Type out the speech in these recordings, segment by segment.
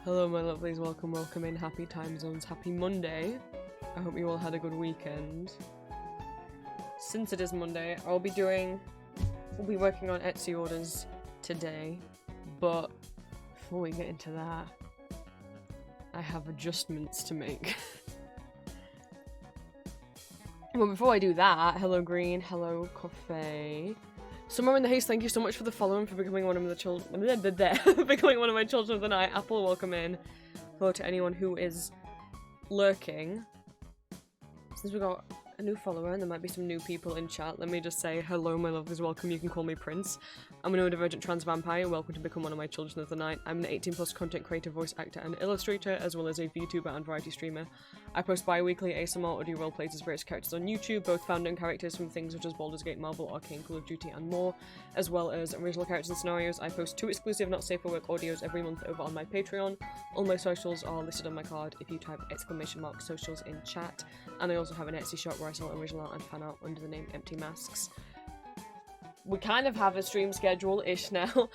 Hello my lovelies, welcome in, happy time zones, happy Monday. I hope you all had a good weekend. Since it is Monday, we'll be working on Etsy orders today, but before we get into that, I have adjustments to make. Well, before I do that, hello Green, hello Coffee. Somewhere in the haste, thank you so much for the follow and for becoming one of the children. Becoming one of my children of the night. Apple, welcome in. Hello to anyone who is lurking. Since we got a new follower and there might be some new people in chat, let me just say hello, my lovelies. Welcome. You can call me Prince. I'm a neurodivergent trans vampire. Welcome to become one of my children of the night. I'm an 18+ content creator, voice actor, and illustrator, as well as a VTuber and variety streamer. I post bi-weekly ASMR audio roleplays as various characters on YouTube, both found-known characters from things such as Baldur's Gate, Marvel, Arcane, Call of Duty, and more, as well as original characters and scenarios. I post 2 exclusive not safe for work audios every month over on my Patreon. All my socials are listed on my card if you type !socials in chat. And I also have an Etsy shop where I sell original art and fan art under the name Empty Masks. We kind of have a stream schedule-ish now.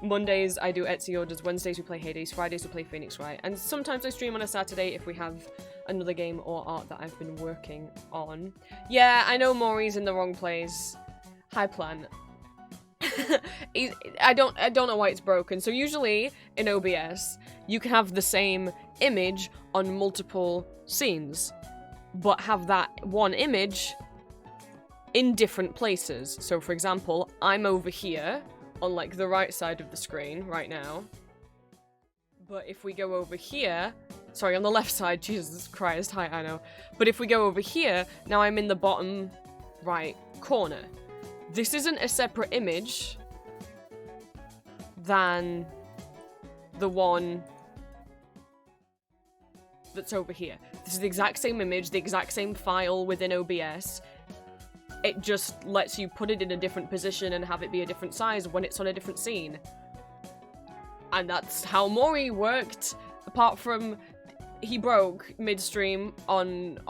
Mondays I do Etsy orders, Wednesdays we play Hades, Fridays we play Phoenix Wright, and sometimes I stream on a Saturday if we have another game or art that I've been working on. Yeah, I know Maury's in the wrong place. Hi, Plan. I don't know why it's broken. So usually in OBS, you can have the same image on multiple scenes, but have that one image in different places. So for example, I'm over here on like the right side of the screen right now. But if we go over here, sorry, on the left side, Jesus Christ, hi, I know. But if we go over here, now I'm in the bottom right corner. This isn't a separate image than the one that's over here. This is the exact same image, the exact same file within OBS. It just lets you put it in a different position and have it be a different size when it's on a different scene. And that's how Maury worked, apart from he broke midstream on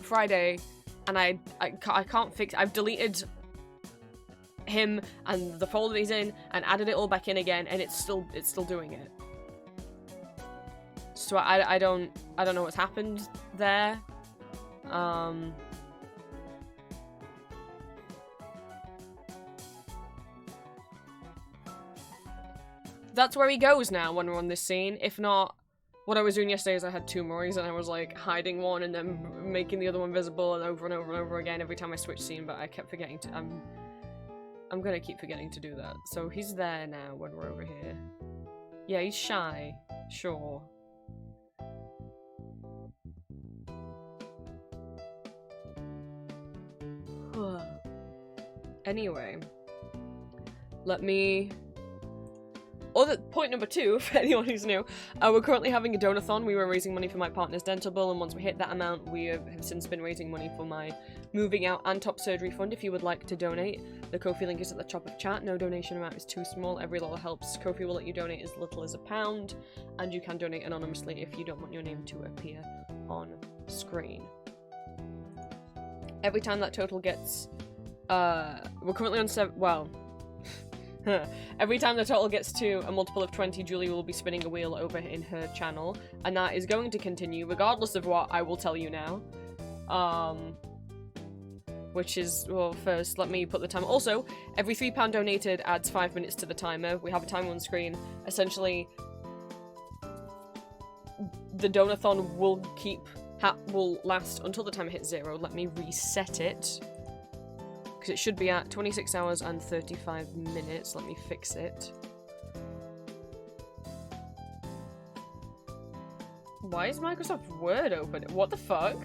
Friday, and I can't fix it. I've deleted him and the folder he's in and added it all back in again, and it's still doing it. So I don't know what's happened there. That's where he goes now when we're on this scene. If not, what I was doing yesterday is I had 2 Mauries and I was like hiding one and then making the other one visible and over and over and over again every time I switched scene, but I kept forgetting to, I'm gonna keep forgetting to do that. So he's there now when we're over here. Yeah, he's shy. Sure. Anyway. Let me... point number 2, for anyone who's new, we're currently having a Donathon. We were raising money for my partner's dental bill, and once we hit that amount, we have since been raising money for my moving out and top surgery fund. If you would like to donate, the Ko-fi link is at the top of chat. No donation amount is too small. Every little helps. Ko-fi will let you donate as little as £1, and you can donate anonymously if you don't want your name to appear on screen. Every time that total gets, we're currently on 7, well, every time the total gets to a multiple of 20, Julie will be spinning a wheel over in her channel, and that is going to continue regardless of what I will tell you now. Which is, well, first, let me put the timer. Also, every £3 donated adds 5 minutes to the timer. We have a timer on screen. Essentially, the Donathon will will last until the timer hits 0. Let me reset it. Because it should be at 26 hours and 35 minutes. Let me fix it. Why is Microsoft Word open? What the fuck?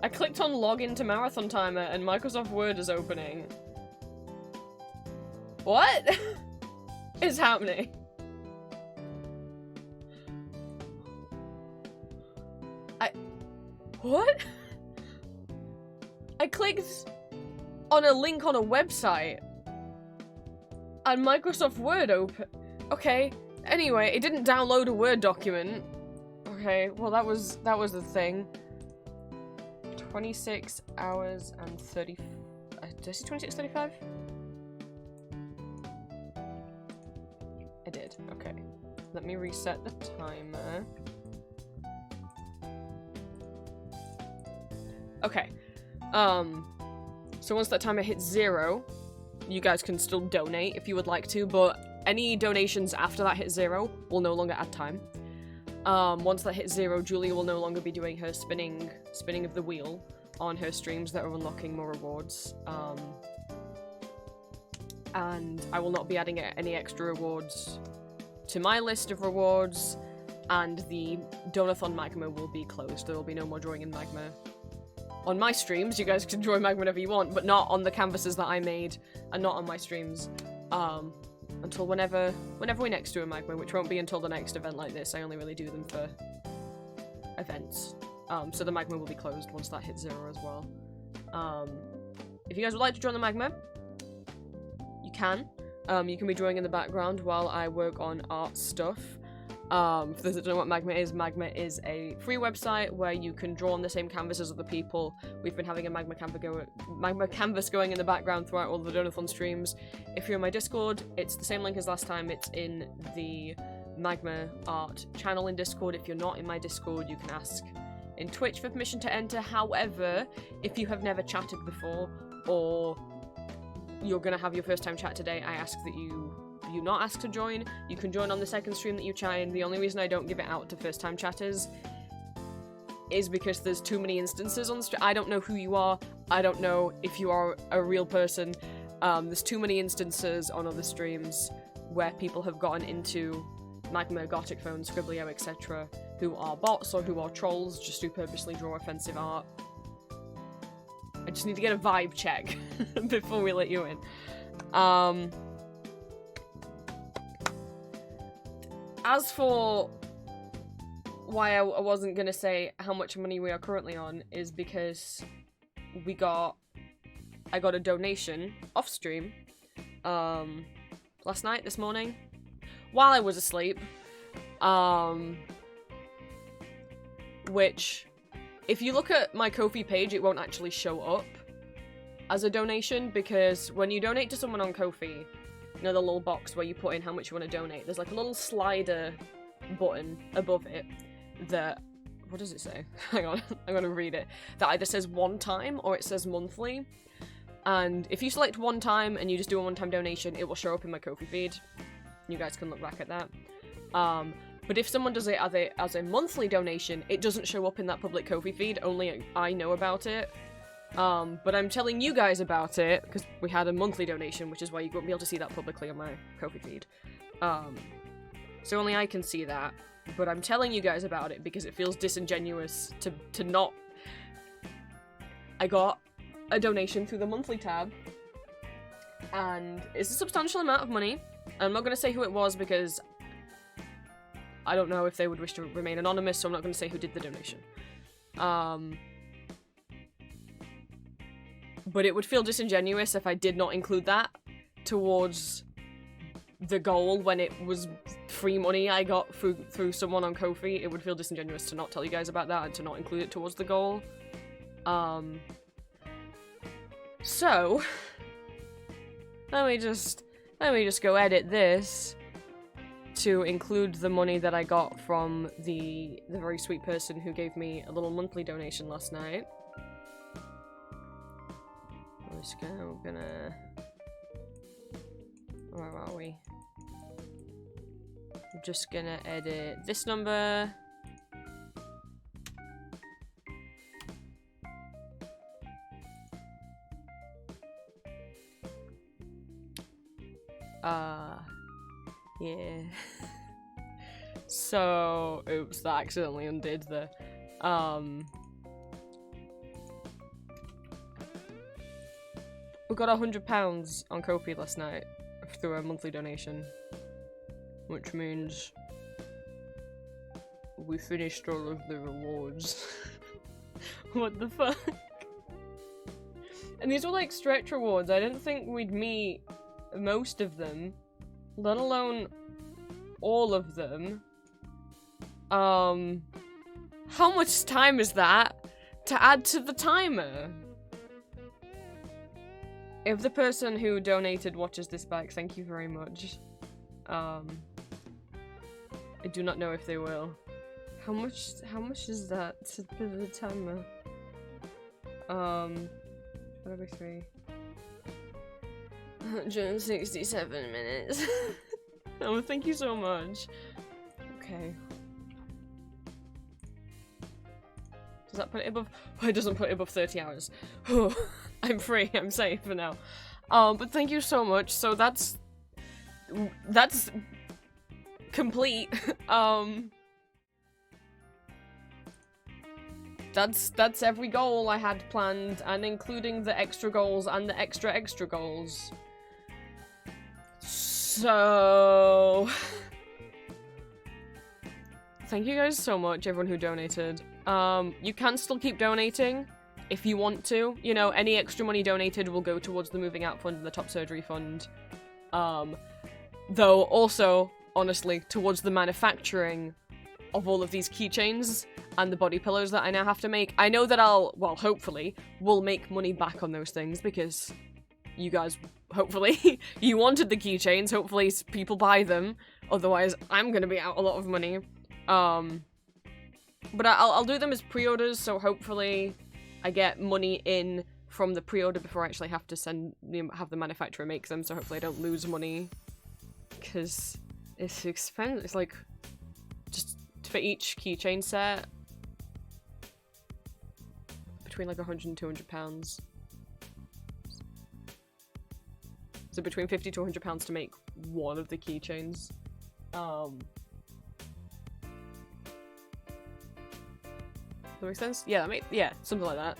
I clicked on login to Marathon Timer and Microsoft Word is opening. What is happening? What? I clicked on a link on a website and Microsoft Word open. Okay, anyway, it didn't download a Word document. Okay, well that was the thing. 26 hours and 30... did I say 26:35? I did, okay. let me reset the timer. Okay. So once that timer hits 0, you guys can still donate if you would like to, but any donations after that hit 0 will no longer add time. Once that hits 0, Julia will no longer be doing her spinning of the wheel on her streams that are unlocking more rewards. And I will not be adding any extra rewards to my list of rewards, and the Donothon Magma will be closed. There will be no more drawing in Magma. On my streams, you guys can draw Magma whenever you want, but not on the canvases that I made, and not on my streams, until whenever we next do a Magma, which won't be until the next event like this. I only really do them for events. So the Magma will be closed once that hits 0 as well. If you guys would like to join the Magma, you can. You can be drawing in the background while I work on art stuff. For those that don't know what Magma is a free website where you can draw on the same canvas as other people. We've been having a Magma canvas going in the background throughout all the Donothon streams. If you're in my Discord, it's the same link as last time. It's in the Magma art channel in Discord. If you're not in my Discord, you can ask in Twitch for permission to enter. However, if you have never chatted before, or you're gonna have your first time chat today, I ask that you not ask to join. You can join on the second stream that you chat in. The only reason I don't give it out to first time chatters is because there's too many instances on the stream. I don't know who you are. I don't know if you are a real person. There's too many instances on other streams where people have gotten into Magma, Gothic Phone, Scribblio, etc., who are bots or who are trolls just to purposely draw offensive art. I just need to get a vibe check before we let you in. As for why I wasn't gonna say how much money we are currently on, is because I got a donation off stream last night, this morning, while I was asleep, which, if you look at my Ko-fi page, it won't actually show up as a donation, because when you donate to someone on Ko-fi, you know the little box where you put in how much you want to donate, there's like a little slider button above it that, what does it say? Hang on, I'm gonna read it. That either says one time or it says monthly. And if you select one time and you just do a one-time donation, it will show up in my Ko-fi feed. You guys can look back at that. But if someone does it as a monthly donation, it doesn't show up in that public Ko-fi feed, only I know about it. But I'm telling you guys about it, because we had a monthly donation, which is why you won't be able to see that publicly on my Ko-fi feed. So only I can see that, but I'm telling you guys about it because it feels disingenuous to not... I got a donation through the monthly tab, and it's a substantial amount of money. I'm not going to say who it was because I don't know if they would wish to remain anonymous, so I'm not going to say who did the donation. But it would feel disingenuous if I did not include that towards the goal when it was free money I got through someone on Ko-fi. It would feel disingenuous to not tell you guys about that and to not include it towards the goal. So let me just go edit this to include the money that I got from the very sweet person who gave me a little monthly donation last night. I'm just gonna... Where are we? I'm just gonna edit this number. Yeah. So, oops, that accidentally undid the, we got £100 on Ko-fi last night through a monthly donation, which means we finished all of the rewards. What the fuck? And these were like stretch rewards. I didn't think we'd meet most of them, let alone all of them. How much time is that to add to the timer? If the person who donated watches this back, thank you very much. I do not know if they will. How much is that to put the timer? What are we 3? 167 minutes. Oh, thank you so much. Okay. Does that put it above? Oh, it doesn't put it above 30 hours. Oh, I'm free. I'm safe for now. But thank you so much. So that's complete. That's every goal I had planned, and including the extra goals and the extra goals. So thank you guys so much, everyone who donated. You can still keep donating if you want to. You know, any extra money donated will go towards the moving out fund and the top surgery fund. Though also, honestly, towards the manufacturing of all of these keychains and the body pillows that I now have to make. I know that well, hopefully, will make money back on those things because you guys, hopefully, you wanted the keychains. Hopefully people buy them. Otherwise, I'm gonna be out a lot of money. But I'll do them as pre-orders, so hopefully I get money in from the pre-order before I actually have to have the manufacturer make them, so hopefully I don't lose money. Because it's expensive. It's like, just for each keychain set, between like 100 and 200 pounds. So between 50 to 100 pounds to make one of the keychains. Does that make sense? Yeah, yeah, something like that.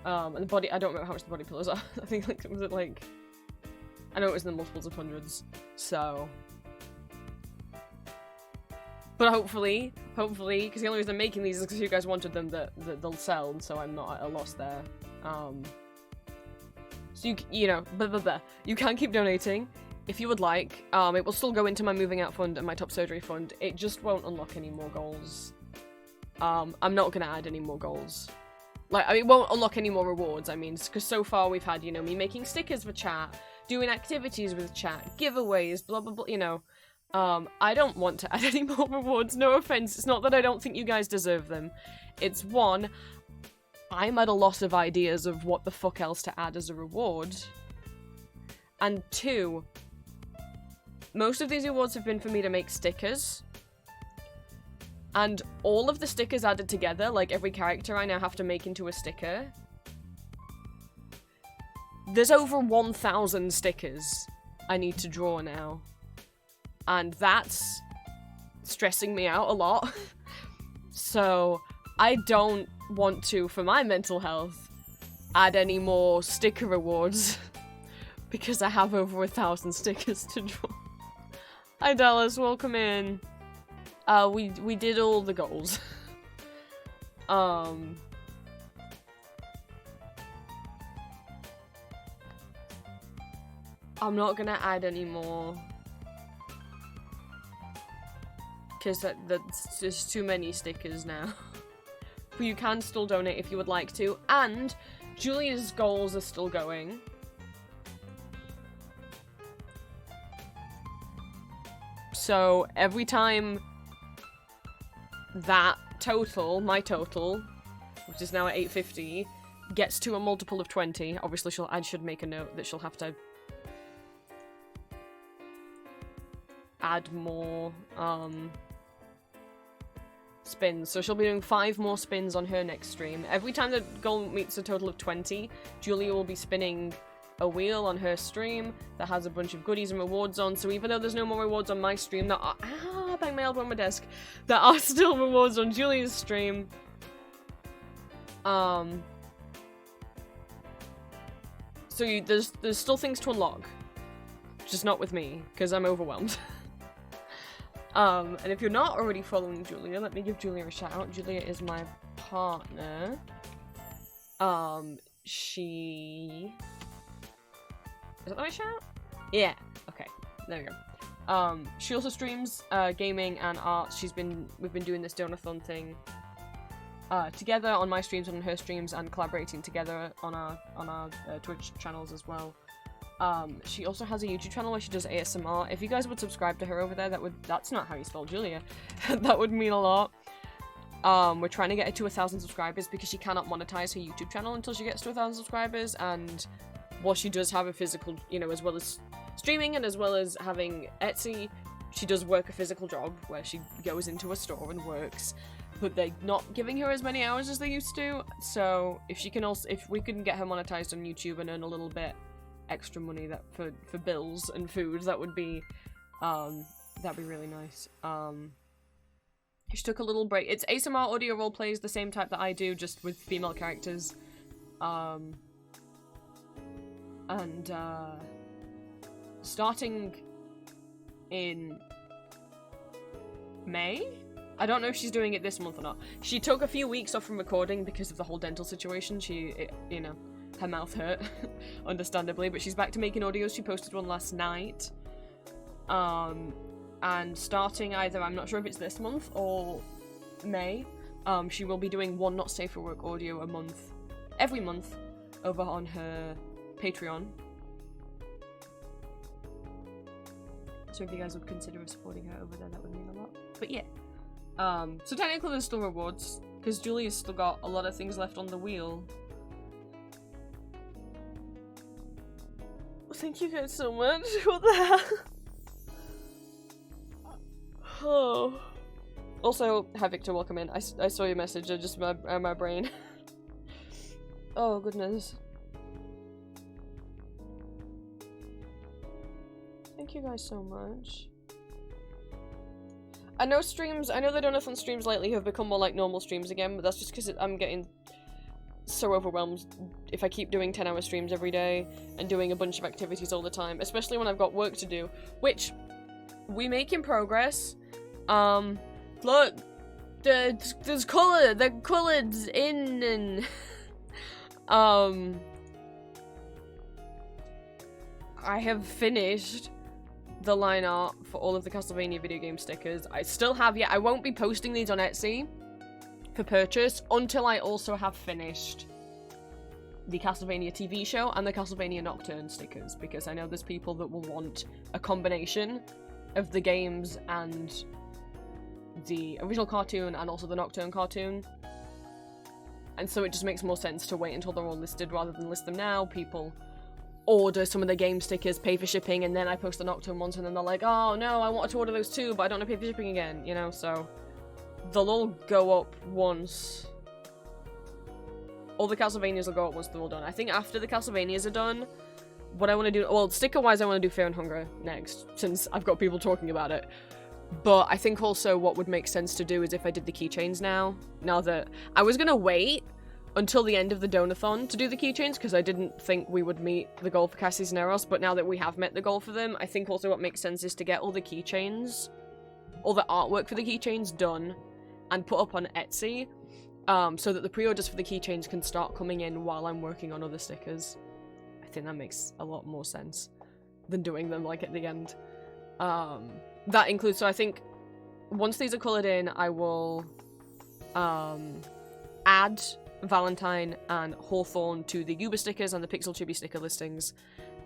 And the body, I don't remember how much the body pillows are. I think, like, was it like, I know it was in the multiples of hundreds, so. But hopefully, because the only reason I'm making these is because you guys wanted them that they'll sell, so I'm not at a loss there. So you know, you can keep donating if you would like. It will still go into my moving out fund and my top surgery fund. It just won't unlock any more goals. I'm not gonna add any more goals. Like, I mean, it won't unlock any more rewards, I mean, because so far we've had, you know, me making stickers for chat, doing activities with chat, giveaways, blah, blah, blah, you know. I don't want to add any more rewards, no offense. It's not that I don't think you guys deserve them. It's one, I'm at a loss of ideas of what the fuck else to add as a reward. And two, most of these rewards have been for me to make stickers. And all of the stickers added together, like every character I now have to make into a sticker. There's over 1,000 stickers I need to draw now. And that's stressing me out a lot. So I don't want to, for my mental health, add any more sticker rewards. Because I have over 1,000 stickers to draw. Hi Dallas, welcome in. We did all the goals. I'm not gonna add any more. Because that's just too many stickers now. But you can still donate if you would like to. And Julia's goals are still going. So every time that total, my total, which is now at 850, gets to a multiple of 20, obviously I should make a note that she'll have to add more spins. So she'll be doing 5 more spins on her next stream. Every time the goal meets a total of 20, Julia will be spinning a wheel on her stream that has a bunch of goodies and rewards on. So even though there's no more rewards on my stream, that are bang my elbow on my desk, there are still rewards on Julia's stream. So there's still things to unlock, just not with me because I'm overwhelmed. And if you're not already following Julia, let me give Julia a shout out. Julia is my partner. She... Is that the right shout? Yeah. Okay. There we go. She also streams gaming and art. We've been doing this Donothon thing together on my streams and on her streams, and collaborating together on our Twitch channels as well. She also has a YouTube channel where she does ASMR. If you guys would subscribe to her over there, that's not how you spell Julia. That would mean a lot. We're trying to get her to 1,000 subscribers because she cannot monetize her YouTube channel until she gets to 1,000 subscribers, and while she does have a physical, you know, as well as streaming and as well as having Etsy, she does work a physical job where she goes into a store and works, but they're not giving her as many hours as they used to. So if we can get her monetized on YouTube and earn a little bit extra money that for bills and food, that would be that'd be really nice. She took a little break. It's ASMR audio role plays, the same type that I do, just with female characters. Starting in May? I don't know if she's doing it this month or not. She took a few weeks off from recording because of the whole dental situation. You know, her mouth hurt, understandably, but she's back to making audios. She posted one last night. And starting either, I'm not sure if it's this month or May, she will be doing one Not Safe for Work audio a month, every month, over on her Patreon. So if you guys would consider supporting her over there, that would mean a lot. But yeah. So technically there's still rewards, because Julia's still got a lot of things left on the wheel. Thank you guys so much. What the hell? Oh. Also, hi Victor, welcome in. I saw your message, I just my brain. Oh goodness. Thank you guys so much. I know the Donothon streams lately have become more like normal streams again, but that's just because I'm getting so overwhelmed if I keep doing 10-hour streams every day and doing a bunch of activities all the time, especially when I've got work to do, which we make in progress. Look, there's colour, the colours in, and I have finished the line art for all of the Castlevania video game stickers. I still have yet. I won't be posting these on Etsy for purchase until I also have finished the Castlevania TV show and the Castlevania Nocturne stickers, because I know there's people that will want a combination of the games and the original cartoon and also the Nocturne cartoon. And so it just makes more sense to wait until they're all listed rather than list them now. People order some of the game stickers, pay for shipping, and then I post the Nocturne ones, and then they're like, oh no, I wanted to order those too, but I don't want to pay for shipping again, you know, so they'll all go up once. All the Castlevanias will go up once they're all done. I think after the Castlevanias are done, what I want to do, well, sticker-wise, I want to do Fear and Hunger next, since I've got people talking about it. But I think also what would make sense to do is if I did the keychains now that I was gonna wait until the end of the Donathon to do the keychains, because I didn't think we would meet the goal for Cassie's and Eros, but now that we have met the goal for them, I think also what makes sense is to get all the keychains, all the artwork for the keychains done, and put up on Etsy, so that the pre-orders for the keychains can start coming in while I'm working on other stickers. I think that makes a lot more sense than doing them, like, at the end. That includes, so I think once these are coloured in, I will add Valentine and Hawthorne to the Uber stickers and the Pixel Chibi sticker listings,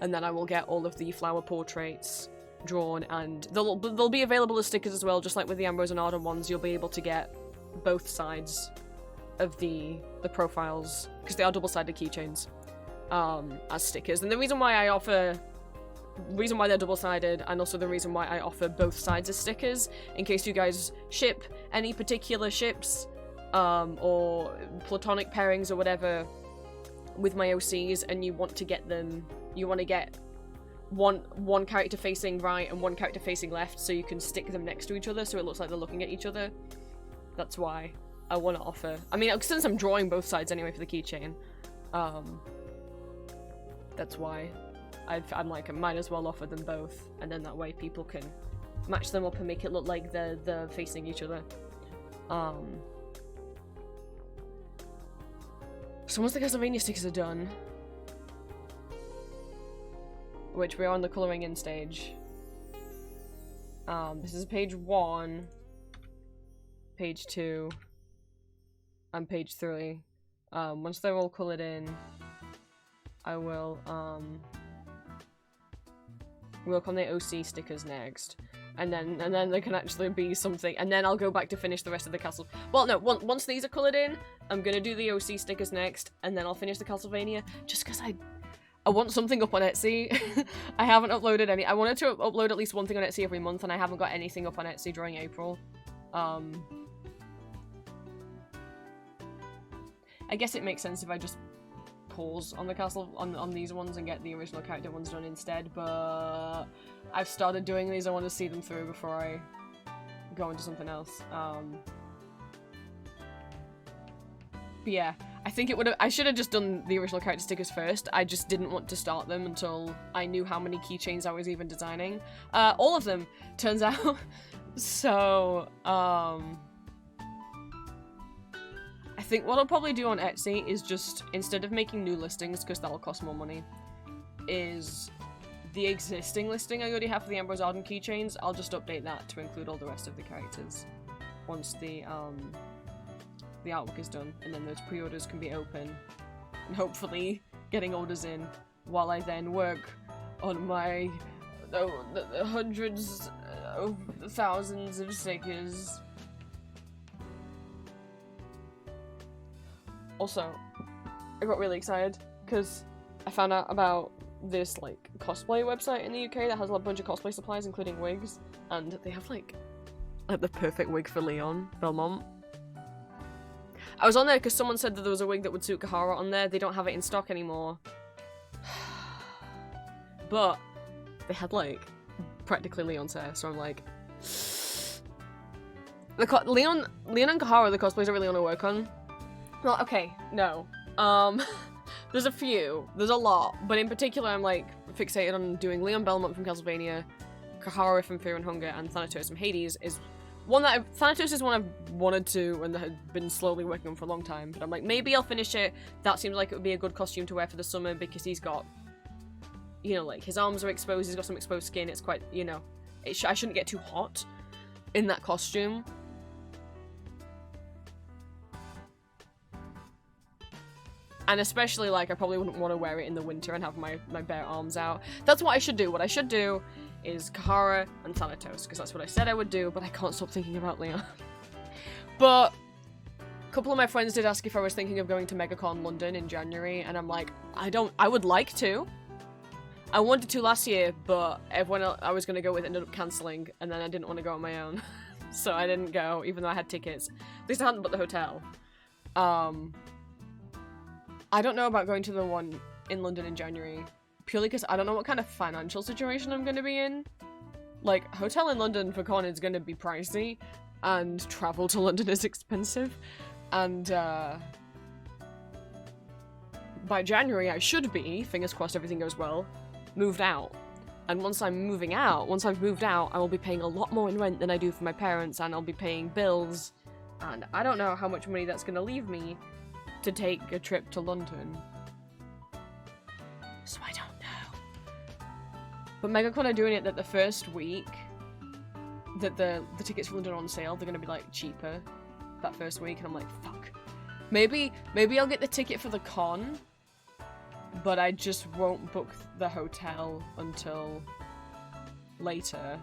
and then I will get all of the flower portraits drawn, and they'll be available as stickers as well, just like with the Ambrose and Arden ones. You'll be able to get both sides of the profiles, because they are double-sided keychains, as stickers. And the reason why they're double-sided, and also the reason why I offer both sides as stickers, in case you guys ship any particular ships, or platonic pairings or whatever with my OCs, and you want to get them, you want to get one character facing right and one character facing left, so you can stick them next to each other so it looks like they're looking at each other. That's why I want to offer, I mean, since I'm drawing both sides anyway for the keychain, that's why I'm like, I might as well offer them both, and then that way people can match them up and make it look like they're facing each other. So once the Castlevania stickers are done, which we are on the colouring in stage, this is page 1, page 2, and page 3. Once they're all coloured in, I will work on the OC stickers next. And then there can actually be something, and then I'll go back to finish the rest of the castle. Well, no, once these are coloured in, I'm gonna do the OC stickers next, and then I'll finish the Castlevania, just because I want something up on Etsy. I haven't uploaded any. I wanted to upload at least one thing on Etsy every month, and I haven't got anything up on Etsy during April. I guess it makes sense if I just pause on the castle on these ones and get the original character ones done instead, but I've started doing these. I want to see them through before I go into something else. But yeah, I think I should have just done the original character stickers first. I just didn't want to start them until I knew how many keychains I was even designing. All of them, turns out. So, I think what I'll probably do on Etsy is just, instead of making new listings, because that'll cost more money, is the existing listing I already have for the Ambrose Arden keychains, I'll just update that to include all the rest of the characters once the artwork is done, and then those pre-orders can be open, and hopefully getting orders in while I then work on my the hundreds of thousands of stickers. Also, I got really excited because I found out about this like cosplay website in the UK that has a bunch of cosplay supplies, including wigs, and they have like the perfect wig for Leon Belmont. I was on there because someone said that there was a wig that would suit Kahara on there. They don't have it in stock anymore. But they had like practically Leon's hair, so I'm like, Leon and Kahara, the cosplays I really want to work on. Well, okay, no. There's a few. There's a lot. But in particular, I'm, like, fixated on doing Leon Belmont from Castlevania, Kahara from Fear and Hunger, and Thanatos from Hades is one that Thanatos is one I've wanted to and had been slowly working on for a long time. But I'm like, maybe I'll finish it. That seems like it would be a good costume to wear for the summer because he's got, you know, like, his arms are exposed, he's got some exposed skin. It's quite, you know, I shouldn't get too hot in that costume. And especially, like, I probably wouldn't want to wear it in the winter and have my bare arms out. That's what I should do. What I should do is Kahara and Thanatos, because that's what I said I would do, but I can't stop thinking about Leon. But a couple of my friends did ask if I was thinking of going to MegaCon London in January, and I'm like, I would like to. I wanted to last year, but everyone else I was going to go with ended up cancelling, and then I didn't want to go on my own. So I didn't go, even though I had tickets. At least I hadn't booked the hotel. I don't know about going to the one in London in January, purely because I don't know what kind of financial situation I'm going to be in. Like, hotel in London for con is going to be pricey, and travel to London is expensive, and by January I should be, fingers crossed everything goes well, moved out. And once I've moved out, I will be paying a lot more in rent than I do for my parents, and I'll be paying bills, and I don't know how much money that's going to leave me to take a trip to London. So I don't know. But MegaCon are doing it that the first week that the tickets for London are on sale, they're gonna be like cheaper that first week, and I'm like, fuck. Maybe I'll get the ticket for the con, but I just won't book the hotel until later.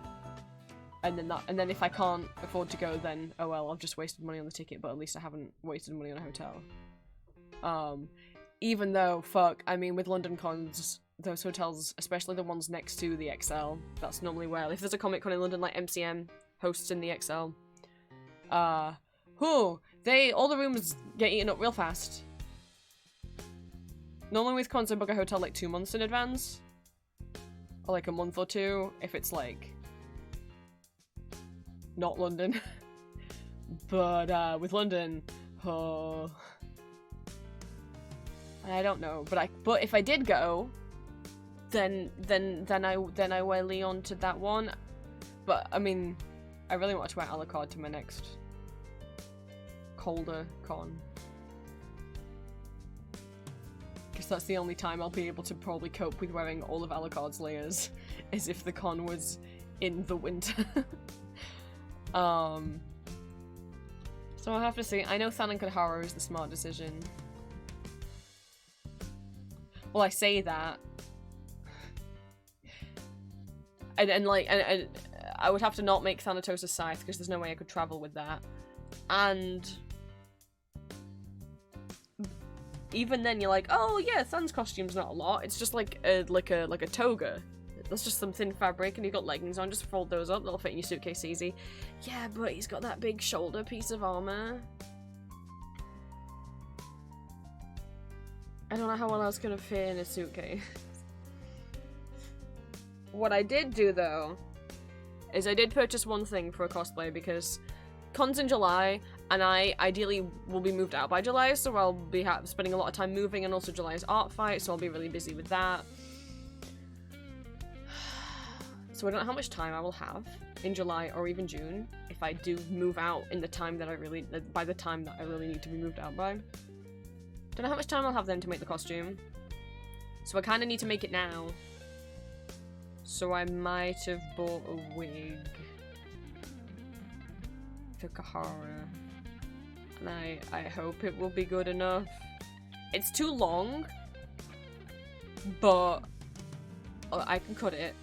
And then if I can't afford to go, then oh well, I've just wasted money on the ticket, but at least I haven't wasted money on a hotel. Even though, fuck, I mean, with London cons, those hotels, especially the ones next to the XL, that's normally where, if there's a Comic Con in London, like MCM hosts in the XL, all the rooms get eaten up real fast. Normally with cons, I book a hotel like 2 months in advance, or like a month or two, if it's like, not London. But, with London, I don't know, but if I did go, then I wear Leon to that one. But I mean, I really want to wear Alucard to my next colder con, because that's the only time I'll be able to probably cope with wearing all of Alucard's layers, is if the con was in the winter. So I'll have to see. I know Than and Kahara is the smart decision. Well, I say that. and like, and I would have to not make Thanatos' scythe, because there's no way I could travel with that. And even then, you're like, oh yeah, Than's costume's not a lot. It's just like a toga. That's just some thin fabric, and you've got leggings on. Just fold those up; they'll fit in your suitcase easy. Yeah, but he's got that big shoulder piece of armor. I don't know how well I was gonna fit in a suitcase. What I did do though is I did purchase one thing for a cosplay, because con's in July, and I ideally will be moved out by July, so I'll be spending a lot of time moving, and also July is art fight, so I'll be really busy with that. So I don't know how much time I will have in July or even June if I do move out in the time that by the time that I really need to be moved out by. Don't know how much time I'll have then to make the costume. So I kind of need to make it now. So I might have bought a wig for Kahara. And I hope it will be good enough. It's too long, but I can cut it.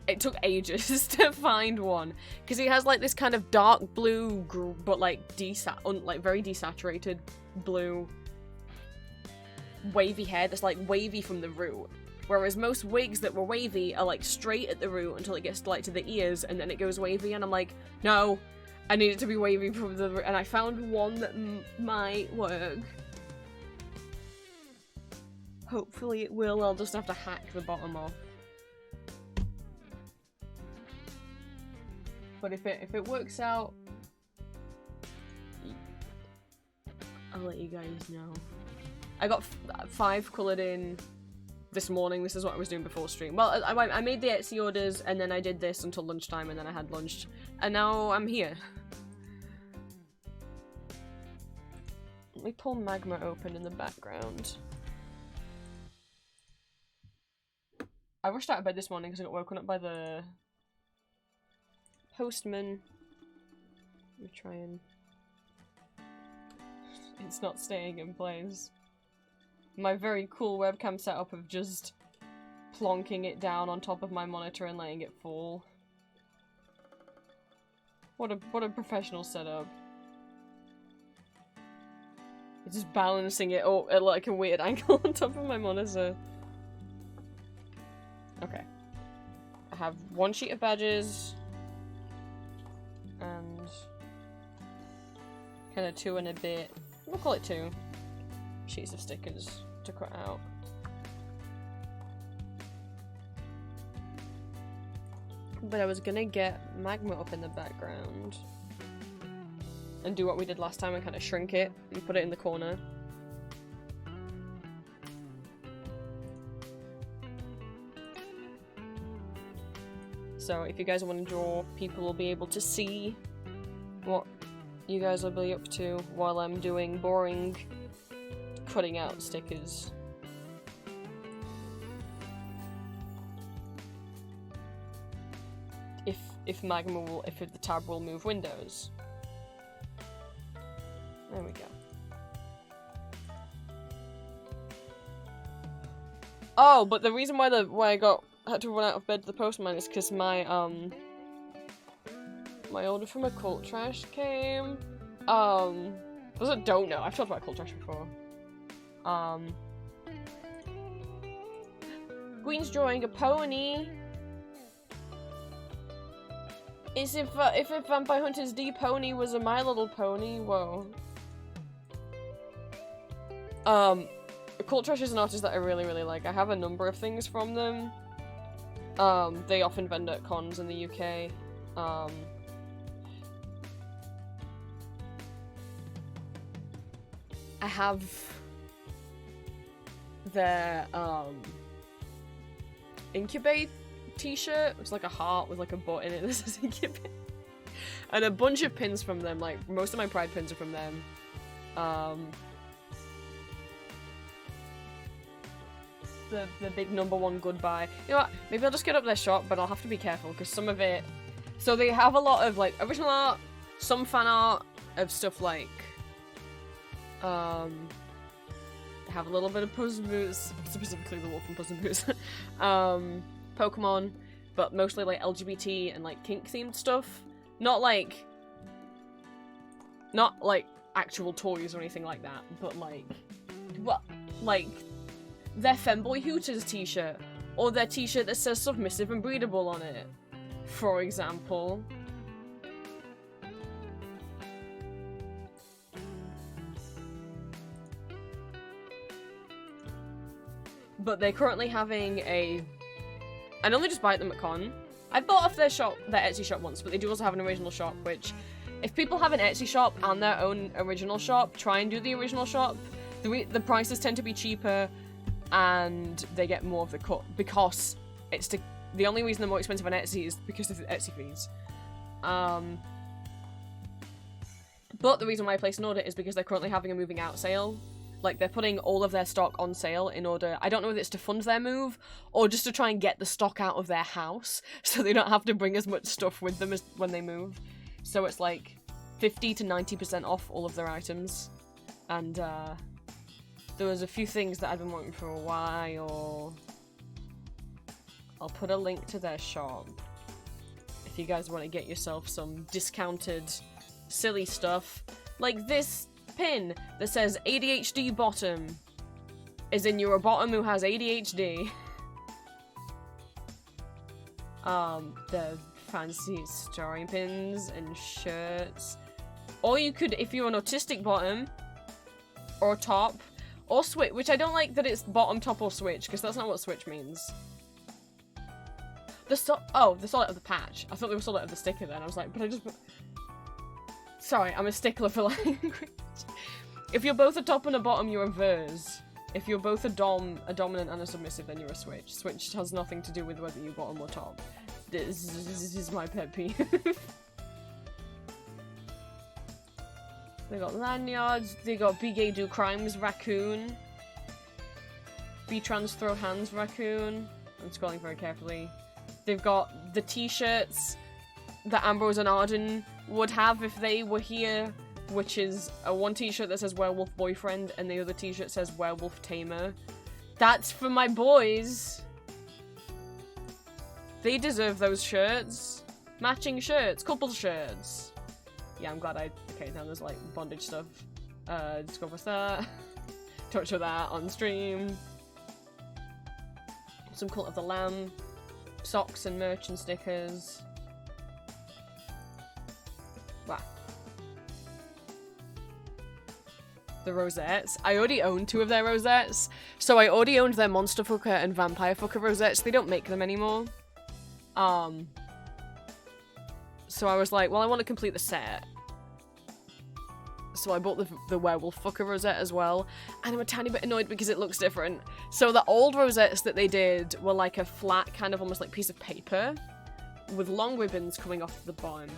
It took ages to find one, because he has like this kind of dark blue, but like very desaturated blue wavy hair that's like wavy from the root, whereas most wigs that were wavy are like straight at the root until it gets like to the ears, and then it goes wavy, and I'm like, no, I need it to be wavy from the root, and I found one that might work. Hopefully it will. I'll just have to hack the bottom off. But if it works out, I'll let you guys know. I got 5 coloured in this morning. This is what I was doing before stream. Well, I made the Etsy orders, and then I did this until lunchtime, and then I had lunch, and now I'm here. Let me pull Magma open in the background. I rushed out of bed this morning because I got woken up by the postman. Let me try and... It's not staying in place. My very cool webcam setup of just plonking it down on top of my monitor and letting it fall. What a professional setup. It's just balancing it at like a weird angle on top of my monitor. Okay. I have 1 sheet of badges. And kind of 2 and a bit, we'll call it 2 sheets of stickers to cut out. But I was gonna get Magma up in the background and do what we did last time and kind of shrink it and put it in the corner. So if you guys want to draw, people will be able to see what you guys will be up to while I'm doing boring cutting out stickers. If the tab will move windows. There we go. Oh, but the reason why I had to run out of bed to the postman is because my order from Occult Trash came. For those that don't know, I've talked about Occult Trash before. Queen's drawing a pony. Is if Vampire Hunter's D pony was a My Little Pony, whoa. Occult Trash is an artist that I really, really like. I have a number of things from them. They often vend at cons in the UK. I have their Incubate t-shirt. It's like a heart with like a butt in it that says Incubate. And a bunch of pins from them, like most of my Pride pins are from them. The big #1 goodbye. You know what? Maybe I'll just get up their shop, but I'll have to be careful because some of it. So they have a lot of like original art, some fan art of stuff like. They have a little bit of Puss in Boots, specifically the wolf and Puss in Boots, Pokemon, but mostly like LGBT and like kink themed stuff. Not like actual toys or anything like that, but like their Femboy Hooters t-shirt, or their t-shirt that says submissive and breedable on it, for example. But they're currently having a... I normally just buy at them at con. I bought off their shop, their Etsy shop once, but they do also have an original shop, which... If people have an Etsy shop and their own original shop, try and do the original shop. The prices tend to be cheaper, and they get more of the cut, because it's the only reason they're more expensive on Etsy is because of the Etsy fees. But the reason why I placed an order is because they're currently having a moving out sale. Like, they're putting all of their stock on sale in order... I don't know if it's to fund their move, or just to try and get the stock out of their house, so they don't have to bring as much stuff with them as when they move. So it's like 50 to 90% off all of their items. And, there was a few things that I've been wanting for a while. I'll put a link to their shop. If you guys want to get yourself some discounted, silly stuff. Like this pin that says ADHD bottom. As in you're a bottom who has ADHD. The fancy story pins and shirts. Or you could, if you're an autistic bottom, or top, or switch, which I don't like that it's bottom, top, or switch, because that's not what switch means. They sold it of the patch. I thought they were sold it of the sticker then. I was like, but I just... Sorry, I'm a stickler for language. If you're both a top and a bottom, you're a verse. If you're both a dominant and a submissive, then you're a switch. Switch has nothing to do with whether you're bottom or top. This is my pet peeve. They got lanyards, they got Be Gay Do Crimes raccoon. Be Trans Throw Hands raccoon. I'm scrolling very carefully. They've got the t-shirts that Ambrose and Arden would have if they were here, which is one t-shirt that says Werewolf Boyfriend and the other t-shirt says Werewolf Tamer. That's for my boys. They deserve those shirts. Matching shirts, couple shirts. Yeah, I'm glad okay, now there's like bondage stuff. Just go with that. Don't show that on stream. Some Cult of the Lamb. Socks and merch and stickers. Wow. The rosettes. I already own 2 of their rosettes. So I already owned their Monster Fucker and Vampire Fucker rosettes. They don't make them anymore. So I was like, well, I want to complete the set. So I bought the Werewolf Fucker rosette as well. And I'm a tiny bit annoyed because it looks different. So the old rosettes that they did were like a flat, kind of almost like piece of paper with long ribbons coming off the bottom.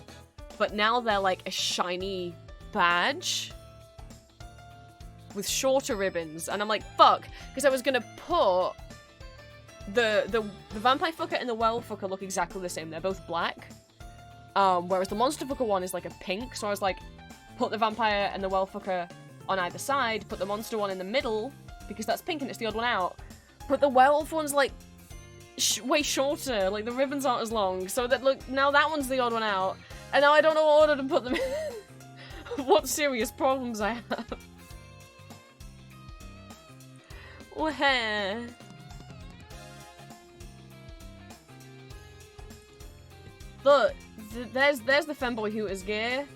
But now they're like a shiny badge with shorter ribbons. And I'm like, fuck. Because I was going to put the Vampire Fucker and the Werewolf Fucker look exactly the same. They're both black. Whereas the Monster Fucker one is like a pink. So I was like, put the Vampire and the Werewolf Fucker on either side. Put the Monster one in the middle, because that's pink and it's the odd one out. But the Werewolf one's like way shorter. Like the ribbons aren't as long. So that look, now that one's the odd one out. And now I don't know what order to put them in. What serious problems I have. Where? Look, there's the Femboy Hooters gear.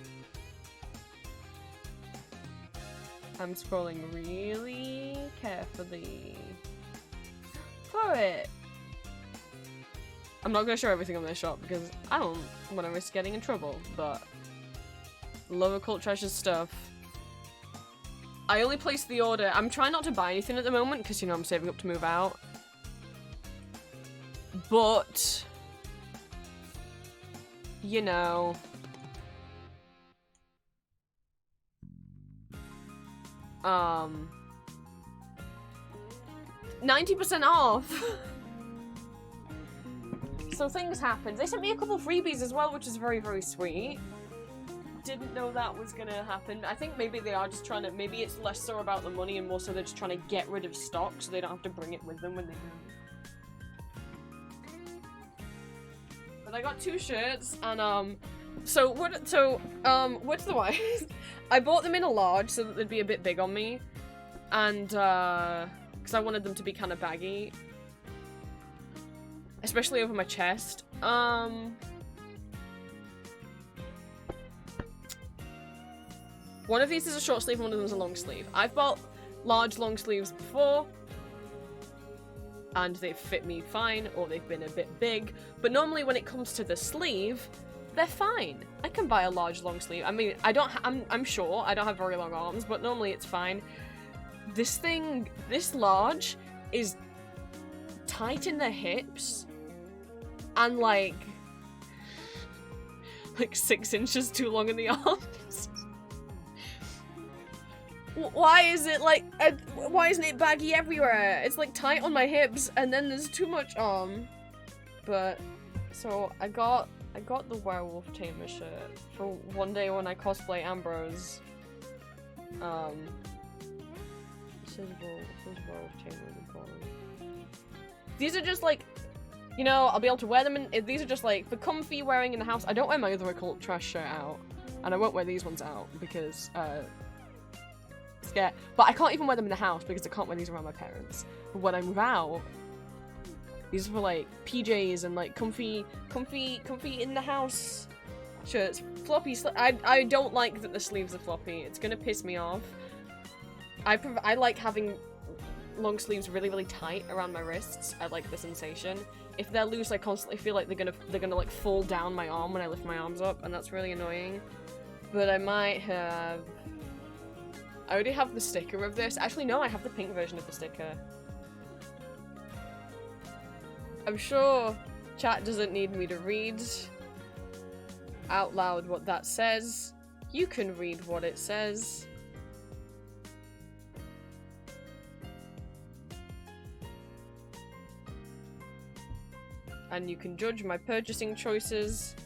I'm scrolling really carefully for it. I'm not going to show everything on their shop because I don't want to risk getting in trouble, but love Occult Treasures stuff. I only placed the order. I'm trying not to buy anything at the moment because, you know, I'm saving up to move out. But, you know, 90% off. So things happen. They sent me a couple freebies as well, which is very, very sweet. didn't know that was gonna happen. I think maybe they are just trying to, maybe it's less so about the money and more so they're just trying to get rid of stock so they don't have to bring it with them when they move. But I got 2 shirts and what's the wise? I bought them in a large so that they'd be a bit big on me. And because I wanted them to be kind of baggy. Especially over my chest. One of these is a short sleeve and one of them is a long sleeve. I've bought large long sleeves before, and they've fit me fine, or they've been a bit big, but normally when it comes to the sleeve, they're fine. I can buy a large long sleeve. I mean, I'm sure I don't have very long arms, but normally it's fine. This large is tight in the hips, and like 6 inches too long in the arms. Why is it like, why isn't it baggy everywhere? It's like tight on my hips and then there's too much arm. But, so I got the werewolf tamer shirt for one day when I cosplay Ambrose. Werewolf tamer. These are just like, you know, I'll be able to wear them and these are just like for comfy wearing in the house. I don't wear my other occult trash shirt out. And I won't wear these ones out because, scared. But I can't even wear them in the house because I can't wear these around my parents. But when I move out, these are for like PJs and like comfy in the house shirts. Floppy. I don't like that the sleeves are floppy. It's gonna piss me off. I like having long sleeves really tight around my wrists. I like the sensation. If they're loose, I constantly feel like they're gonna like fall down my arm when I lift my arms up, and that's really annoying. But I might have. I already have the sticker of this. Actually, no, I have the pink version of the sticker. I'm sure chat doesn't need me to read out loud what that says. You can read what it says. And you can judge my purchasing choices,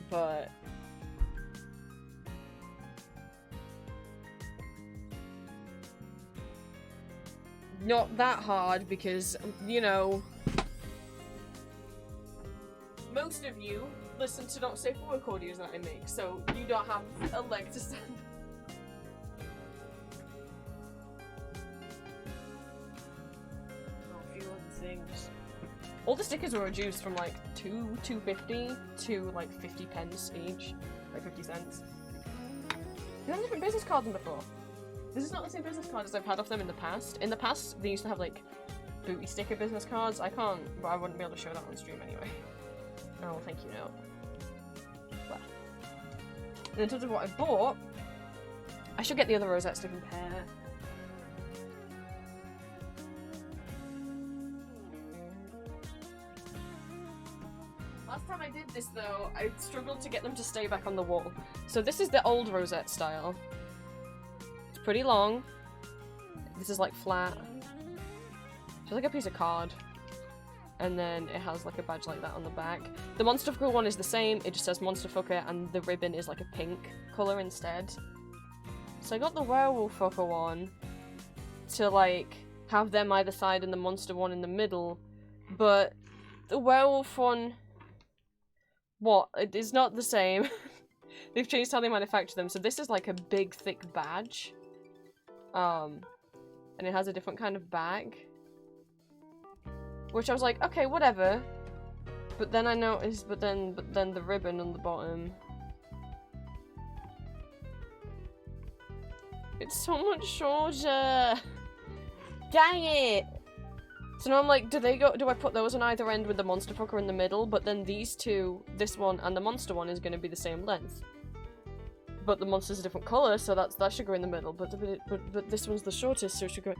but not that hard because, you know, most of you listen to Not Safe for Work audios that I make, so you don't have a leg to stand. A few other things. All the stickers were reduced from like $2.50 to like 50 pence each, like 50 cents. You have different business cards than before. This is not the same business card as I've had off them in the past. In the past, they used to have like booty sticker business cards. I can't, but I wouldn't be able to show that on stream anyway. Oh, thank you, no. Well. And in terms of what I bought, I should get the other rosettes to compare. Last time I did this though, I struggled to get them to stay back on the wall. So this is the old rosette style. It's pretty long. This is like flat. Just like a piece of card. And then it has like a badge like that on the back. The Monster Fucker one is the same, it just says Monster Fucker and the ribbon is like a pink colour instead. So I got the Werewolf Fucker one to like have them either side and the Monster one in the middle. But the Werewolf one, it is not the same. They've changed how they manufacture them. So this is like a big thick badge. And it has a different kind of bag. Which I was like, okay, whatever. But then I noticed, but then the ribbon on the bottom. It's so much shorter. Dang it! So now I'm like, do I put those on either end with the Monster Fucker in the middle? But then these two, this one and the Monster one is going to be the same length. But the Monster's a different colour, so that should go in the middle. But this one's the shortest, so it should go...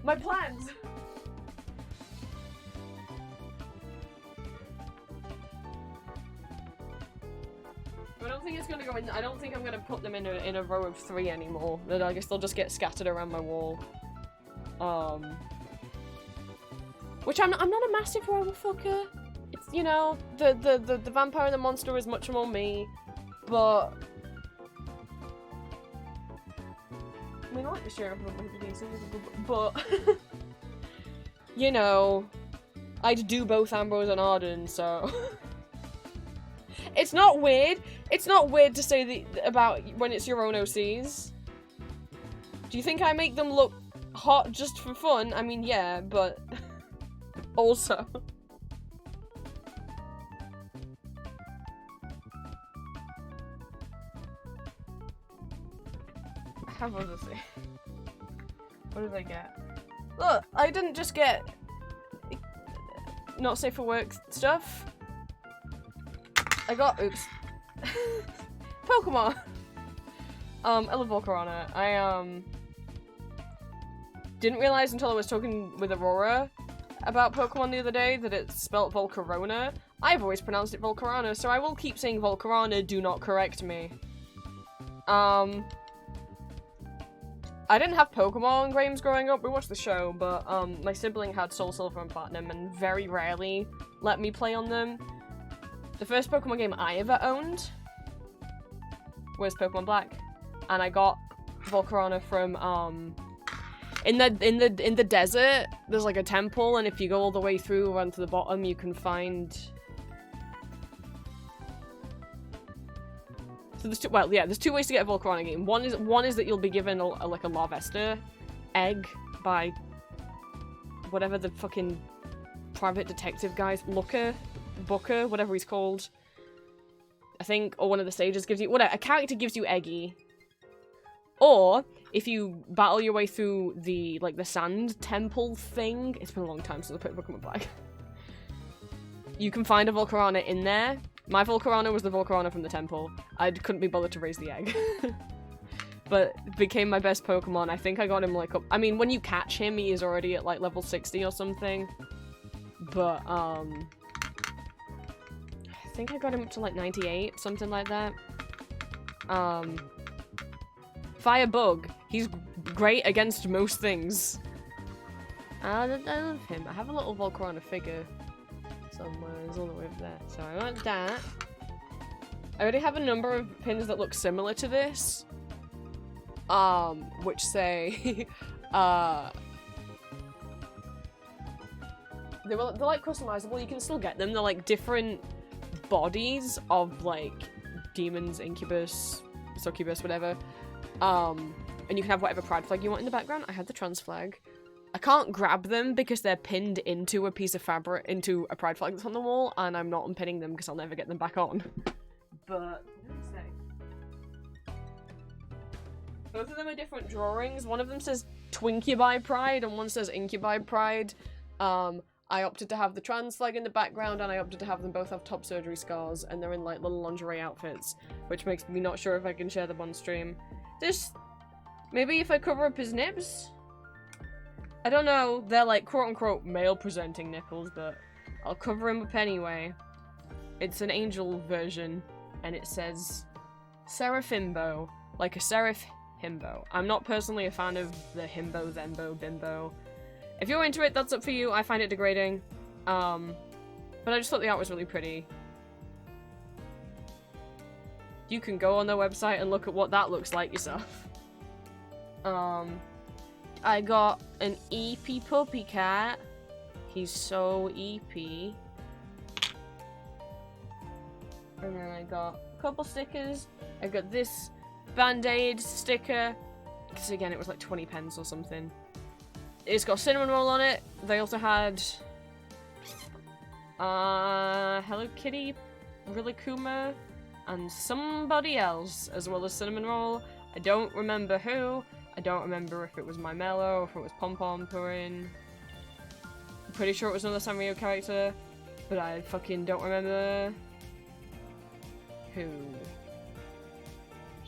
My plans! I don't think it's gonna go in. I don't think I'm gonna put them in a row of 3 anymore. I guess they'll just get scattered around my wall. Which I'm not a massive werewolf fucker. It's, you know, the vampire and the monster is much more me. But I mean, I like the sheriff, but you know, I'd do both Ambrose and Arden, so it's not weird. It's not weird to say about when it's your own OCs. Do you think I make them look hot just for fun? I mean, yeah, but also. How was it? What did I get? Look, I didn't just get not safe for work stuff. I got, oops. Pokemon! Ella Volcarona. I, didn't realize until I was talking with Aurora about Pokemon the other day that it's spelt Volcarona. I've always pronounced it Volcarona, so I will keep saying Volcarona, do not correct me. I didn't have Pokemon games growing up, we watched the show, but, my sibling had Soul Silver and Platinum and very rarely let me play on them. The first Pokemon game I ever owned was Pokemon Black, and I got Volcarona from, in the desert, there's like a temple, and if you go all the way through around to the bottom, you can find... So there's two, well, yeah, there's two ways to get a Volcarona game. One is that you'll be given like a Larvesta egg by whatever the fucking private detective guy's Booker, whatever he's called. I think, or one of the sages gives you, whatever, a character gives you Eggy. Or, if you battle your way through the, like, the sand temple thing, it's been a long time since I played Pokemon Black. You can find a Volcarona in there. My Volcarona was the Volcarona from the temple. I couldn't be bothered to raise the egg. But became my best Pokemon. I think I got him, like, up, I mean, when you catch him, he is already at, like, level 60 or something. But, I think I got him up to, like, 98, something like that. Firebug. He's great against most things. I love him. I have a little Volcarona figure somewhere. It's all the way up there. So I want that. I already have a number of pins that look similar to this. Which say, they're like customizable. You can still get them. They're like different bodies of like demons, incubus, succubus, whatever. And you can have whatever pride flag you want in the background. I had the trans flag. I can't grab them because they're pinned into a piece of fabric, into a pride flag that's on the wall, and I'm not unpinning them because I'll never get them back on. But, what did I say? Both of them are different drawings. One of them says Twincubi Pride, and one says Incubi Pride. I opted to have the trans flag in the background, and I opted to have them both have top surgery scars, and they're in, like, little lingerie outfits, which makes me not sure if I can share them on stream. Maybe if I cover up his nips? I don't know, they're like quote-unquote male-presenting nipples, but I'll cover him up anyway. It's an angel version, and it says Seraphimbo, like a seraph himbo. I'm not personally a fan of the himbo, thembo, bimbo. If you're into it, that's up for you. I find it degrading. But I just thought the art was really pretty. You can go on their website and look at what that looks like yourself. I got an EP puppy cat. He's so EP. And then I got a couple stickers. I got this Band-Aid sticker. Because again, it was like 20 pence or something. It's got cinnamon roll on it. They also had Hello Kitty, Rillakkuma, and somebody else, as well as cinnamon roll. I don't remember who. I don't remember if it was Mymello or if it was Pom Pom Purin. I'm pretty sure it was another Sanrio character, but I fucking don't remember who.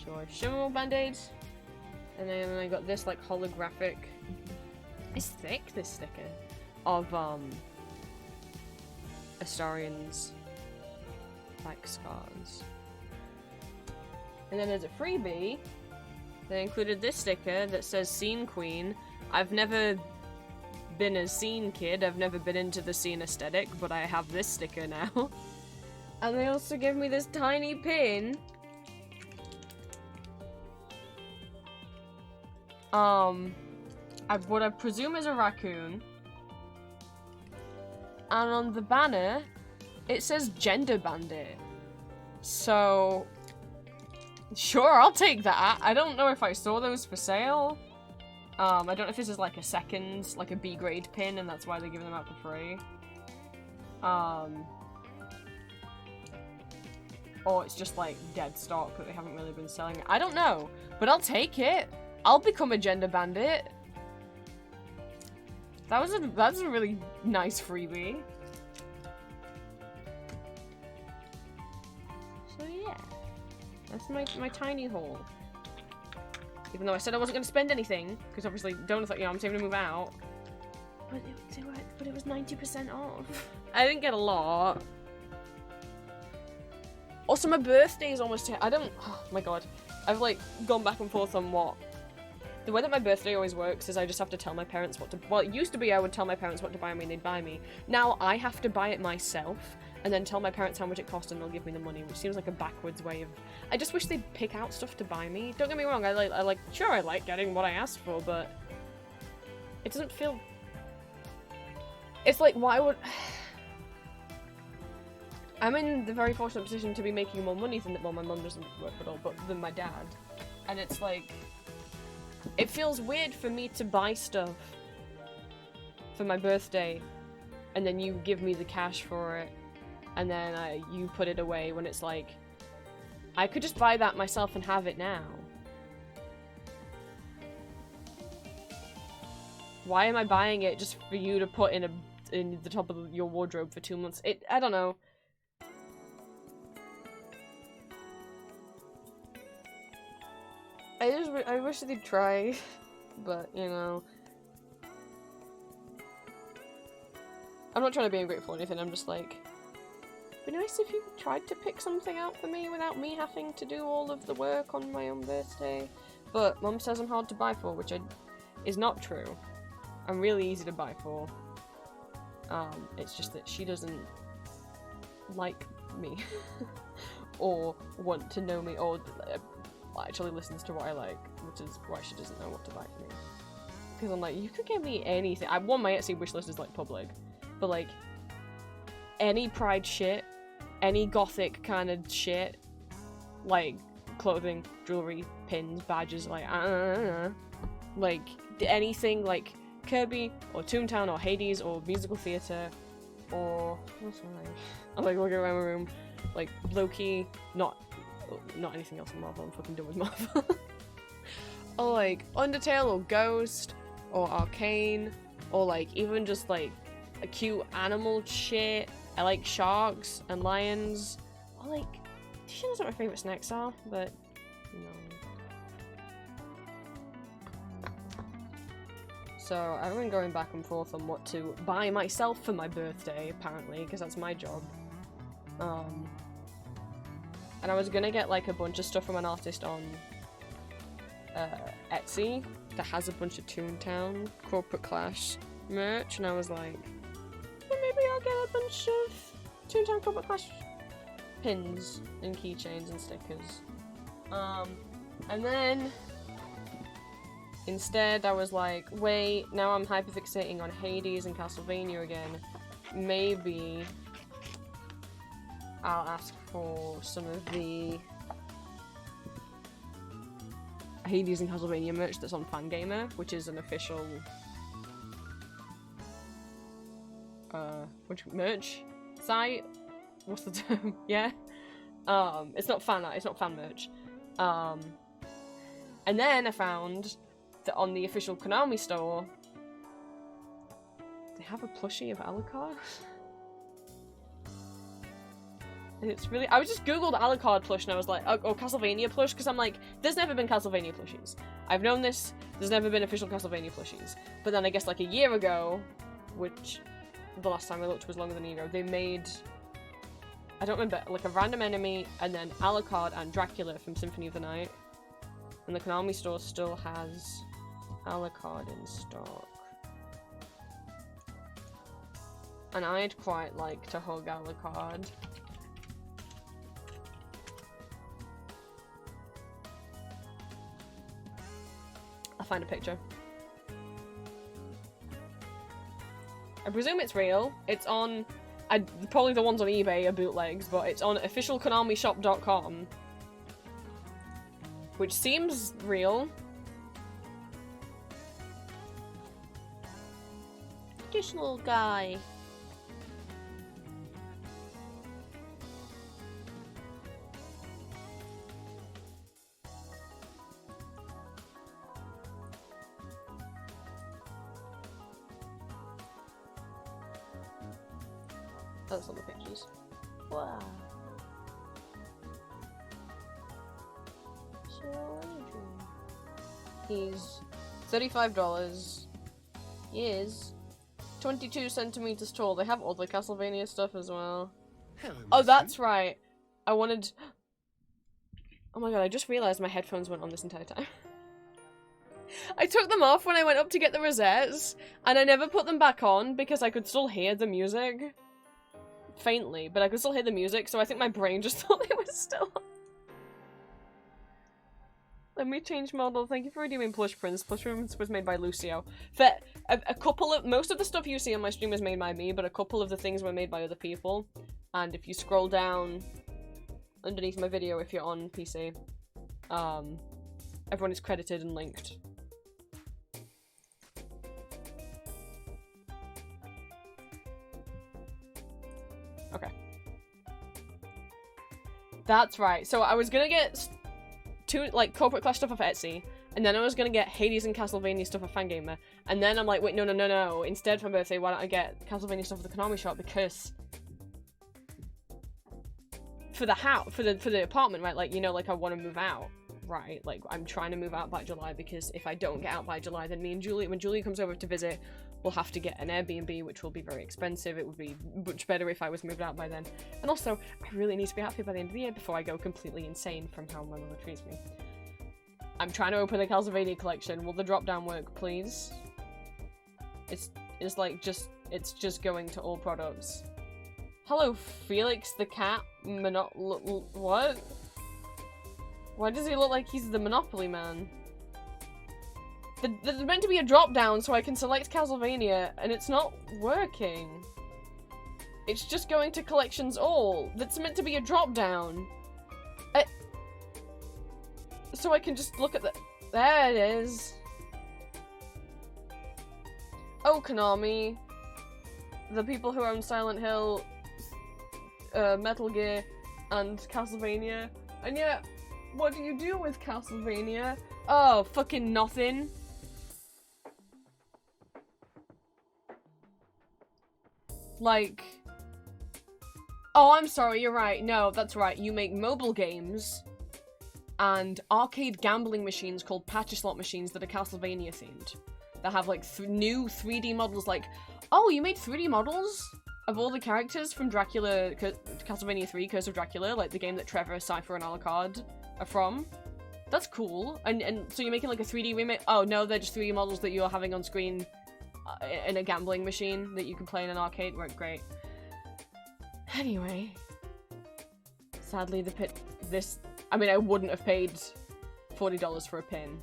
So I shimmer Band-Aids, and then I got this like holographic. It's thick, this sticker, of Astarian's like scars. And then there's a freebie. They included this sticker that says Scene Queen. I've never been a scene kid, I've never been into the scene aesthetic, but I have this sticker now. And they also gave me this tiny pin What I presume is a raccoon. And on the banner, it says Gender Bandit. So, sure, I'll take that. I don't know if I saw those for sale. I don't know if this is like a second, like a B grade pin, and that's why they're giving them out for free. Or it's just like dead stock that they haven't really been selling. I don't know, but I'll take it. I'll become a Gender Bandit. That's a really nice freebie. So yeah, that's my tiny haul. Even though I said I wasn't going to spend anything, because obviously Donothon, you know, I'm saving to move out. But it was 90% off. I didn't get a lot. Also, my birthday is almost here. Oh my god. I've like gone back and forth on what. The way that my birthday always works is I just have to tell my parents what to. Well, it used to be I would tell my parents what to buy me and they'd buy me. Now I have to buy it myself and then tell my parents how much it cost and they'll give me the money, which seems like a backwards way of. I just wish they'd pick out stuff to buy me. Don't get me wrong. I like getting what I asked for, but it doesn't feel. It's like, why would. I'm in the very fortunate position to be making more money than that. Well, my mum doesn't work at all, but than my dad. And it's like, it feels weird for me to buy stuff for my birthday, and then you give me the cash for it, and then you put it away when it's like, I could just buy that myself and have it now. Why am I buying it just for you to put in the top of your wardrobe for 2 months? I don't know. I wish they'd try, but, you know. I'm not trying to be ungrateful or anything, I'm just like, it'd be nice if you tried to pick something out for me without me having to do all of the work on my own birthday. But Mum says I'm hard to buy for, which is not true. I'm really easy to buy for. It's just that she doesn't like me, or want to know me, or actually listens to what I like, which is why she doesn't know what to buy for me. Because I'm like, you could get me anything. My Etsy wishlist is like public, but like any pride shit, any gothic kind of shit, like clothing, jewelry, pins, badges, like anything like Kirby or Toontown or Hades or musical theatre or what's my I'm like looking around my room, like Loki, not anything else in Marvel. I'm fucking done with Marvel. Or like Undertale or Ghost or Arcane or like even just like a cute animal shit. I like sharks and lions. Or like, she knows what my favourite snacks are, but no. So I've been going back and forth on what to buy myself for my birthday, apparently, because that's my job. And I was gonna get like a bunch of stuff from an artist on Etsy that has a bunch of Toontown Corporate Clash merch, and I was like, well, maybe I'll get a bunch of Toontown Corporate Clash pins and keychains and stickers. And then instead I was like, wait, now I'm hyperfixating on Hades and Castlevania again. Maybe I'll ask for some of the Hades and Castlevania merch that's on Fangamer, which is an official which merch site? What's the term? Yeah. It's not fan art, it's not fan merch. And then I found that on the official Konami store they have a plushie of Alucard. And it's really, I was just googled Alucard plush and I was like, oh, Castlevania plush, because I'm like, there's never been Castlevania plushies. I've known this, there's never been official Castlevania plushies. But then I guess like a year ago, which the last time I looked was longer than a year ago, they made, I don't remember, like a random enemy and then Alucard and Dracula from Symphony of the Night. And the Konami store still has Alucard in stock. And I'd quite like to hug Alucard. I'll find a picture. I presume it's real. It's on... probably the ones on eBay are bootlegs, but it's on officialkonamishop.com. Which seems real. Additional guy. That's all the pictures. Wow. He's $35. He is 22 centimeters tall. They have all the Castlevania stuff as well. Hello, oh, that's right. I wanted... Oh my god, I just realized my headphones went on this entire time. I took them off when I went up to get the rosettes, and I never put them back on because I could still hear the music. Faintly, but I could still hear the music, so I think my brain just thought it was still on. Let me change model. Thank you for redeeming Plush Prince. Plush Prince was made by Lucio. For a couple of... Most of the stuff you see on my stream was made by me, but a couple of the things were made by other people. And if you scroll down underneath my video, if you're on PC, everyone is credited and linked. Okay. That's right. So I was gonna get two, like, Corporate Clash stuff off Etsy, and then I was gonna get Hades and Castlevania stuff off Fangamer, and then I'm like, wait, no. Instead, for my birthday, why don't I get Castlevania stuff at the Konami shop? Because for the house, for the apartment, right? Like, you know, like, I want to move out, right? Like, I'm trying to move out by July, because if I don't get out by July, then me and Julie, when Julie comes over to visit, we'll have to get an Airbnb, which will be very expensive. It would be much better if I was moved out by then. And also, I really need to be out here by the end of the year before I go completely insane from how my mother treats me. I'm trying to open the Castlevania collection. Will the drop-down work, please? It's like it's just going to all products. Hello, Felix the cat. What? Why does he look like he's the Monopoly man? There's meant to be a drop-down so I can select Castlevania, and it's not working. It's just going to collections all. That's meant to be a drop-down. So I can just look at the... There it is. Oh, Konami. The people who own Silent Hill, Metal Gear, and Castlevania. And yet, what do you do with Castlevania? Oh, fucking nothing. Like... Oh, I'm sorry, you're right. No, that's right. You make mobile games and arcade gambling machines called Patcher Slot machines that are Castlevania themed. That have, like, new 3D models, like... Oh, you made 3D models of all the characters from Dracula... Castlevania 3, Curse of Dracula, like the game that Trevor, Cypher, and Alucard are from. That's cool. And so you're making, like, a 3D remake? Oh, no, they're just 3D models that you're having on screen in a gambling machine that you can play in an arcade. Right, great. Anyway. Sadly, I mean, I wouldn't have paid $40 for a pin.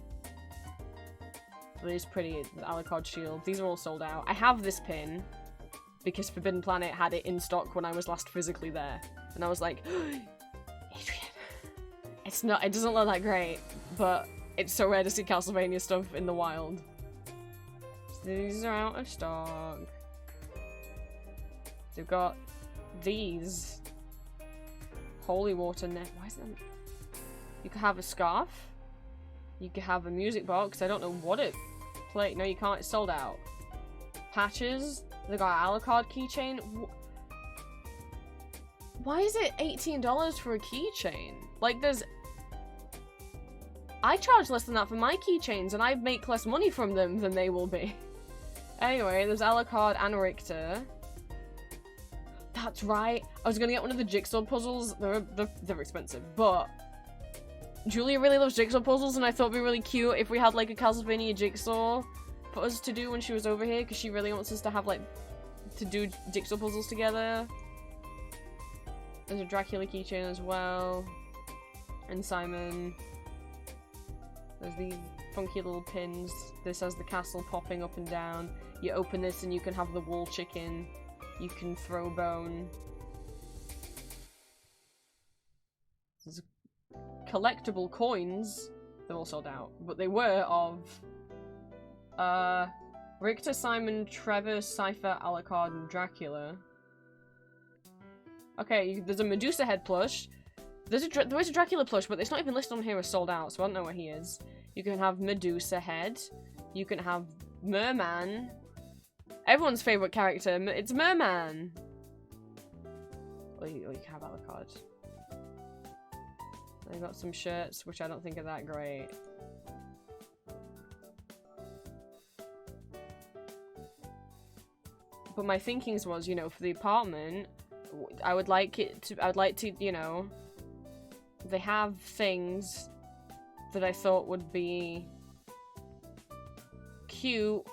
But it is pretty. The Alucard shield. These are all sold out. I have this pin because Forbidden Planet had it in stock when I was last physically there. And I was like, Adrian, it doesn't look that great, but it's so rare to see Castlevania stuff in the wild. So these are out of stock. They've got these. Holy water net. Why is that? You could have a scarf. You could have a music box. I don't know what it play. No, you can't. It's sold out. Patches. They got an Alucard keychain. Why is it $18 for a keychain? Like, there's... I charge less than that for my keychains, and I make less money from them than they will be. Anyway, there's Alucard and Richter. That's right. I was gonna get one of the jigsaw puzzles. They're expensive, but Julia really loves jigsaw puzzles, and I thought it'd be really cute if we had, like, a Castlevania jigsaw for us to do when she was over here, because she really wants us to have, like, to do jigsaw puzzles together. There's a Dracula keychain as well. And Simon. There's these funky little pins. This has the castle popping up and down. You open this and you can have the wall chicken. You can throw bone. There's collectible coins. They're all sold out, but they were of Richter, Simon, Trevor, Cypher, Alucard, and Dracula. Okay, there's a Medusa head plush. There is a Dracula plush, but it's not even listed on here as sold out, so I don't know where he is. You can have Medusa head. You can have Merman. Everyone's favourite character. It's Merman. Or you can have Alucard. I got some shirts, which I don't think are that great. But my thinkings was, you know, for the apartment, I would like to, you know, they have things that I thought would be cute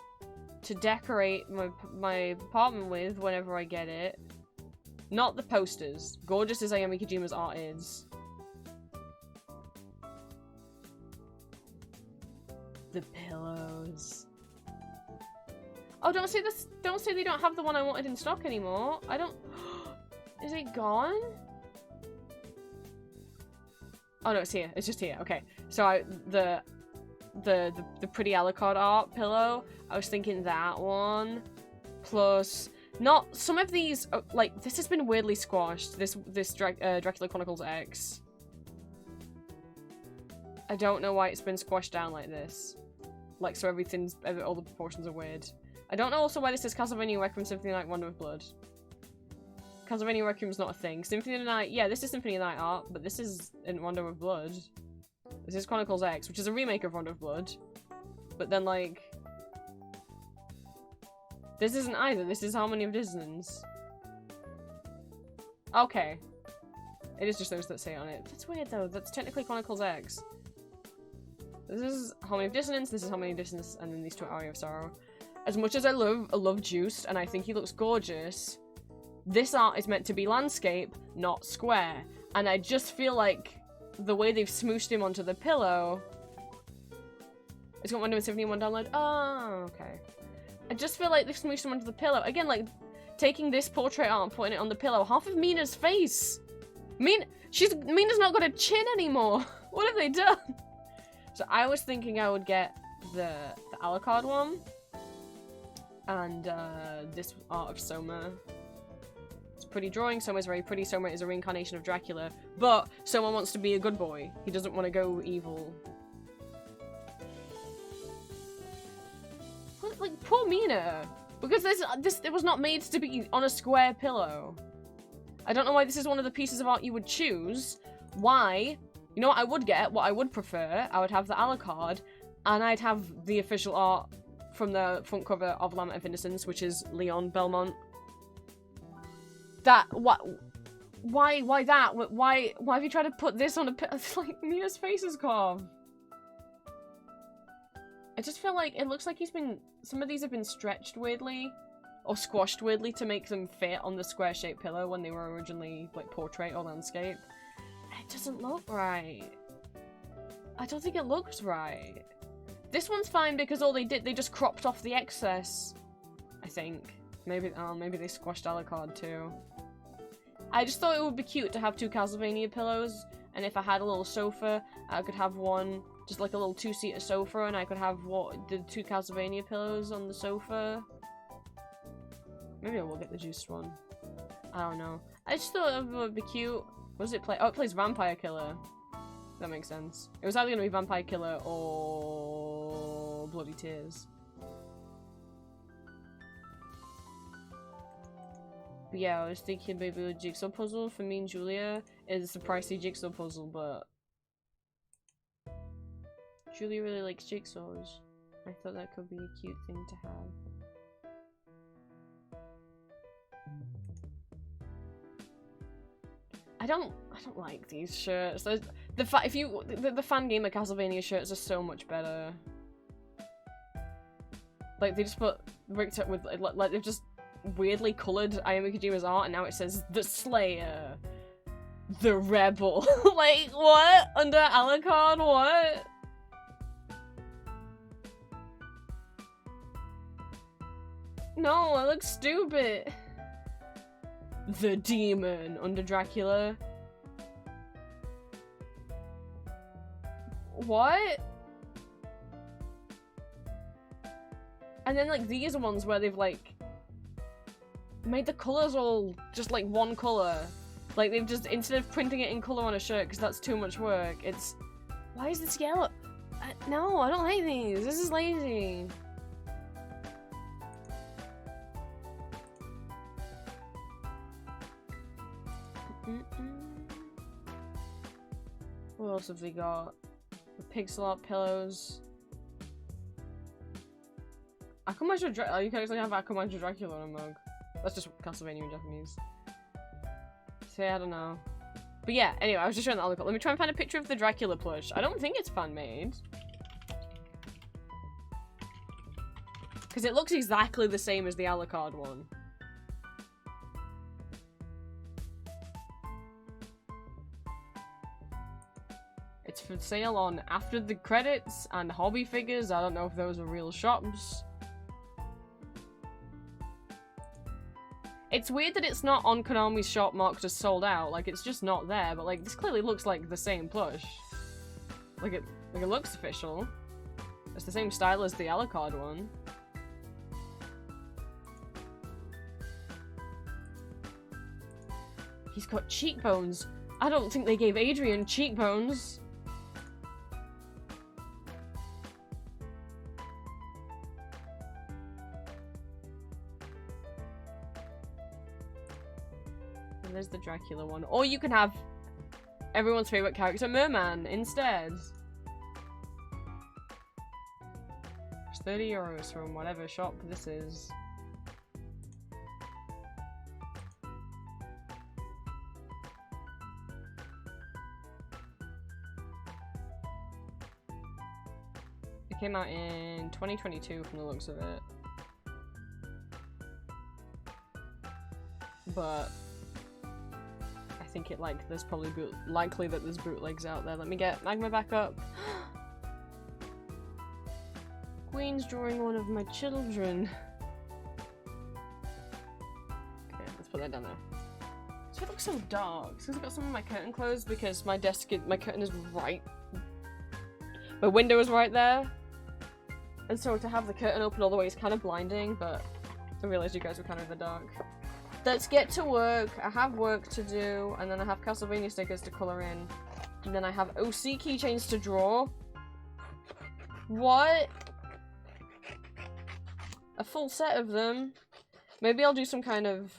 to decorate my apartment with whenever I get it. Not the posters. Gorgeous as Ayami Kojima's art is. The pillows. Oh, don't say this. Don't say they don't have the one I wanted in stock anymore. I don't. Is it gone? Oh no, it's here. It's just here. Okay. So the pretty Alucard art pillow. I was thinking that one. Plus, not some of these. Like this has been weirdly squashed. This Dracula Chronicles X. I don't know why it's been squashed down like this. Like, so all the proportions are weird. I don't know also why this is Castlevania Requiem Symphony of the Night Wonder of Blood. Castlevania Requiem's not a thing. Symphony of the Night, yeah, this is Symphony of the Night art, but this is in Wonder of Blood. This is Chronicles X, which is a remake of Wonder of Blood. But then, like... this isn't either. This is Harmony of Dissonance. Okay. It is just those that say it on it. That's weird, though. That's technically Chronicles X. This is Harmony of Dissonance, this is Harmony of Dissonance, and then these two are Aria of Sorrow. As much as I love Juiced, and I think he looks gorgeous, this art is meant to be landscape, not square. And I just feel like the way they've smooshed him onto the pillow... It's got Wonder Woman 71 download. Oh, okay. I just feel like they've smooshed him onto the pillow. Again, like, taking this portrait art and putting it on the pillow. Half of Mina's face! Mina's not got a chin anymore! What have they done? So I was thinking I would get the Alucard one. And this art of Soma. It's a pretty drawing. Soma's very pretty. Soma is a reincarnation of Dracula. But Soma wants to be a good boy. He doesn't want to go evil. Like, poor Mina. Because it was not made to be on a square pillow. I don't know why this is one of the pieces of art you would choose. Why? You know what I would get? What I would prefer? I would have the Alucard. And I'd have the official art from the front cover of Lament of Innocence, which is Leon Belmont. That, what? Why that? Why have you tried to put this on a It's like, Mina's face is carved. I just feel like it looks like some of these have been stretched weirdly, or squashed weirdly to make them fit on the square-shaped pillow when they were originally, like, portrait or landscape. It doesn't look right. I don't think it looks right. This one's fine because all they just cropped off the excess. I think. Maybe they squashed Alucard too. I just thought it would be cute to have two Castlevania pillows, and if I had a little sofa, I could have one, just like a little two-seater sofa, and I could have the two Castlevania pillows on the sofa. Maybe I will get the juiced one. I don't know. I just thought it would be cute. What does it play? Oh, it plays Vampire Killer. That makes sense. It was either going to be Vampire Killer or Bloody Tears. But yeah, I was thinking maybe a jigsaw puzzle for me and Julia. It's a pricey jigsaw puzzle, but Julia really likes jigsaws. I thought that could be a cute thing to have. I don't like these shirts. The fan gamer Castlevania shirts are so much better. Like they just put Richter with like they've just weirdly coloured Ayami Kojima's art, and now it says the Slayer, the Rebel. Like what? Under Alucard? What? No, I look stupid. The demon under Dracula. What? And then like these are ones where they've like made the colours all just like one colour. Like they've just, instead of printing it in colour on a shirt because that's too much work, it's, why is this yellow? No, I don't like these. This is lazy. What else have we got? The pixel art pillows. Akumajo Dracula. Oh, you can actually have Akumajo Dracula on a mug. That's just Castlevania in Japanese. So yeah, I don't know. But yeah, anyway, I was just showing that other. Let me try and find a picture of the Dracula plush. I don't think it's fan-made. Because it looks exactly the same as the Alucard one. It's for sale on After the Credits and Hobby Figures. I don't know if those are real shops. It's weird that it's not on Konami's shop marked as sold out. Like, it's just not there. But, like, this clearly looks like the same plush. Like, it looks official. It's the same style as the Alucard one. He's got cheekbones. I don't think they gave Adrian cheekbones. And there's the Dracula one. Or you can have everyone's favorite character, Merman, instead. It's 30 euros from whatever shop this is. It came out in 2022 from the looks of it. But I think it, like, there's probably likely that there's bootlegs out there. Let me get Magma back up. Queen's drawing one of my children. Okay, let's put that down there. So it looks so dark. Because I've got some of my curtain closed because my curtain is right. My window is right there. And so to have the curtain open all the way is kind of blinding, but I realized you guys were kind of in the dark. Let's get to work. I have work to do, and then I have Castlevania stickers to colour in. And then I have OC keychains to draw. What? A full set of them? Maybe I'll do some kind of...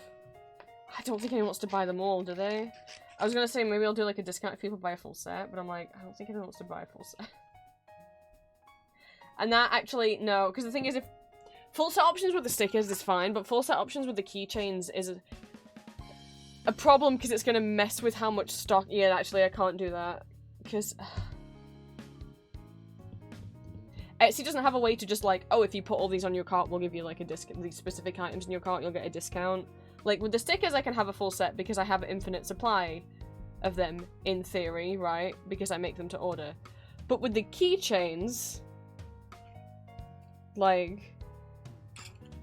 I don't think anyone wants to buy them all, do they? I was gonna say maybe I'll do like a discount if people buy a full set, but I'm like, I don't think anyone wants to buy a full set. And that actually, no, because the thing is, if full set options with the stickers is fine, but full set options with the keychains is a problem because it's going to mess with how much stock. Yeah, actually, I can't do that because Etsy doesn't have a way to just like, oh, if you put all these on your cart, we'll give you like a discount. These specific items in your cart, you'll get a discount. Like with the stickers, I can have a full set because I have an infinite supply of them in theory, right? Because I make them to order. But with the keychains, like,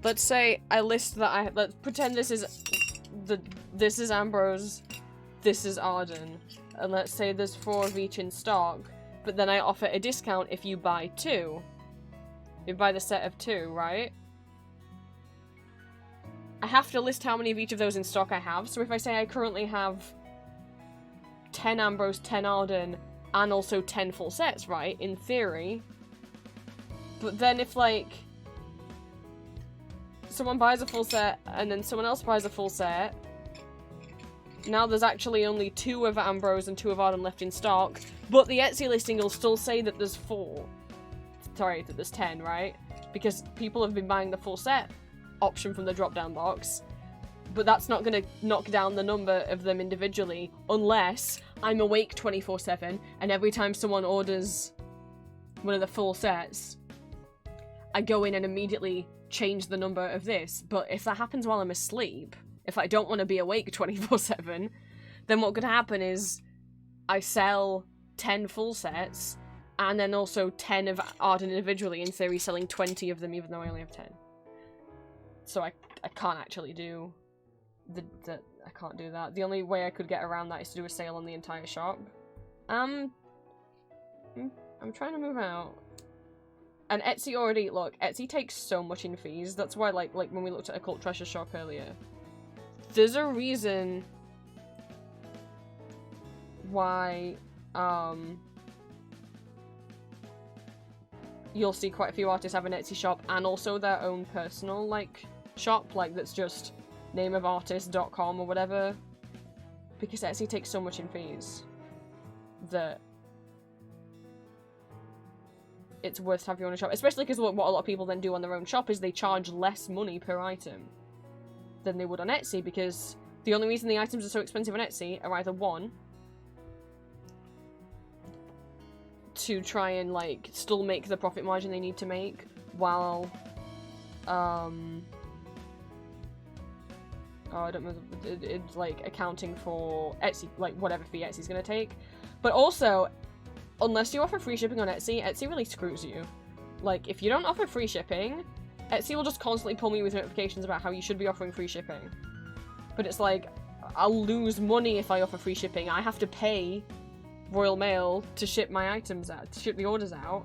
let's say I list that let's pretend this is Ambrose, this is Arden, and let's say there's 4 of each in stock, but then I offer a discount if you buy 2. You buy the set of 2, right? I have to list how many of each of those in stock I have, so if I say I currently have 10 Ambrose, 10 Arden, and also 10 full sets, right? In theory. But then if, like, someone buys a full set, and then someone else buys a full set, now there's actually only 2 of Ambrose and 2 of Arden left in stock, but the Etsy listing will still say that there's 4. Sorry, that there's 10, right? Because people have been buying the full set option from the drop-down box, but that's not going to knock down the number of them individually, unless I'm awake 24/7, and every time someone orders one of the full sets, I go in and immediately change the number of this. But if that happens while I'm asleep, if I don't want to be awake 24/7, then what could happen is I sell 10 full sets, and then also 10 of Arden individually, in theory selling 20 of them even though I only have 10. So I can't actually do I can't do that. The only way I could get around that is to do a sale on the entire shop. I'm trying to move out. And Etsy already, look, Etsy takes so much in fees. That's why, like when we looked at Occult Treasure Shop earlier, there's a reason why, you'll see quite a few artists have an Etsy shop and also their own personal, like, shop, like, that's just nameofartist.com or whatever. Because Etsy takes so much in fees that it's worth to have your own shop, especially because what a lot of people then do on their own shop is they charge less money per item than they would on Etsy, because the only reason the items are so expensive on Etsy are either one, to try and like still make the profit margin they need to make while I don't know, it's like accounting for Etsy, like whatever fee Etsy's gonna take, but also unless you offer free shipping on Etsy, Etsy really screws you. Like, if you don't offer free shipping, Etsy will just constantly pull me with notifications about how you should be offering free shipping. But it's like, I'll lose money if I offer free shipping. I have to pay Royal Mail to ship my items out, to ship the orders out.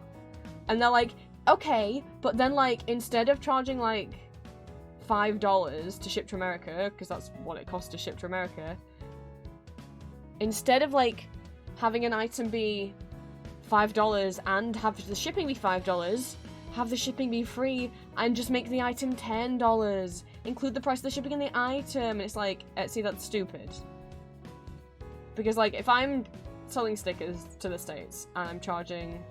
And they're like, okay, but then like, instead of charging like $5 to ship to America, because that's what it costs to ship to America, instead of like having an item be $5 and have the shipping be $5, have the shipping be free and just make the item $10. Include the price of the shipping in the item. And it's like, Etsy, that's stupid. Because like, if I'm selling stickers to the States and I'm charging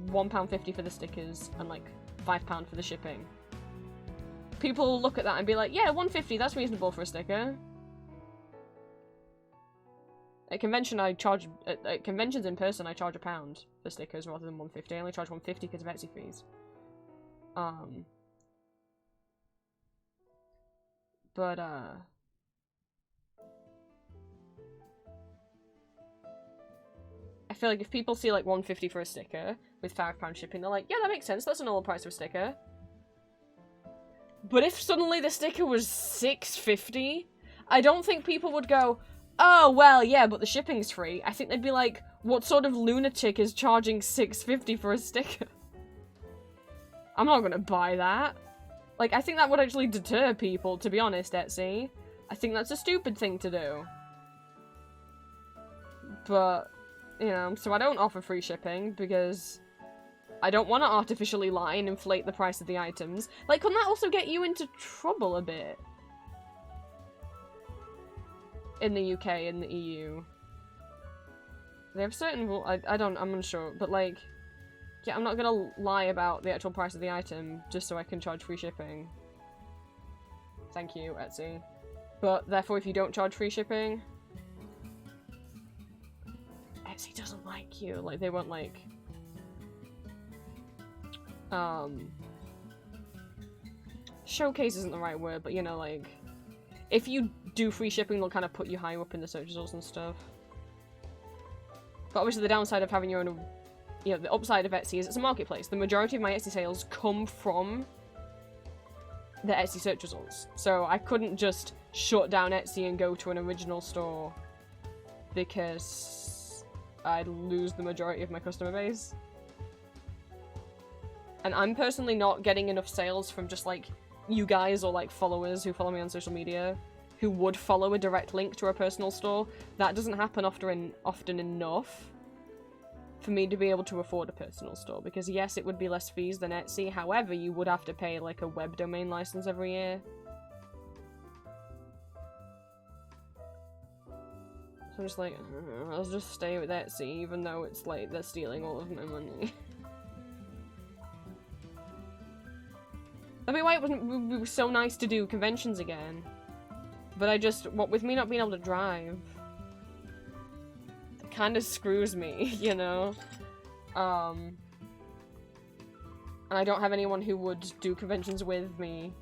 £1.50 for the stickers and like £5 for the shipping, people will look at that and be like, yeah, $1.50, that's reasonable for a sticker. At convention, at conventions in person, I charge £1 for stickers rather than $1.50. I only charge $1.50 because of Etsy fees. But, I feel like if people see, like, $1.50 for a sticker with £5 shipping, they're like, yeah, that makes sense, that's a normal price for a sticker. But if suddenly the sticker was $6.50, I don't think people would go, oh, well, yeah, but the shipping's free. I think they'd be like, what sort of lunatic is charging $6.50 for a sticker? I'm not gonna buy that. Like, I think that would actually deter people, to be honest, Etsy. I think that's a stupid thing to do. But, you know, so I don't offer free shipping, because I don't want to artificially lie and inflate the price of the items. Like, couldn't that also get you into trouble a bit? In the UK, in the EU. They have certain rules, I'm unsure, but like, yeah, I'm not gonna lie about the actual price of the item just so I can charge free shipping. Thank you, Etsy. But, therefore, if you don't charge free shipping, Etsy doesn't like you. Like, they won't, like, showcase isn't the right word, but, you know, like, if you do free shipping, they'll kind of put you higher up in the search results and stuff. But obviously the downside of having your own, you know, the upside of Etsy is it's a marketplace. The majority of my Etsy sales come from the Etsy search results. So I couldn't just shut down Etsy and go to an original store because I'd lose the majority of my customer base. And I'm personally not getting enough sales from just like you guys or like followers who follow me on social media who would follow a direct link to a personal store. That doesn't happen often enough for me to be able to afford a personal store, because yes, it would be less fees than Etsy, however, you would have to pay like a web domain license every year. So I'm just like, I'll just stay with Etsy, even though it's like they're stealing all of my money. I mean, why it was so nice to do conventions again. But I just, what with me not being able to drive, it kind of screws me, you know? And I don't have anyone who would do conventions with me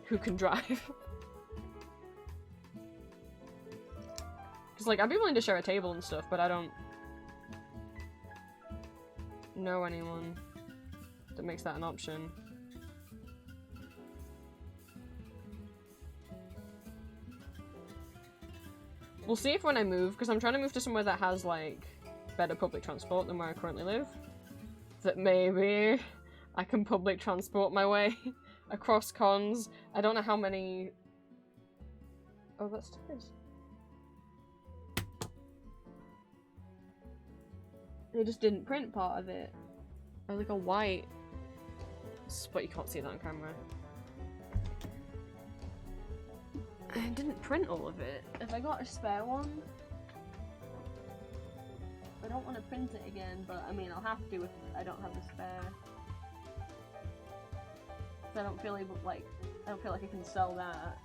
who can drive. Because, like, I'd be willing to share a table and stuff, but I don't know anyone that makes that an option. We'll see if when I move, because I'm trying to move to somewhere that has, like, better public transport than where I currently live. That maybe I can public transport my way across cons. I don't know how many... Oh, that's stickers. They just didn't print part of it. Or like a white... But you can't see that on camera. I didn't print all of it. Have I got a spare one? I don't want to print it again, but I mean, I'll have to if I don't have a spare. So I don't feel like I can sell that.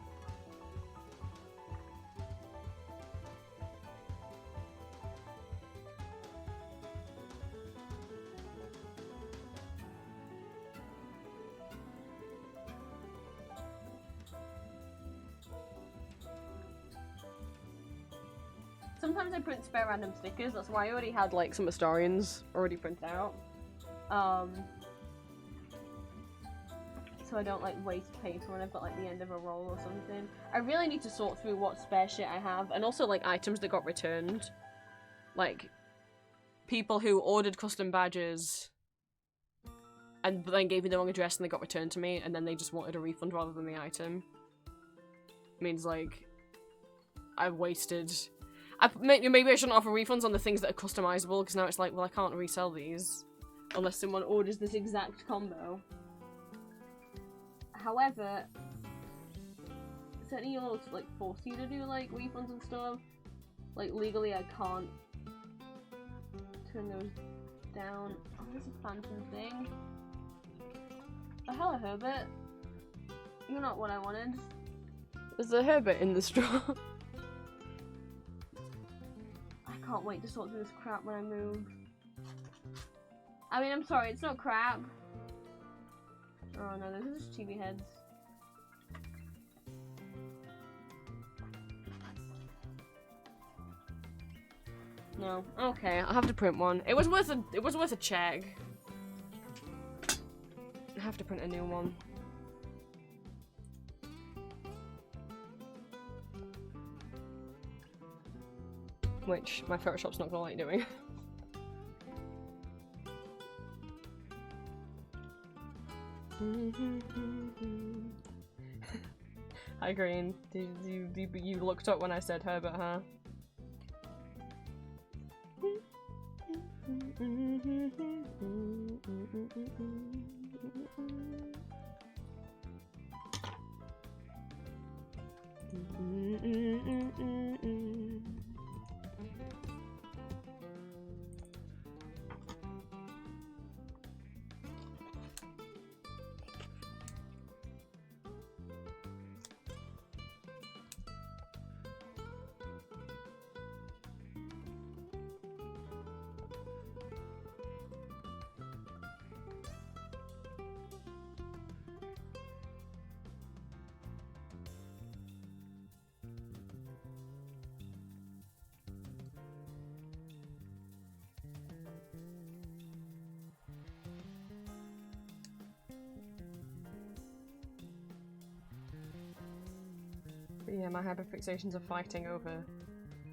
Sometimes I print spare random stickers, that's why I already had like some Astarians already printed out. So I don't like waste paper when I've got like the end of a roll or something. I really need to sort through what spare shit I have, and also like items that got returned. Like, people who ordered custom badges and then gave me the wrong address and they got returned to me, and then they just wanted a refund rather than the item. Means like, I've wasted... maybe I shouldn't offer refunds on the things that are customizable, because now it's like, well, I can't resell these unless someone orders this exact combo. However, certain laws like force you to do like refunds and stuff. Like legally, I can't turn those down. Oh, there's a phantom thing. Oh, hello, Herbert. You're not what I wanted. There's a Herbert in the straw. I can't wait to sort through this crap when I move. I mean, I'm sorry, it's not crap. Oh no, those are just chibi heads. No. Okay, I'll have to print one. It was worth a check. I have to print a new one. Which my Photoshop's not gonna like doing. Hi Green, you looked up when I said Herbert, huh? Yeah, my hyperfixations are fighting over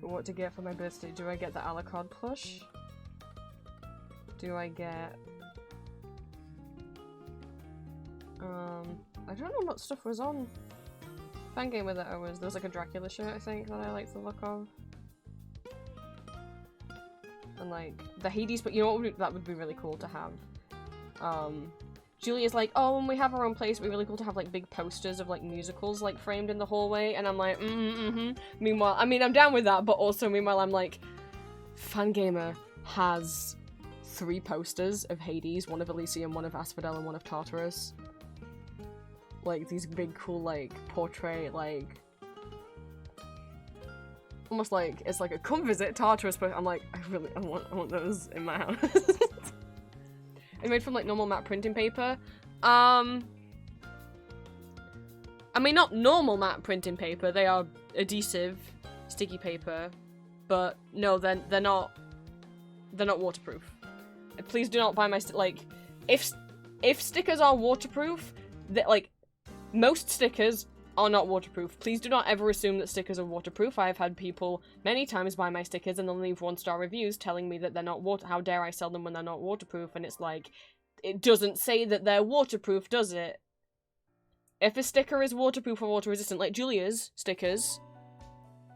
what to get for my birthday. Do I get the Alucard plush? Do I get... I don't know what stuff was on Fangamer that there was like a Dracula shirt, I think, that I liked the look of. And like, the Hades, but you know what, that would be really cool to have. Julia's like, oh, when we have our own place, it'd be really cool to have, like, big posters of, like, musicals, like, framed in the hallway, and I'm like, Meanwhile, I mean, I'm down with that, but also, meanwhile, I'm like, Fangamer has 3 posters of Hades, one of Elysium, one of Asphodel, and one of Tartarus. Like, these big, cool, like, portrait, like... Almost like, it's like a come visit Tartarus, but I'm like, I want those in my house. It's made from like normal matte printing paper. I mean, not normal matte printing paper. They are adhesive, sticky paper, but no, they're not waterproof. Please do not buy my like. If stickers are waterproof, like most stickers are not waterproof. Please do not ever assume that stickers are waterproof. I have had people many times buy my stickers and then leave 1-star reviews telling me that they're not how dare I sell them when they're not waterproof, and it's like, it doesn't say that they're waterproof, does it? If a sticker is waterproof or water resistant, like Julia's stickers,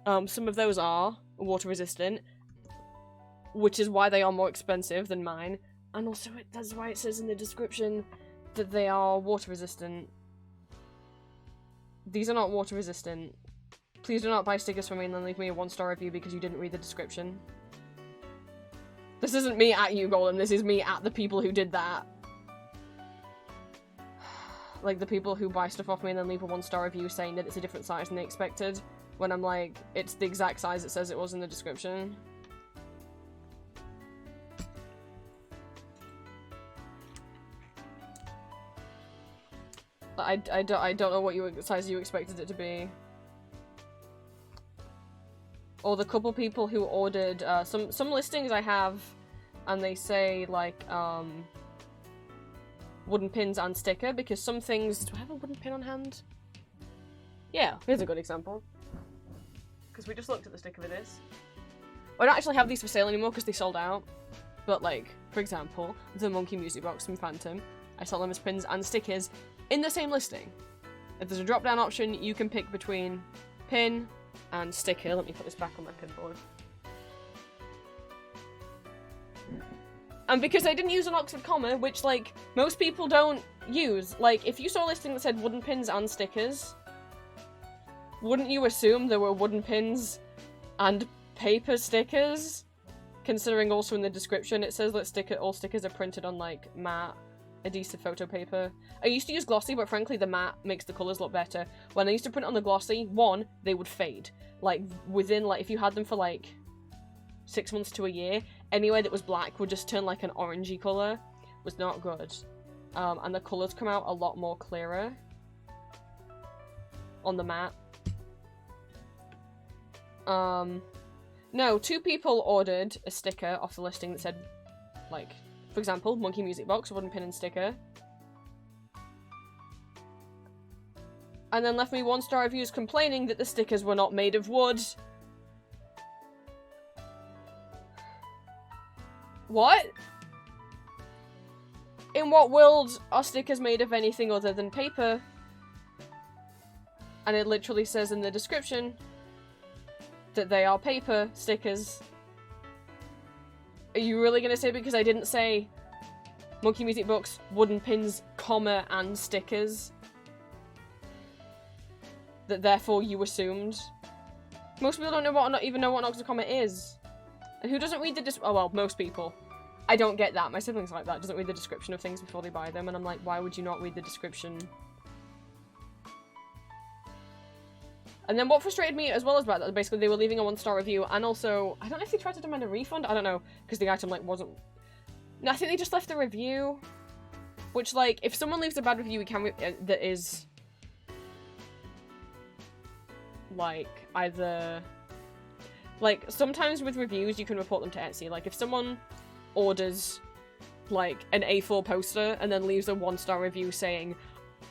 some of those are water resistant, which is why they are more expensive than mine, and also that's why it says in the description that they are water resistant. These are not water resistant. Please do not buy stickers from me and then leave me a 1-star review because you didn't read the description. This isn't me at you, Golem, this is me at the people who did that. Like, the people who buy stuff off me and then leave a 1-star review saying that it's a different size than they expected, when I'm like, it's the exact size it says it was in the description. I don't know what size you expected it to be. Or the couple people who ordered, some listings I have, and they say, like, wooden pins and sticker, because some things... Do I have a wooden pin on hand? Yeah, here's a good example. Because we just looked at the sticker for this. I don't actually have these for sale anymore because they sold out. But, like, for example, the Monkey Music Box from Phantom, I sell them as pins and stickers in the same listing. If there's a drop-down option, you can pick between pin and sticker. Let me put this back on my pinboard. And because I didn't use an Oxford comma, which, like, most people don't use, like, if you saw a listing that said wooden pins and stickers, wouldn't you assume there were wooden pins and paper stickers? Considering also in the description it says that all stickers are printed on, like, matte adhesive photo paper. I used to use glossy, but frankly the matte makes the colours look better. When I used to print on the glossy, one, they would fade. Like, within, like, if you had them for, like, 6 months to a year, anywhere that was black would just turn, like, an orangey colour. It was not good. And the colours come out a lot more clearer on the matte. No, 2 people ordered a sticker off the listing that said, like, for example, Monkey Music Box, wooden pin and sticker. And then left me 1-star reviews complaining that the stickers were not made of wood. What? In what world are stickers made of anything other than paper? And it literally says in the description that they are paper stickers. Are you really gonna say because I didn't say Monkey Music Box, wooden pins, comma, and stickers, that therefore you assumed? Most people don't know what, not even know what an Oxford comma is. And who doesn't read the oh well, most people. I don't get that. My siblings like that. Doesn't read the description of things before they buy them, and I'm like, why would you not read the description? And then what frustrated me as well as that, basically they were leaving a 1-star review, and also, I don't know if they tried to demand a refund, I don't know, because the item, like, wasn't... No, I think they just left the review, which, like, if someone leaves a bad review, we can that is, like, either... Like, sometimes with reviews, you can report them to Etsy. Like, if someone orders, like, an A4 poster and then leaves a 1-star review saying,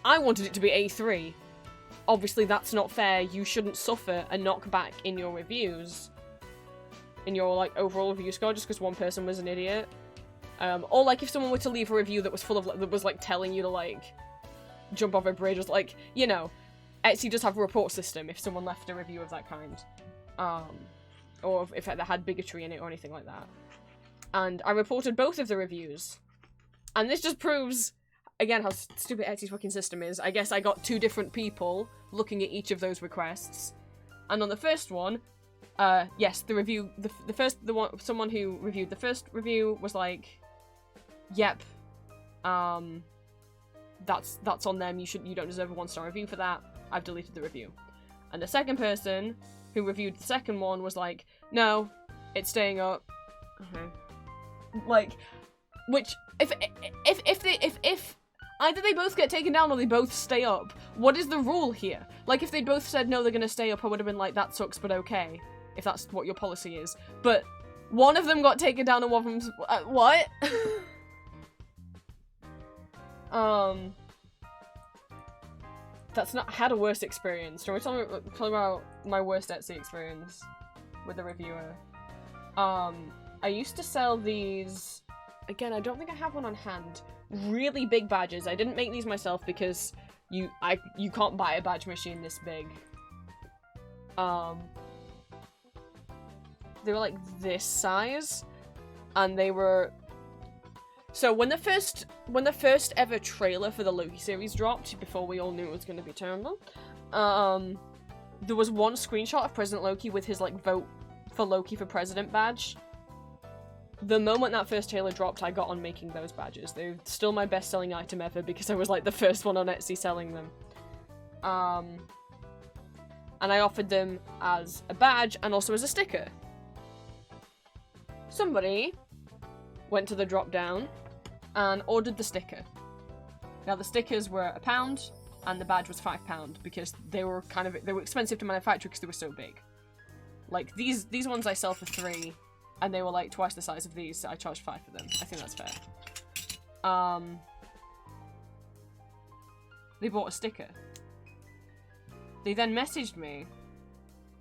I wanted it to be A3, obviously that's not fair. You shouldn't suffer a knockback in your reviews, in your, like, overall review score just because one person was an idiot. Or, like, if someone were to leave a review that was full of, that was, like, telling you to, like, jump off a bridge, or, like, you know, Etsy does have a report system if someone left a review of that kind. Or if they had bigotry in it or anything like that. And I reported both of the reviews. And this just proves, again, how stupid Etsy's fucking system is. I guess I got 2 different people looking at each of those requests. And on the first one, yes, the review, someone who reviewed the first review was like, yep, that's on them, you don't deserve a 1-star review for that, I've deleted the review. And the second person who reviewed the second one was like, no, it's staying up. Okay. Like, which, if either they both get taken down or they both stay up, what is the rule here? Like, if they both said no, they're gonna stay up, I would have been like, that sucks, but okay, if that's what your policy is. But one of them got taken down and one of them's, what? That's not- I had a worse experience. Do you want to tell me about my worst Etsy experience with the reviewer? I used to sell these... Again, I don't think I have one on hand. Really big badges. I didn't make these myself because you can't buy a badge machine this big. They were like this size, and they were... So when the first ever trailer for the Loki series dropped, before we all knew it was going to be terrible, there was one screenshot of President Loki with his like vote for Loki for president badge. The moment that first trailer dropped, I got on making those badges. They're still my best-selling item ever because I was like the first one on Etsy selling them. And I offered them as a badge and also as a sticker. Somebody went to the drop-down and ordered the sticker. Now the stickers were £1 and the badge was £5 because they were expensive to manufacture because they were so big. Like these ones I sell for £3 and they were like twice the size of these, so I charged £5 for them. I think that's fair. They bought a sticker. They then messaged me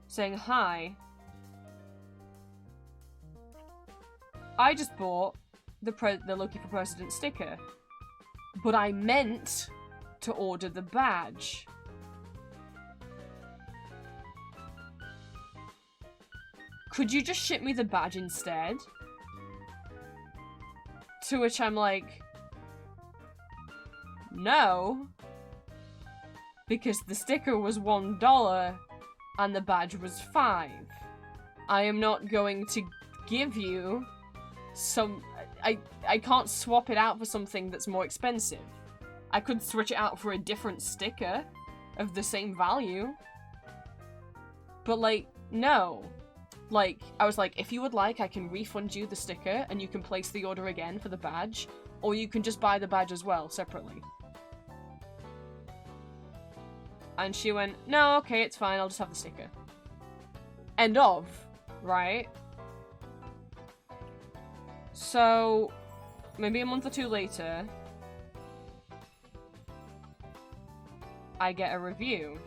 saying, "Hi, I just bought the Loki for President sticker, but I meant to order the badge. Could you just ship me the badge instead?" To which I'm like, no, because the sticker was $1 and the badge was $5. I am not going to give you some... I can't swap it out for something that's more expensive. I could switch it out for a different sticker of the same value. But, like, no. Like, I was like, if you would like, I can refund you the sticker and you can place the order again for the badge. Or you can just buy the badge as well, separately. And she went, no, okay, it's fine, I'll just have the sticker. End of. Right? So, maybe a month or two later, I get a review.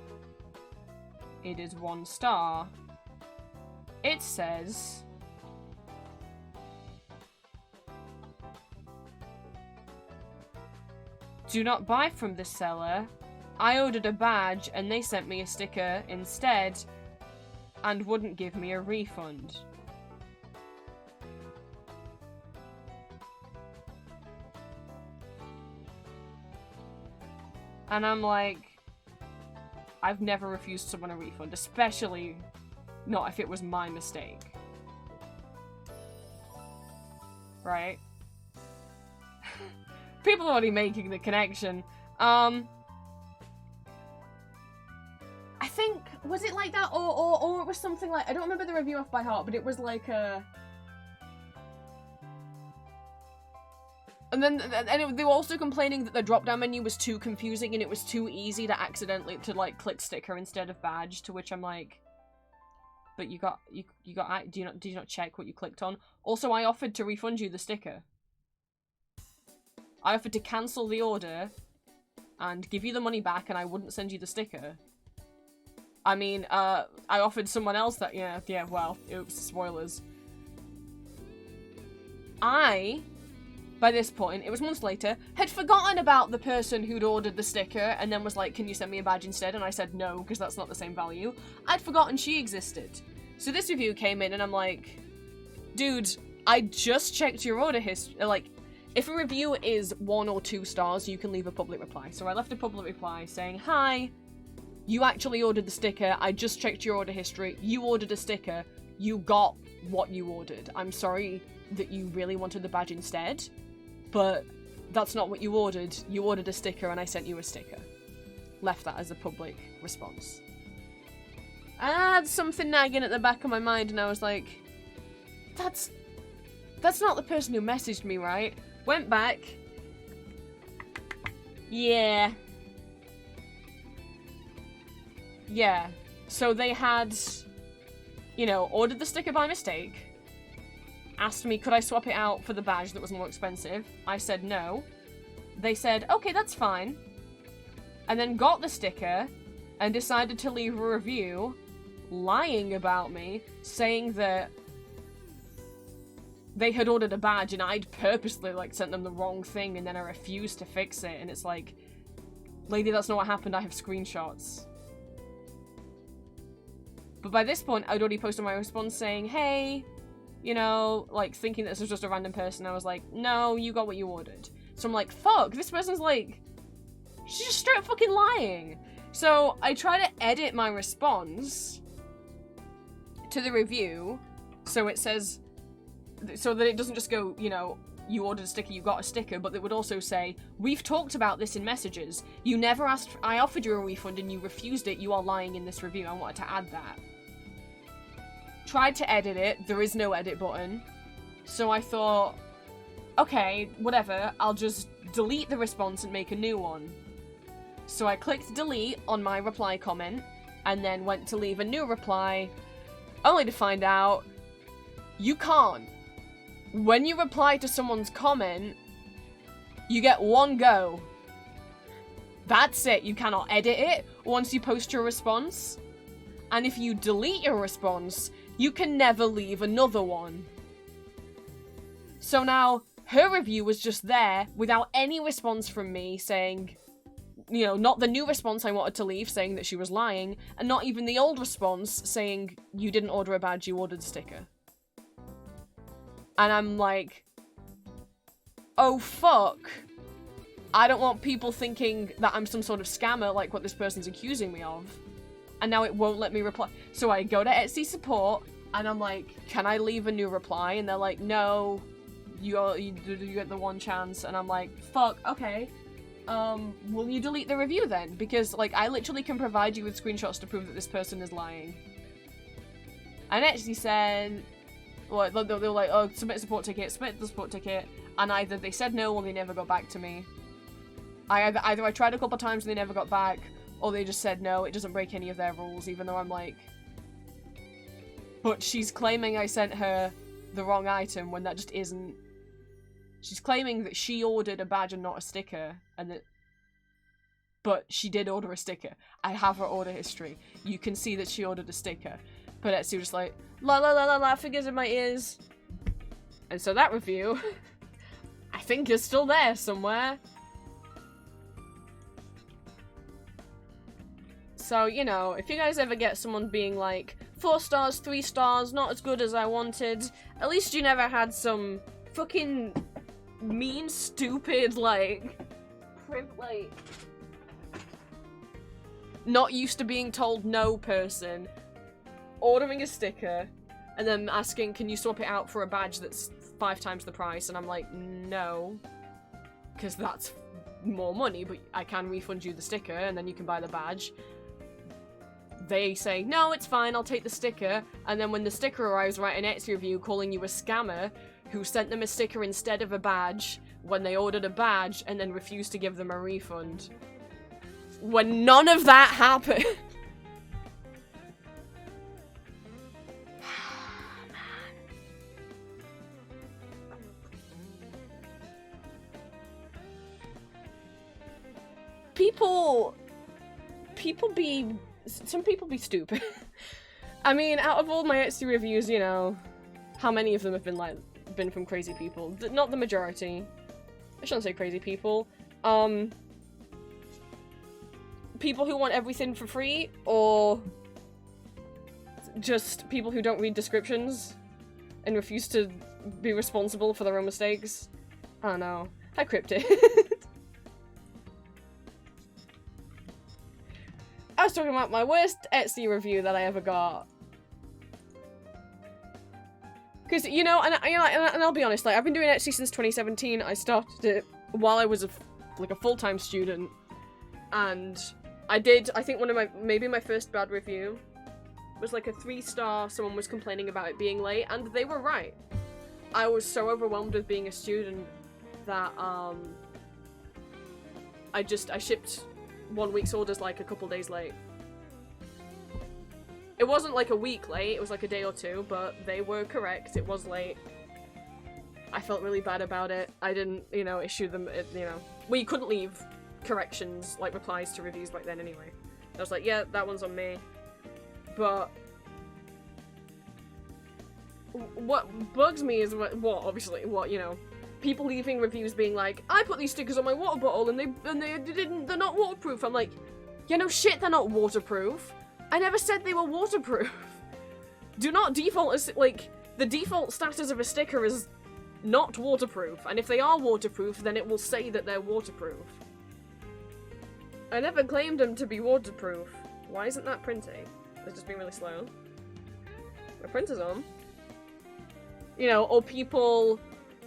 It is 1 star. It says, "Do not buy from this seller. I ordered a badge and they sent me a sticker instead and wouldn't give me a refund." And I'm like, I've never refused someone a refund, especially not if it was my mistake. Right? People are already making the connection. I think, was it like that, or it was something like, I don't remember the review off by heart, but it was like a... And then they were also complaining that the drop-down menu was too confusing and it was too easy to accidentally like click sticker instead of badge. To which I'm like, but you got did you not check what you clicked on? Also, I offered to refund you the sticker. I offered to cancel the order and give you the money back, and I wouldn't send you the sticker. I mean, I offered someone else that yeah. Well, oops, spoilers. By this point, it was months later, had forgotten about the person who'd ordered the sticker and then was like, "Can you send me a badge instead?" And I said no, because that's not the same value. I'd forgotten she existed. So this review came in and I'm like, dude, I just checked your order history. Like, if a review is 1 or 2 stars, you can leave a public reply. So I left a public reply saying, "Hi, you actually ordered the sticker. I just checked your order history. You ordered a sticker. You got what you ordered. I'm sorry that you really wanted the badge instead, but that's not what you ordered. You ordered a sticker and I sent you a sticker." Left that as a public response. I had something nagging at the back of my mind and I was like, that's not the person who messaged me, right? Went back. Yeah. So they had, you know, ordered the sticker by mistake. Asked me, could I swap it out for the badge that was more expensive? I said no. They said, okay, that's fine. and then got the sticker and decided to leave a review lying about me, saying that they had ordered a badge and I'd purposely, like, sent them the wrong thing and then I refused to fix it. And it's like, lady, that's not what happened. I have screenshots. But by this point, I'd already posted my response saying, hey, you know, like, thinking this was just a random person. I was like, no, you got what you ordered. So I'm like, fuck, this person's like, she's just straight up fucking lying. So I try to edit my response to the review so it says, so that it doesn't just go, you know, you ordered a sticker, you got a sticker, but it would also say, we've talked about this in messages. You never asked, I offered you a refund and you refused it. You are lying in this review. I wanted to add that. Tried to edit it. There is no edit button. So I thought, okay, whatever. I'll just delete the response and make a new one. So I clicked delete on my reply comment and then went to leave a new reply, only to find out you can't. When you reply to someone's comment, you get one go. That's it. You cannot edit it once you post your response. And if you delete your response, you can never leave another one. So now, her review was just there without any response from me saying, you know, not the new response I wanted to leave saying that she was lying, and not even the old response saying you didn't order a badge, you ordered a sticker. And I'm like, oh fuck. I don't want people thinking that I'm some sort of scammer like what this person's accusing me of. And now it won't let me reply. So I go to Etsy support and I'm like, can I leave a new reply? And they're like, no, you get the one chance. And I'm like, fuck, okay. Will you delete the review then? Because, like, I literally can provide you with screenshots to prove that this person is lying. And Etsy said, well, they were like, oh, submit a support ticket, submit the support ticket, and either they said no or they never got back to me. Either I tried a couple times and they never got back, or they just said no, it doesn't break any of their rules, even though I'm like... But she's claiming I sent her the wrong item when that just isn't... She's claiming that she ordered a badge and not a sticker, and that... But she did order a sticker. I have her order history. You can see that she ordered a sticker. But Etsy was just like, la la la la la, fingers in my ears. And so that review, I think is still there somewhere. So, you know, if you guys ever get someone being like, 4 stars, 3 stars, not as good as I wanted, at least you never had some fucking mean, stupid, like, not used to being told no person ordering a sticker and then asking, can you swap it out for a badge that's 5 times the price? And I'm like, no, because that's more money, but I can refund you the sticker and then you can buy the badge. They say, no, it's fine, I'll take the sticker, and then when the sticker arrives, write an Etsy review calling you a scammer who sent them a sticker instead of a badge when they ordered a badge and then refused to give them a refund. When none of that happened. Some people be stupid. I mean, out of all my Etsy reviews, you know, how many of them have been from crazy people? Not the majority. I shouldn't say crazy people. People who want everything for free, or just people who don't read descriptions and refuse to be responsible for their own mistakes. I don't know. Hi, Cryptid. I was talking about my worst Etsy review that I ever got. Because, you know, and I'll be honest, like, I've been doing Etsy since 2017. I started it while I was a full-time student. And I think maybe my first bad review was like a 3-star, someone was complaining about it being late, and they were right. I was so overwhelmed with being a student that, I shipped 1 week's orders like a couple days late. It wasn't like a week late, it was like a day or 2, but they were correct, it was late. I felt really bad about it. I didn't, you know, issue them, you know. Well, you couldn't leave corrections, like replies to reviews back then anyway. I was like, yeah, that one's on me. But what bugs me is what, you know, people leaving reviews being like, I put these stickers on my water bottle and they're not waterproof. I'm like, yeah, no shit, they're not waterproof. I never said they were waterproof. Do not default as, like, the default status of a sticker is not waterproof, and if they are waterproof, then it will say that they're waterproof. I never claimed them to be waterproof. Why isn't that printing? It's just been really slow. My printer's on. You know, or people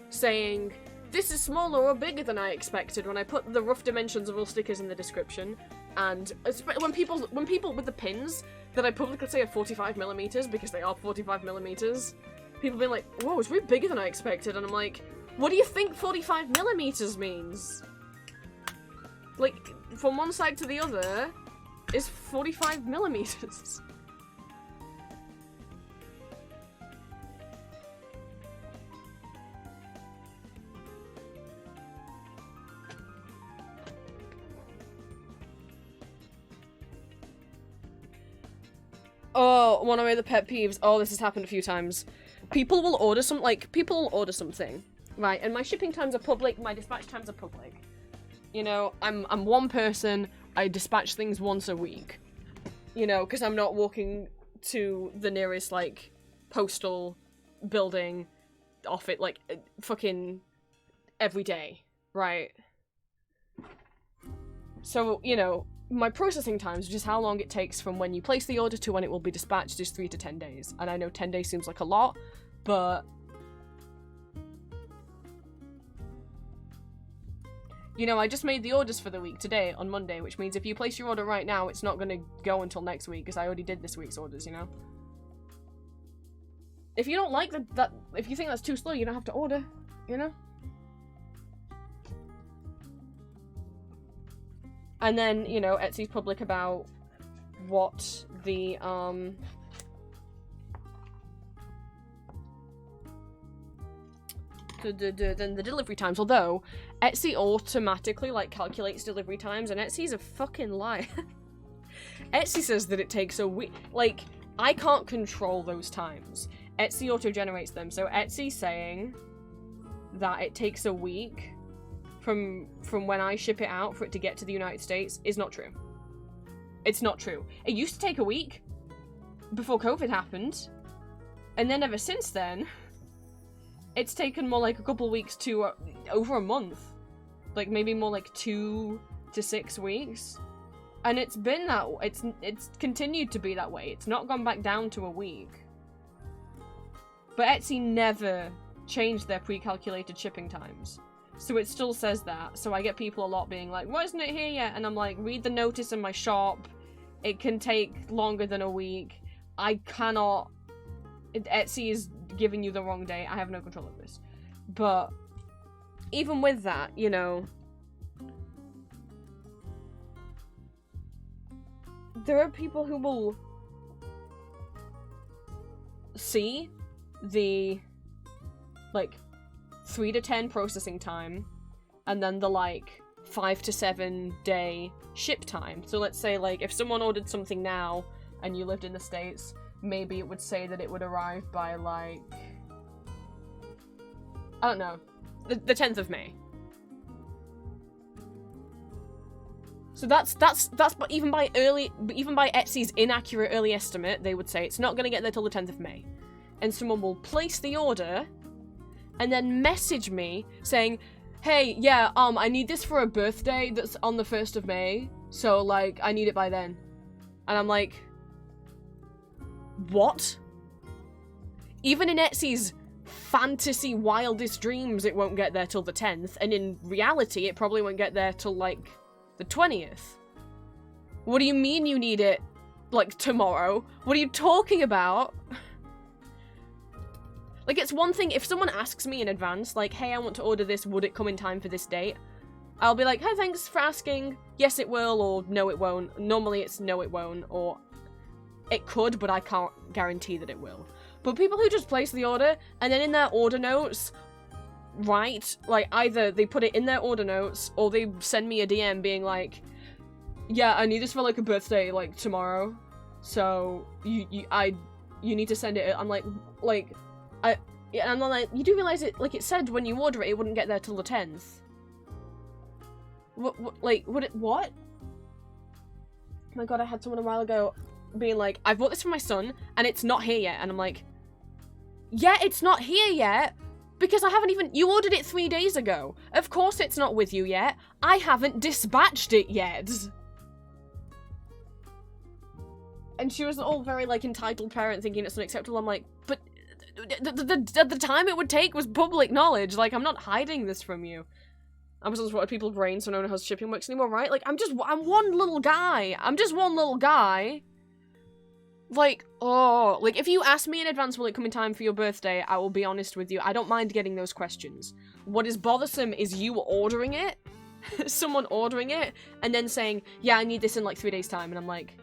saying, this is smaller or bigger than I expected when I put the rough dimensions of all stickers in the description. And when people with the pins that I publicly say are 45mm because they are 45mm, people being like, whoa, it's way bigger than I expected, and I'm like, what do you think 45mm means? Like, from one side to the other is 45mm. Oh, one of my other pet peeves. Oh, this has happened a few times. People will order something, right? And my shipping times are public, my dispatch times are public. You know, I'm one person, I dispatch things once a week. You know, because I'm not walking to the nearest, like, postal building off it, like, fucking every day, right? So, you know, my processing times, which is how long it takes from when you place the order to when it will be dispatched, is 3 to 10 days. And I know 10 days seems like a lot, but you know, I just made the orders for the week today, on Monday, which means if you place your order right now, it's not gonna go until next week, because I already did this week's orders, you know? If you don't like that, if you think that's too slow, you don't have to order, you know? And then, you know, Etsy's public about what the, then the delivery times, although Etsy automatically, like, calculates delivery times, and Etsy's a fucking liar. Etsy says that it takes a week. Like, I can't control those times. Etsy auto-generates them, so Etsy's saying that it takes a week from when I ship it out for it to get to the United States is not true. It's not true. It used to take a week before COVID happened, and then ever since then, it's taken more like a couple weeks to over a month. Like, maybe more like 2 to 6 weeks. And it's been that, it's continued to be that way. It's not gone back down to a week. But Etsy never changed their pre-calculated shipping times. So it still says that. So I get people a lot being like, why isn't it here yet? And I'm like, read the notice in my shop. It can take longer than a week. I cannot... Etsy is giving you the wrong day. I have no control of this. But even with that, you know, there are people who will see the, like, 3 to 10 processing time, and then the, like, 5 to 7 day ship time. So let's say, like, if someone ordered something now, and you lived in the States, maybe it would say that it would arrive by, like, I don't know, the 10th of May. So that's but even by Etsy's inaccurate early estimate, they would say it's not going to get there till the 10th of May. And someone will place the order and then message me saying, hey, yeah, I need this for a birthday that's on the 1st of May, so, like, I need it by then. And I'm like, what? Even in Etsy's fantasy wildest dreams, it won't get there till the 10th, and in reality, it probably won't get there till, like, the 20th. What do you mean you need it, like, tomorrow? What are you talking about? Like, it's one thing if someone asks me in advance, like, hey, I want to order this, would it come in time for this date? I'll be like, hey, thanks for asking, yes it will, or no it won't. Normally it's no it won't, or it could, but I can't guarantee that it will. But people who just place the order, and then in their order notes, write, like, either they put it in their order notes, or they send me a DM being like, yeah, I need this for, like, a birthday, like, tomorrow, so, you need to send it. I'm like, and I'm like, you do realize it, like, it said when you order it, it wouldn't get there till the 10th. What? Oh my god, I had someone a while ago being like, I bought this for my son, and it's not here yet, and I'm like, yeah, it's not here yet, because I haven't even- you ordered it 3 days ago. Of course it's not with you yet. I haven't dispatched it yet. And she was all very, like, entitled parent thinking it's unacceptable. I'm like, but the time it would take was public knowledge. Like, I'm not hiding this from you. Amazon's wanted people's brains so no one knows how shipping works anymore, right? Like, I'm one little guy. I'm just one little guy. Like, oh, like, if you ask me in advance, will it come in time for your birthday, I will be honest with you. I don't mind getting those questions. What is bothersome is you ordering it, someone ordering it, and then saying, yeah, I need this in, like, 3 days' time, and I'm like,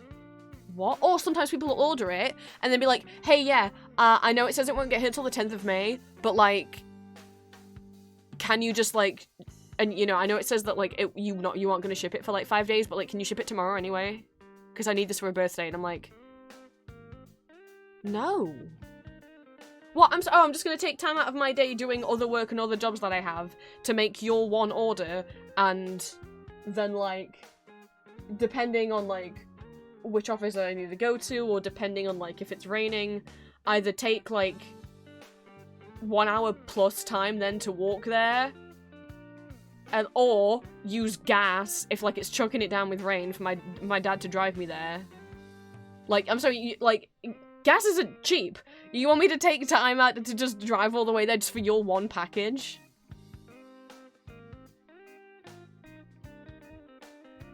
what? Or sometimes people will order it, and then be like, hey, yeah, I know it says it won't get here till the 10th of May, but, like, can you just, like, and, you know, I know it says that, like, you aren't gonna ship it for, like, 5 days, but, like, can you ship it tomorrow anyway? Because I need this for a birthday, and I'm like, no. What? I'm just gonna take time out of my day doing other work and other jobs that I have to make your one order, and then, like, depending on, like, which office I need to go to, or depending on, like, if it's raining, either take, like, 1 hour plus time then to walk there, and or use gas if, like, it's chucking it down with rain for my dad to drive me there. Like, I'm sorry, like, gas isn't cheap. You want me to take time out to just drive all the way there just for your one package?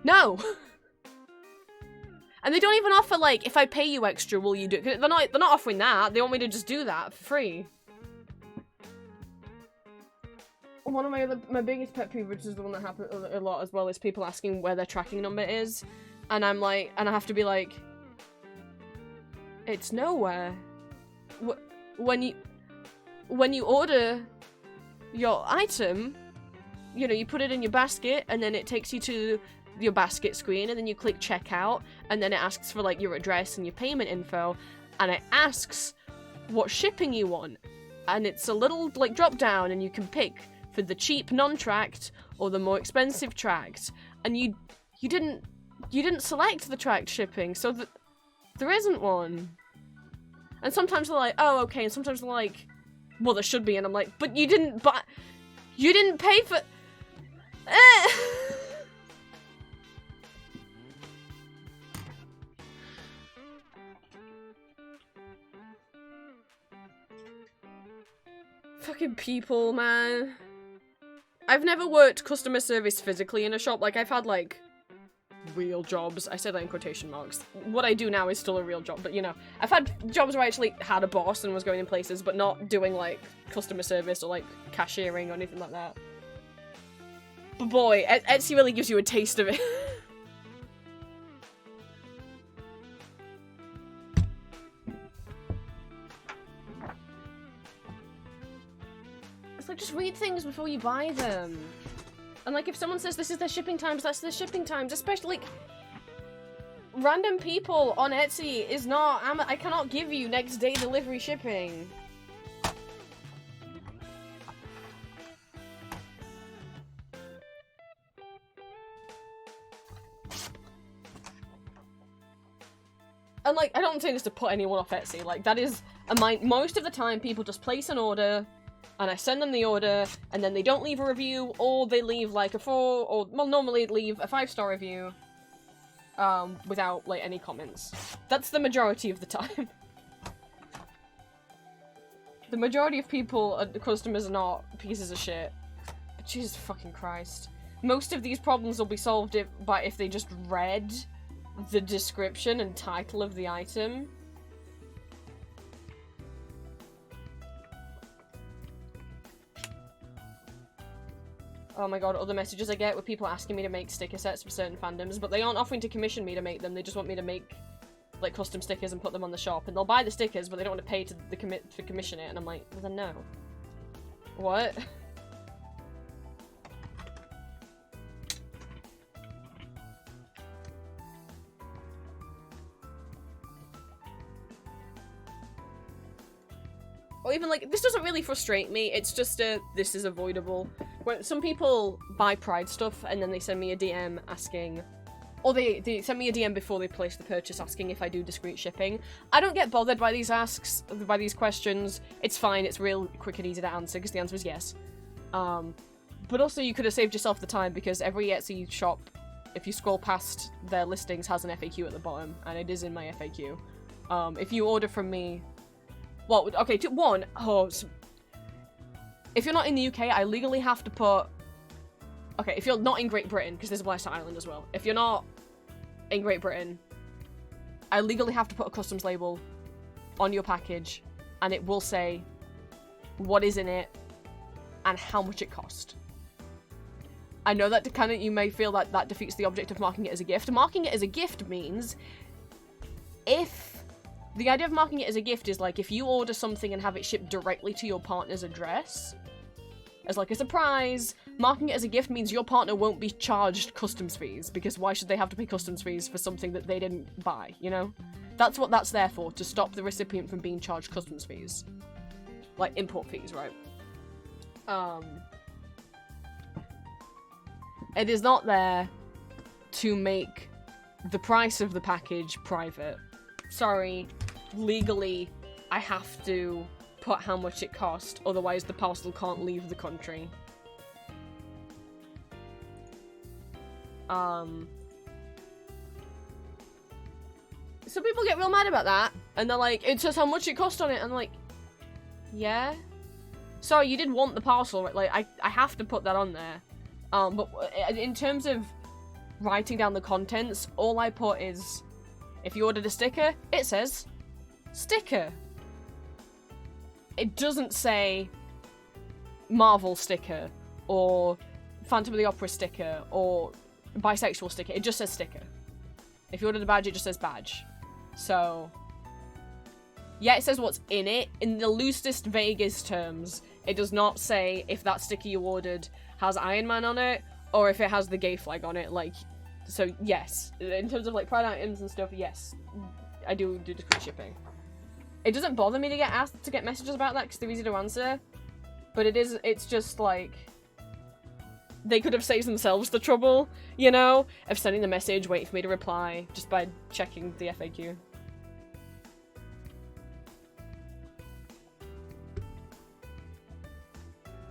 No! And they don't even offer, like, if I pay you extra, will you do it? They're not offering that. They want me to just do that for free. One of my biggest pet peeve, which is the one that happens a lot as well, is people asking where their tracking number is. And I'm like, and I have to be like, it's nowhere. When you order your item, you know, you put it in your basket, and then it takes you to your basket screen, and then you click checkout, and then it asks for, like, your address and your payment info, and it asks what shipping you want, and it's a little, like, drop down, and you can pick for the cheap non-tracked or the more expensive tracked, and you didn't select the tracked shipping, so that there isn't one. And sometimes they're like, oh, okay, and sometimes they're like, well, there should be, and I'm like, but you didn't pay for fucking people, man. I've never worked customer service physically in a shop. Like, I've had, like, real jobs. I say that in quotation marks. What I do now is still a real job, but, you know, I've had jobs where I actually had a boss and was going in places, but not doing, like, customer service or, like, cashiering or anything like that. But boy, Etsy really gives you a taste of it. It's like, just read things before you buy them. And, like, if someone says this is their shipping times, that's their shipping times. Especially, like, random people on Etsy is not, I cannot give you next day delivery shipping. And, like, I don't say this to put anyone off Etsy. Like, that is most of the time people just place an order, and I send them the order, and then they don't leave a review, or they leave, like, a 4, or, well, normally leave a 5-star review, without, like, any comments. That's the majority of the time. The majority of people, customers, are not pieces of shit. But Jesus fucking Christ. Most of these problems will be solved if they just read the description and title of the item. Oh my god, other messages I get with people asking me to make sticker sets for certain fandoms, but they aren't offering to commission me to make them, they just want me to make, like, custom stickers and put them on the shop, and they'll buy the stickers, but they don't want to pay to commission it, and I'm like, well then no. What? or even like, this doesn't really frustrate me, it's just this is avoidable. When some people buy Pride stuff and then they send me a DM asking, or they send me a DM before they place the purchase asking if I do discreet shipping. I don't get bothered by these asks, by these questions. It's fine, it's real quick and easy to answer, because the answer is yes. But also you could have saved yourself the time, because every Etsy shop, if you scroll past their listings, has an FAQ at the bottom, and it is in my FAQ. If you order from me... Well, okay, if you're not in the UK, I legally have to put... Okay, if you're not in Great Britain, because this applies to Ireland as well. If you're not in Great Britain, I legally have to put a customs label on your package, and it will say what is in it and how much it cost. I know that kind of, you may feel that that defeats the object of marking it as a gift. Marking it as a gift means if... The idea of marking it as a gift is like if you order something and have it shipped directly to your partner's address, as like a surprise, marking it as a gift means your partner won't be charged customs fees, because why should they have to pay customs fees for something that they didn't buy, you know? That's what that's there for, to stop the recipient from being charged customs fees. Like import fees, right? It is not there to make the price of the package private. Sorry, legally, I have to put how much it cost, otherwise the parcel can't leave the country. Some people get real mad about that, and they're like, it says how much it cost on it, and I'm like, yeah? Sorry, you did want the parcel, right? Like, I have to put that on there. But in terms of writing down the contents, all I put is, if you ordered a sticker, it says, sticker. It doesn't say Marvel sticker, or Phantom of the Opera sticker, or bisexual sticker. It just says sticker. If you ordered a badge, it just says badge. So, yeah, it says what's in it. In the loosest, vaguest terms, it does not say if that sticker you ordered has Iron Man on it, or if it has the gay flag on it, like, so yes. In terms of, like, Pride items and stuff, yes. I do discreet shipping. It doesn't bother me to get messages about that, because they're easy to answer, but it's just, like, they could have saved themselves the trouble, you know, of sending the message, waiting for me to reply, just by checking the FAQ.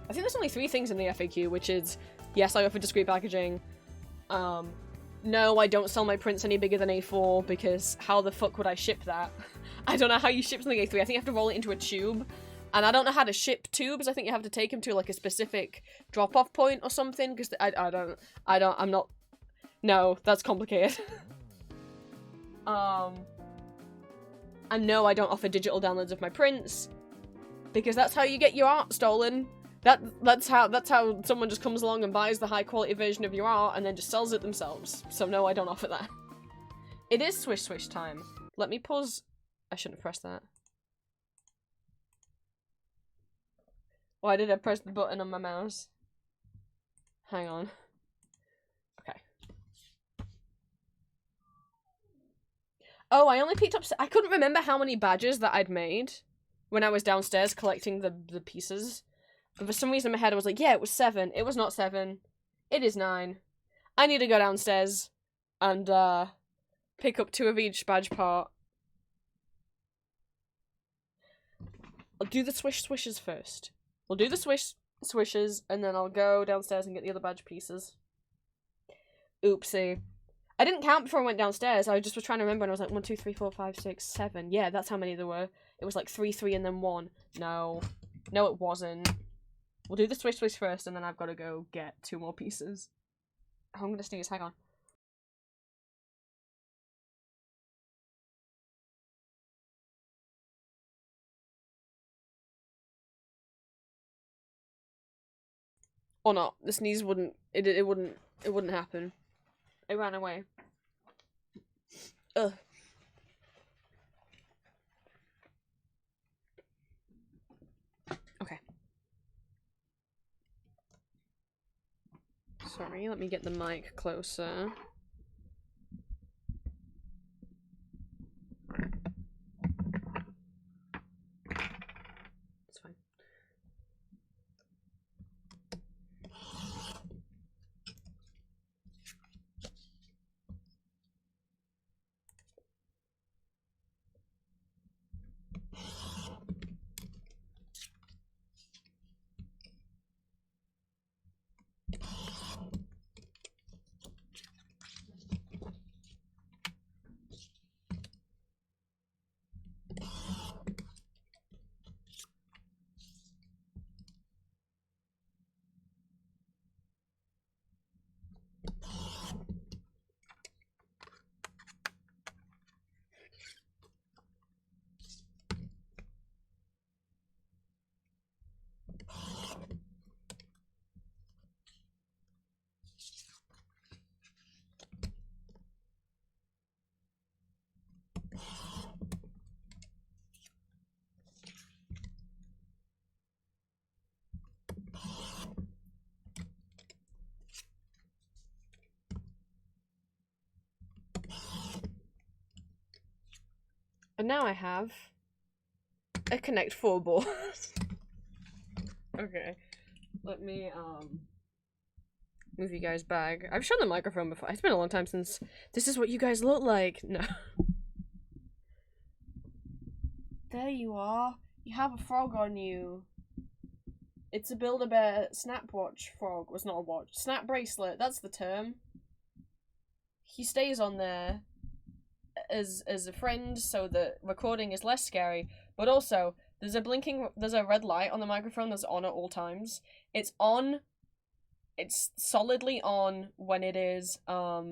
I think there's only 3 things in the FAQ, which is, yes, I offer discreet packaging, no, I don't sell my prints any bigger than A4, because how the fuck would I ship that? I don't know how you ship something A3, I think you have to roll it into a tube, and I don't know how to ship tubes. I think you have to take them to, like, a specific drop-off point or something, because I'm not, no, that's complicated. And no, I don't offer digital downloads of my prints, because that's how you get your art stolen. That's how someone just comes along and buys the high quality version of your art and then just sells it themselves. So no, I don't offer that. It is swish swish time. Let me pause. I shouldn't have pressed that. Why did I press the button on my mouse? Hang on. Okay. Oh, I only picked up... I couldn't remember how many badges that I'd made when I was downstairs collecting the pieces. But for some reason in my head I was like, yeah, it was 7. It was not 7. It is 9. I need to go downstairs and pick up 2 of each badge part. I'll do the swish swishes first. We'll do the swish swishes and then I'll go downstairs and get the other badge pieces. Oopsie. I didn't count before I went downstairs. I just was trying to remember and I was like 1, 2, 3, 4, 5, 6, 7. Yeah, that's how many there were. It was like 3, 3 and then 1. No. No, it wasn't. We'll do the swish swish first and then I've got to go get 2 more pieces. Oh, I'm gonna sneeze, hang on. Or not. The sneeze wouldn't it wouldn't happen. It ran away. Ugh. Okay. Sorry, let me get the mic closer. And now I have a Connect 4 board. Okay. Let me, move you guys back. I've shown the microphone before. It's been a long time since this is what you guys look like. No. There you are. You have a frog on you. It's a Build-A-Bear Snap Watch frog. Well, it's not a watch. Snap bracelet. That's the term. He stays on there as a friend so that recording is less scary. But also, there's a red light on the microphone that's on at all times. It's on. It's solidly on when it is unmuted,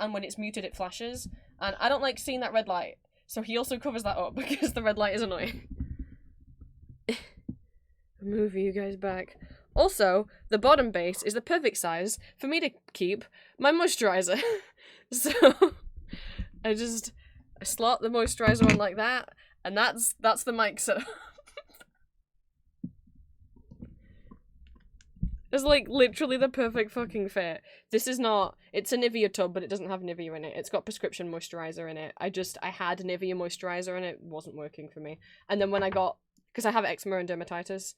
and when it's muted it flashes. And I don't like seeing that red light. So he also covers that up because the red light is annoying. Move you guys back. Also, the bottom base is the perfect size for me to keep my moisturizer. So I slot the moisturizer on like that, and that's the mic setup. It's like literally the perfect fucking fit. This is not, it's a Nivea tub, but it doesn't have Nivea in it. It's got prescription moisturizer in it. I had Nivea moisturizer and it wasn't working for me. And then when because I have eczema and dermatitis,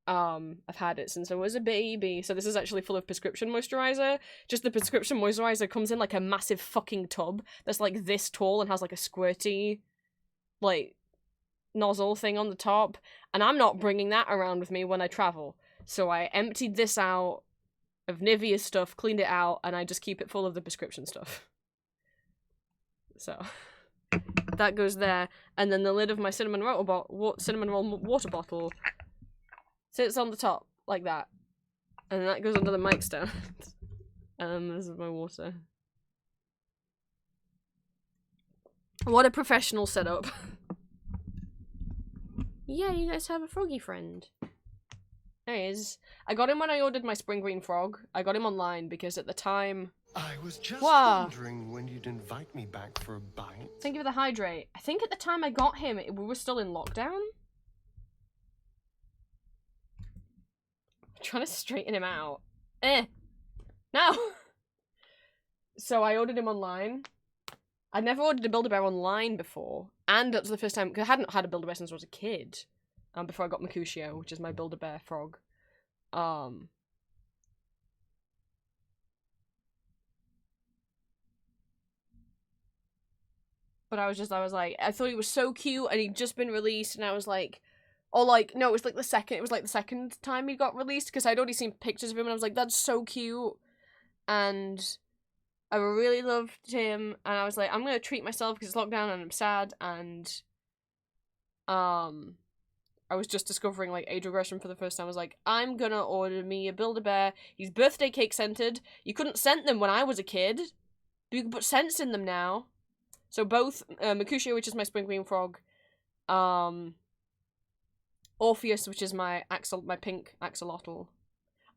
I've had it since I was a baby. So this is actually full of prescription moisturizer. Just the prescription moisturizer comes in like a massive fucking tub that's like this tall and has like a squirty, like, nozzle thing on the top. And I'm not bringing that around with me when I travel. So I emptied this out of Nivea stuff, cleaned it out, and I just keep it full of the prescription stuff. So that goes there, and then the lid of my cinnamon roll water bottle sits on the top like that, and that goes under the mic stand. This is my water. What a professional setup. Yeah, you guys have a froggy friend. There he is. I got him when I ordered my spring green frog. I got him online because at the time... I was just wondering when you'd invite me back for a bite. Thank you for the hydrate. I think at the time I got him, we were still in lockdown. I'm trying to straighten him out. No! So I ordered him online. I'd never ordered a Build-A-Bear online before. And that was the first time, because I hadn't had a Build-A-Bear since I was a kid. Before I got Mercutio, which is my Build-A-Bear frog. But I was like, I thought he was so cute, and he'd just been released, and I was like, no, it was like the second time he got released, because I'd already seen pictures of him, and I was like, that's so cute, and I really loved him, and I was like, I'm gonna treat myself, because it's lockdown, and I'm sad, and, I was just discovering, like, age regression for the first time. I was like, I'm gonna order me a Build-A-Bear. He's birthday cake scented. You couldn't scent them when I was a kid. But you can put scents in them now. So both, Mercutio, which is my spring green frog, Orpheus, which is my pink axolotl,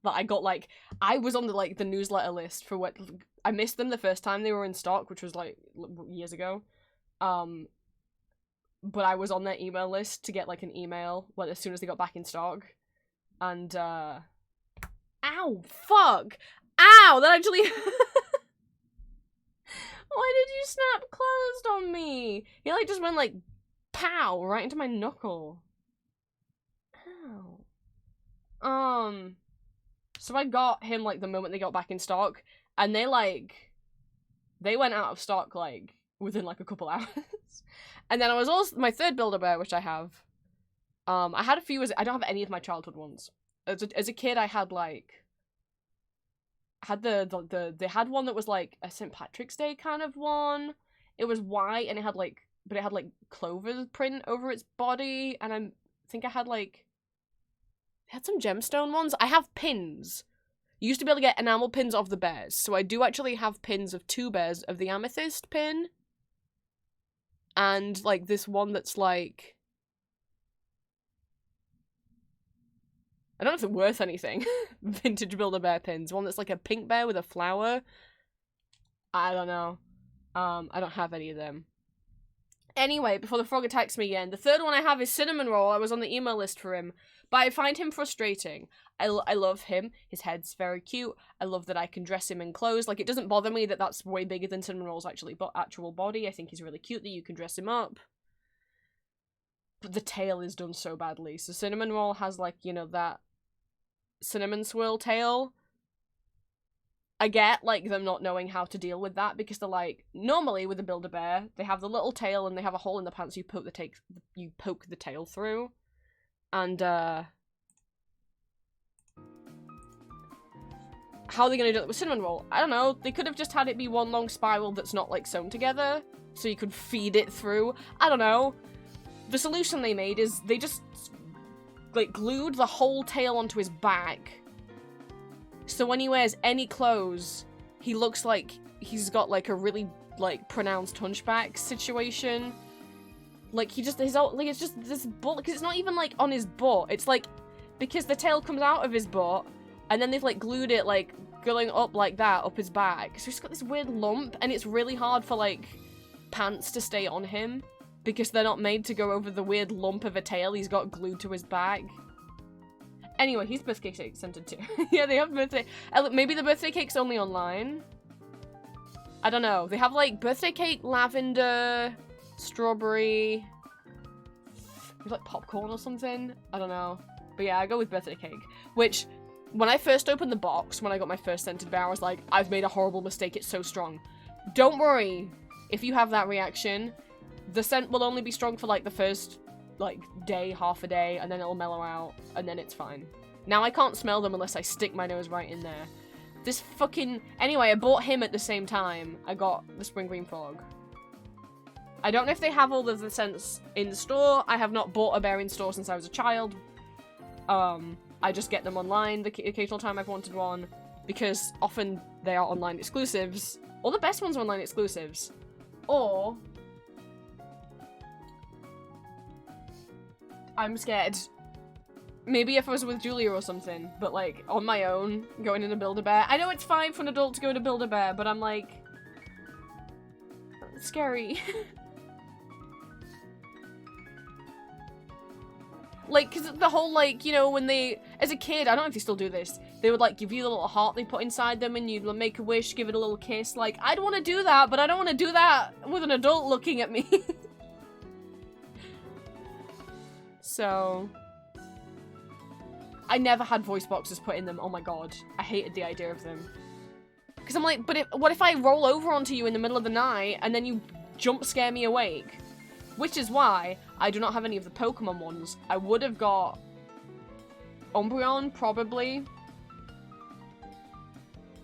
that I got, like, I was on the newsletter list for what, I missed them the first time they were in stock, which was, like, years ago. But I was on their email list to get, like, an email as soon as they got back in stock. And, ow! Fuck! Ow! That actually... Why did you snap closed on me? He, like, just went, like, pow! Right into my knuckle. Ow. So I got him, like, the moment they got back in stock. And they went out of stock, like, within, like, a couple hours. And then I was also, my third Build-A-Bear, which I have, I had a few, I don't have any of my childhood ones. As a kid, I had, like, they had one that was, like, a St. Patrick's Day kind of one. It was white, and it had, like, clover print over its body, and I think I had, like, it had some gemstone ones. I have pins. You used to be able to get enamel pins of the bears, so I do actually have pins of 2 bears of the amethyst pin. And, like, this one that's, like... I don't know if they're worth anything. Vintage Build-A-Bear pins. One that's, like, a pink bear with a flower. I don't know. I don't have any of them. Anyway, before the frog attacks me again, the third one I have is Cinnamon Roll. I was on the email list for him, but I find him frustrating. I love him. His head's very cute. I love that I can dress him in clothes. Like, it doesn't bother me that that's way bigger than Cinnamon Roll's actual body. I think he's really cute that you can dress him up. But the tail is done so badly. So Cinnamon Roll has, like, you know, that cinnamon swirl tail. I get, like, them not knowing how to deal with that, because they're like, normally with a Build-A-Bear, they have the little tail and they have a hole in the pants you poke the tail through. And, how are they gonna do it with Cinnamon Roll? I don't know, they could have just had it be one long spiral that's not, like, sewn together, so you could feed it through. I don't know. The solution they made is they just, like, glued the whole tail onto his back. So when he wears any clothes, he looks like he's got, like, a really, like, pronounced hunchback situation. Like, he just, like, it's just this butt, because it's not even, like, on his butt. It's, like, because the tail comes out of his butt, and then they've, like, glued it, like, going up like that, up his back. So he's got this weird lump, and it's really hard for, like, pants to stay on him, because they're not made to go over the weird lump of a tail he's got glued to his back. Anyway, he's birthday cake scented too. Yeah, they have birthday. Maybe the birthday cake's only online. I don't know. They have, like, birthday cake, lavender, strawberry, like popcorn or something. I don't know. But yeah, I go with birthday cake. Which, when I first opened the box, when I got my first scented bear, I was like, I've made a horrible mistake. It's so strong. Don't worry if you have that reaction. The scent will only be strong for, like, the first, like, day, half a day, and then it'll mellow out, and then it's fine. Now I can't smell them unless I stick my nose right in there. This fucking... Anyway, I bought him at the same time I got the Spring Green Frog. I don't know if they have all of the scents in the store. I have not bought a bear in store since I was a child. I just get them online the occasional time I've wanted one, because often they are online exclusives. All the best ones are online exclusives. Or... I'm scared. Maybe if I was with Julia or something, but, like, on my own, going in a Build-A-Bear. I know it's fine for an adult to go to Build-A-Bear, but I'm like... It's scary. Like, cause the whole, like, you know, when they... As a kid, I don't know if they still do this, they would, like, give you the little heart they put inside them and you'd make a wish, give it a little kiss. Like, I'd want to do that, but I don't want to do that with an adult looking at me. So... I never had voice boxes put in them. Oh my god. I hated the idea of them. Because I'm like, but what if I roll over onto you in the middle of the night and then you jump scare me awake? Which is why I do not have any of the Pokemon ones. I would have got Umbreon, probably.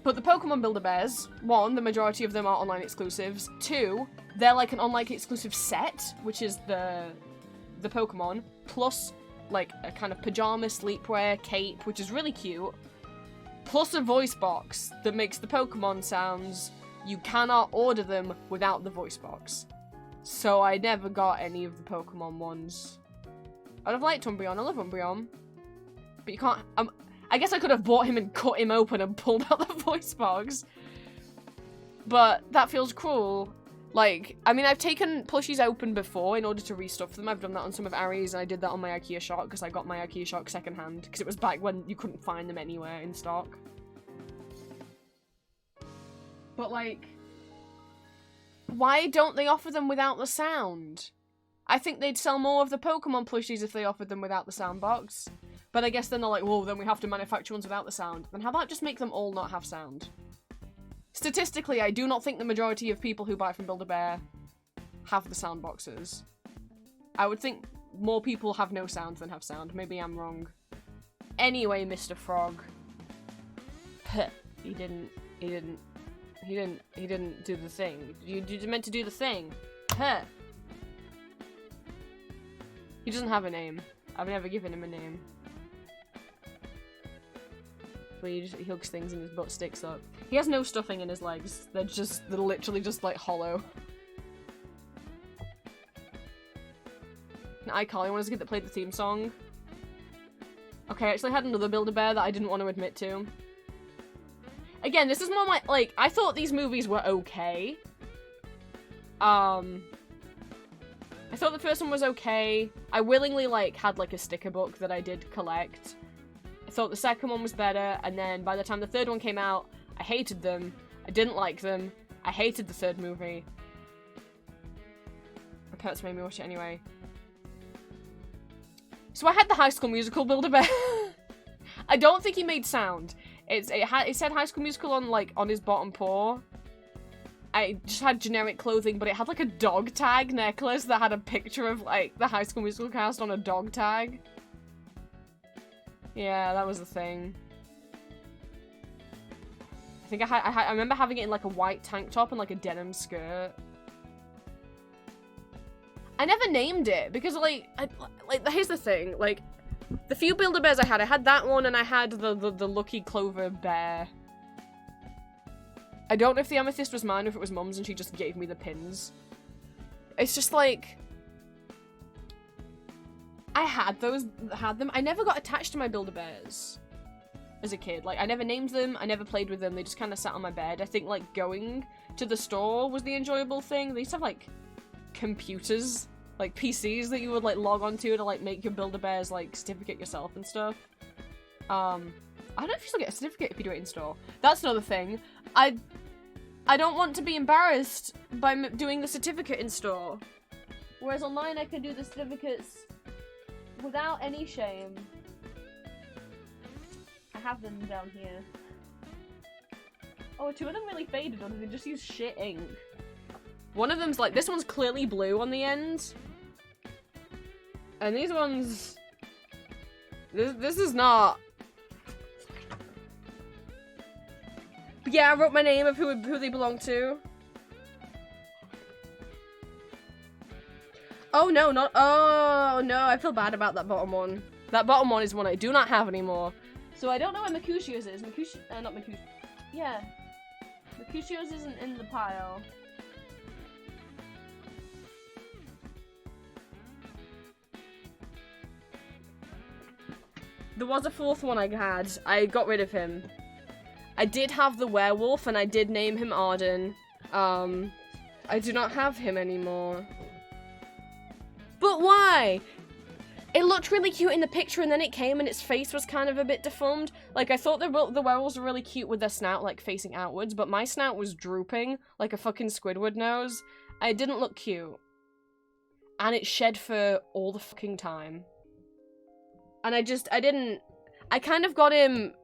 But the Pokemon Build-A-Bears, one, the majority of them are online exclusives. Two, they're like an online exclusive set, which is the Pokemon, plus like a kind of pajama sleepwear cape, which is really cute, plus a voice box that makes the Pokemon sounds. You cannot order them without the voice box. So I never got any of the Pokemon ones. I'd have liked Umbreon. I love Umbreon. But you can't... I guess I could have bought him and cut him open and pulled out the voice box. But that feels cruel. Like, I mean, I've taken plushies open before in order to restuff them. I've done that on some of Ari's, and I did that on my IKEA Shock, because I got my IKEA Shock secondhand, because it was back when you couldn't find them anywhere in stock. But, like, why don't they offer them without the sound? I think they'd sell more of the Pokemon plushies if they offered them without the sound box. But I guess then they're like, well, then we have to manufacture ones without the sound. Then how about just make them all not have sound? Statistically, I do not think the majority of people who buy from Build-A-Bear have the sound boxes. I would think more people have no sound than have sound. Maybe I'm wrong. Anyway, Mr. Frog. He didn't do the thing. You meant to do the thing. He doesn't have a name. I've never given him a name. But he hooks things and his butt sticks up. He has no stuffing in his legs. They're literally just, like, hollow. An iCarly one is a kid that played the theme song. Okay, I actually had another Build-A-Bear that I didn't want to admit to. Again, this is more my, like, I thought these movies were okay. I thought the first one was okay. I willingly, like, had, like, a sticker book that I did collect. I thought the second one was better, and then by the time the third one came out, I hated them. I didn't like them. I hated the third movie. My parents made me watch it anyway. So I had the High School Musical Build-A-Bear. I don't think he made sound. It said High School Musical on, like, on his bottom paw. I just had generic clothing, but it had, like, a dog tag necklace that had a picture of, like, the High School Musical cast on a dog tag. Yeah, that was the thing. I think I remember having it in, like, a white tank top and, like, a denim skirt. I never named it, because, like, here's the thing, like, the few Build-A-Bears I had that one, and I had the Lucky Clover bear. I don't know if the amethyst was mine or if it was Mum's and she just gave me the pins. It's just like... I had them. I never got attached to my Build-A-Bears as a kid. Like, I never named them, I never played with them, they just kind of sat on my bed. I think, like, going to the store was the enjoyable thing. They used to have, like, computers, like, PCs that you would, like, log onto to, like, make your Build-A-Bears, like, certificate yourself and stuff. I don't know if you still get a certificate if you do it in store. That's another thing. I don't want to be embarrassed by doing the certificate in store. Whereas online I can do the certificates without any shame. I have them down here. Oh, two of them really faded, or did they just use shit ink? One of them's like, this one's clearly blue on the end. And these ones... This is not... But yeah, I wrote my name of who they belong to. Oh no, not- oh no, I feel bad about that bottom one. That bottom one is one I do not have anymore. So I don't know where Mercutio's is. Not Mercutio. Yeah. Mercutio's isn't in the pile. There was a fourth one I had. I got rid of him. I did have the werewolf, and I did name him Arden. I do not have him anymore. But why? It looked really cute in the picture, and then it came, and its face was kind of a bit deformed. Like, I thought the werewolves were really cute with their snout, like, facing outwards, but my snout was drooping, like a fucking Squidward nose. It didn't look cute. And it shed fur all the fucking time. And I kind of got him...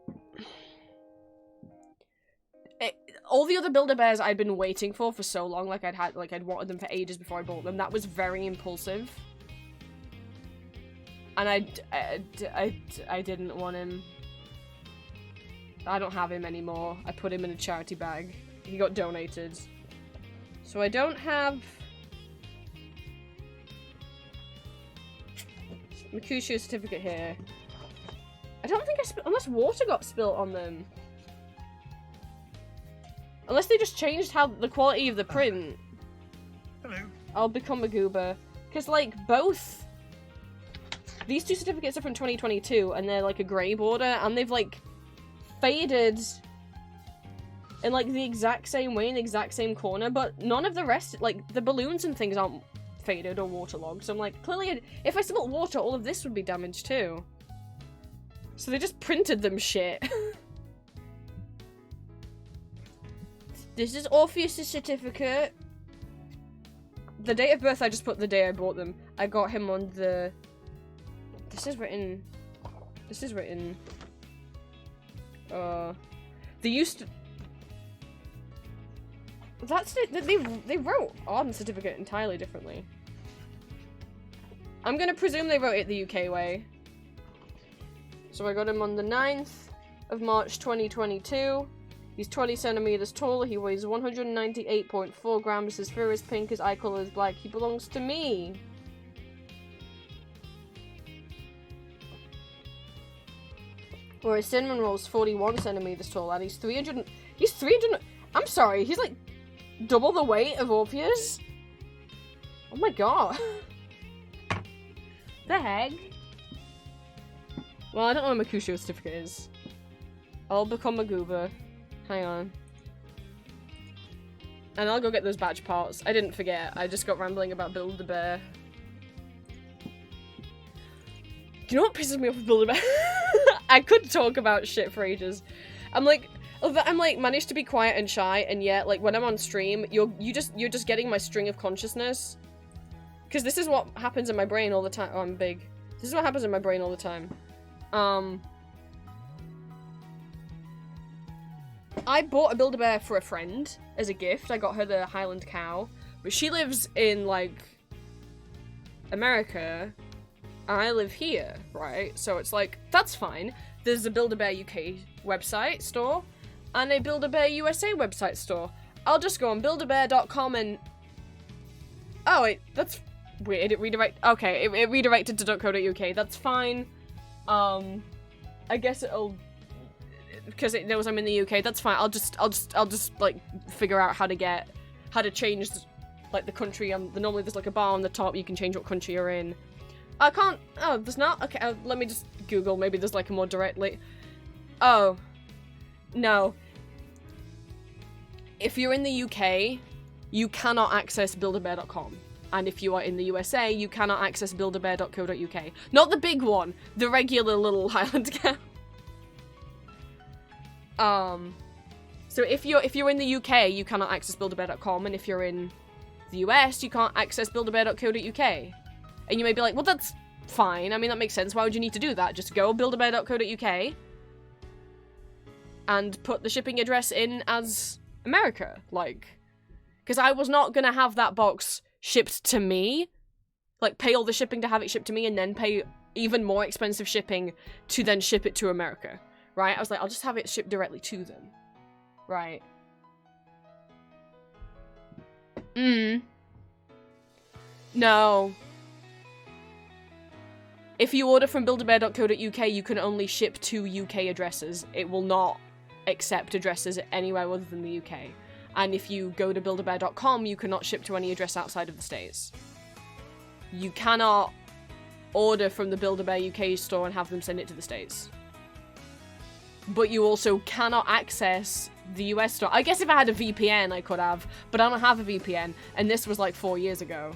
all the other Build-A-Bears I'd been waiting for so long, like I'd wanted them for ages before I bought them. That was very impulsive. And I didn't want him. I don't have him anymore. I put him in a charity bag. He got donated. So I don't have... Mercutio certificate here. I don't think unless water got spilt on them. Unless they just changed how the quality of the print. Hello. I'll become a goober. Because, like, both... These two certificates are from 2022, and they're, like, a grey border, and they've, like, faded in, like, the exact same way, in the exact same corner, but none of the rest, like, the balloons and things aren't faded or waterlogged, so I'm like, clearly, if I spilt water, all of this would be damaged, too. So they just printed them shit. This is Orpheus' certificate. The date of birth, I just put the day I bought them. I got him on the... This is written... They used to... That's it. They wrote on the certificate entirely differently. I'm gonna presume they wrote it the UK way. So I got him on the 9th of March 2022. He's 20 centimeters tall. He weighs 198.4 grams. His fur is pink. His eye color is black. He belongs to me. Whereas Cinnamon Roll's 41 centimeters tall, and he's 300. I'm sorry. He's like double the weight of Orpheus. Oh my god. The heck? Well, I don't know what Mercutio's certificate is. I'll become a goober. Hang on. And I'll go get those batch parts. I didn't forget. I just got rambling about Build-A-Bear. You know what pisses me off with Build-A-Bear? I could talk about shit for ages. I'm like managed to be quiet and shy, and yet like when I'm on stream, you're just getting my string of consciousness. Because this is what happens in my brain all the time. Oh, I'm big. This is what happens in my brain all the time. I bought a Build-A-Bear for a friend as a gift. I got her the Highland cow, but she lives in like America. I live here, right? So it's like, that's fine. There's a Build-A-Bear UK website store and a Build-A-Bear USA website store. I'll just go on buildabear.com and... Oh, wait, that's weird. It redirected to .co.uk. That's fine. I guess it'll... Because it knows I'm in the UK, that's fine. I'll just like figure out how to change like the country. Normally there's like a bar on the top. You can change what country you're in. I can't. Oh, there's not. Okay, let me just Google. Maybe there's like a more directly. Oh, no. If you're in the UK, you cannot access buildabear.com. And if you are in the USA, you cannot access buildabear.co.uk. Not the big one, the regular little Highland cow. So if you're in the UK, you cannot access buildabear.com, and if you're in the US, you can't access buildabear.co.uk. And you may be like, well, that's fine. I mean, that makes sense. Why would you need to do that? Just go buildabear.co.uk and put the shipping address in as America. Like, because I was not gonna have that box shipped to me. Like, pay all the shipping to have it shipped to me and then pay even more expensive shipping to then ship it to America. Right? I was like, I'll just have it shipped directly to them. Right. No. If you order from buildabear.co.uk, you can only ship to UK addresses. It will not accept addresses anywhere other than the UK. And if you go to buildabear.com, you cannot ship to any address outside of the States. You cannot order from the Build-A-Bear UK store and have them send it to the States. But you also cannot access the US store. I guess if I had a VPN, I could have, but I don't have a VPN, and this was like 4 years ago.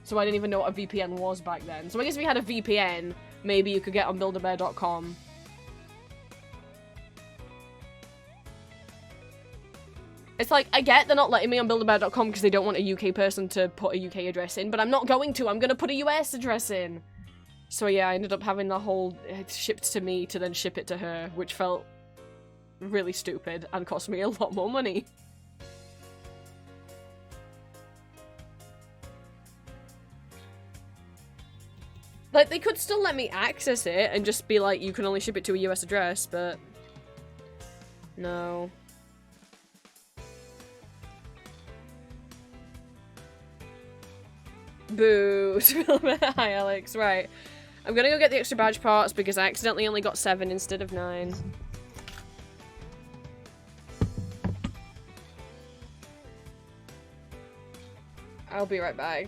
So I didn't even know what a VPN was back then. So I guess if you had a VPN, maybe you could get on buildabear.com. It's like, I get they're not letting me on buildabear.com because they don't want a UK person to put a UK address in, but I'm not going to. I'm going to put a US address in. So yeah, I ended up having the whole shipped to me to then ship it to her, which felt really stupid and cost me a lot more money. Like, they could still let me access it and just be like, you can only ship it to a US address, but... No. Boo. Hi, Alex. Right. I'm gonna go get the extra badge parts because I accidentally only got 7 instead of 9. I'll be right back.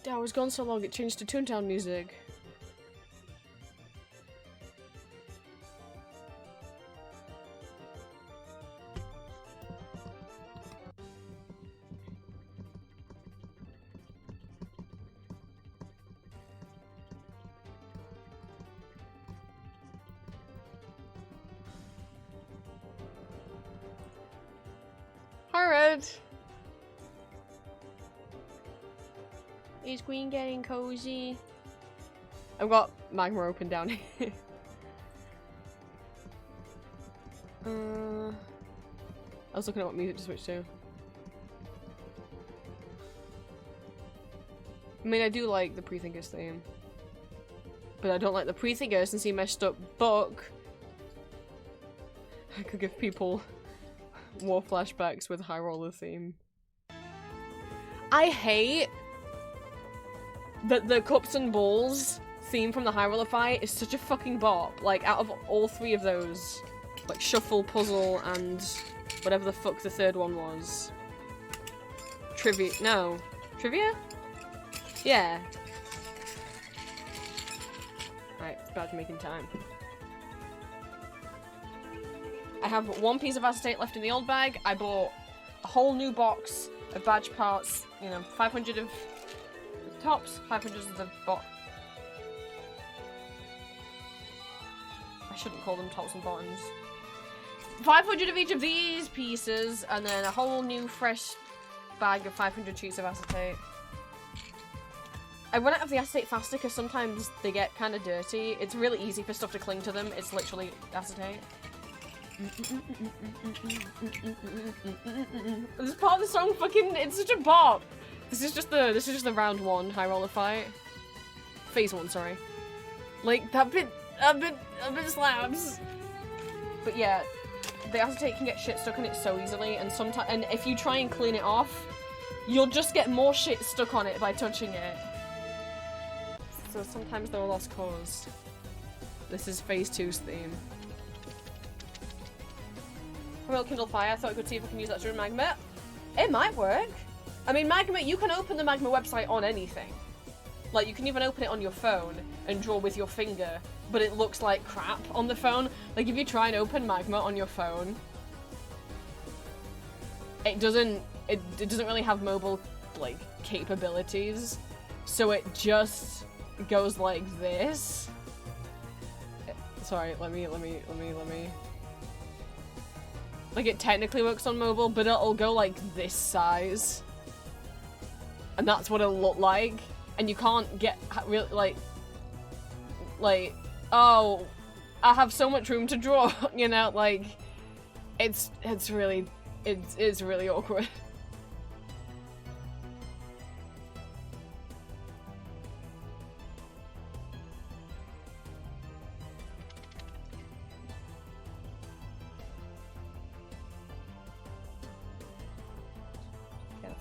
I was gone so long it changed to Toontown music. Red. Is Queen getting cozy? I've got magma open down here. I was looking at what music to switch to. I mean, I do like the Pre-Thinkers theme. But I don't like the Pre-Thinkers since he messed up book. I could give people war flashbacks with High Roller theme. I hate that the Cups and Balls theme from the High Roller fight is such a fucking bop. Like, out of all three of those, like Shuffle, Puzzle, and whatever the fuck the third one was. Trivia? No. Trivia? Yeah. Right, it's bad making time. I have one piece of acetate left in the old bag. I bought a whole new box of badge parts. You know, 500 of the tops, 500 of the bottom. I shouldn't call them tops and bottoms. 500 of each of these pieces, and then a whole new fresh bag of 500 sheets of acetate. I run out of the acetate faster because sometimes they get kind of dirty. It's really easy for stuff to cling to them. It's literally acetate. This part of the song fucking, it's such a bop. This is just the round one High Roller fight. Phase one, sorry. Like that bit slaps. But yeah, the acetate can get shit stuck on it so easily, and sometimes, and if you try and clean it off, you'll just get more shit stuck on it by touching it. So sometimes they're a lost cause. This is phase 2's theme. Real Kindle Fire, I thought I could see if I can use that during Magma. It might work. I mean, Magma, you can open the Magma website on anything. Like, you can even open it on your phone and draw with your finger, but it looks like crap on the phone. Like, if you try and open Magma on your phone, it doesn't really have mobile, like, capabilities. So it just goes like this. Sorry, let me. Like, it technically works on mobile, but it'll go like this size. And that's what it'll look like. And you can't get really, like, oh, I have so much room to draw, you know, like, it's really awkward.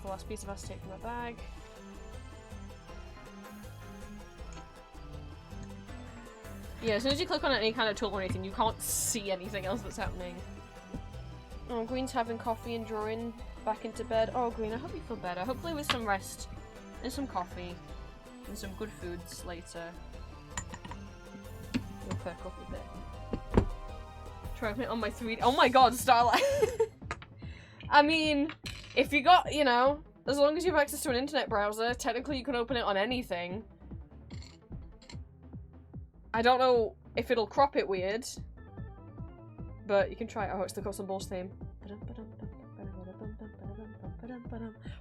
The last piece of acetate from my bag. Yeah, as soon as you click on any kind of tool or anything, you can't see anything else that's happening. Oh, Green's having coffee and drawing back into bed. Oh, Green, I hope you feel better. Hopefully with some rest and some coffee and some good foods later, you'll perk up a bit. Try opening it on my 3D. Oh my god, Starlight! I mean, if you got, you know, as long as you have access to an internet browser, technically you can open it on anything. I don't know if it'll crop it weird, but you can try it. Oh, it's the Cups and Balls theme.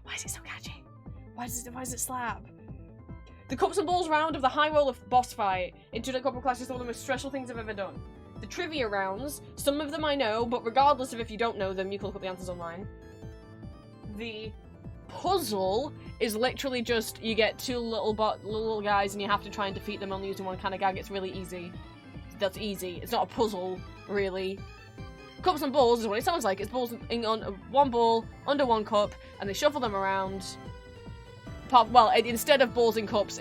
Why is it so catchy? Why does it slap? The Cups and Balls round of the High Roller boss fight into a couple classes is one of the most stressful things I've ever done. The trivia rounds, some of them I know, but regardless of if you don't know them, you can look up the answers online. The puzzle is literally just, you get two little guys and you have to try and defeat them only using one kind of gag. It's really easy. That's easy. It's not a puzzle, really. Cups and Balls is what it sounds like. It's balls on one ball, under one cup, and they shuffle them around. Well, instead of balls in cups,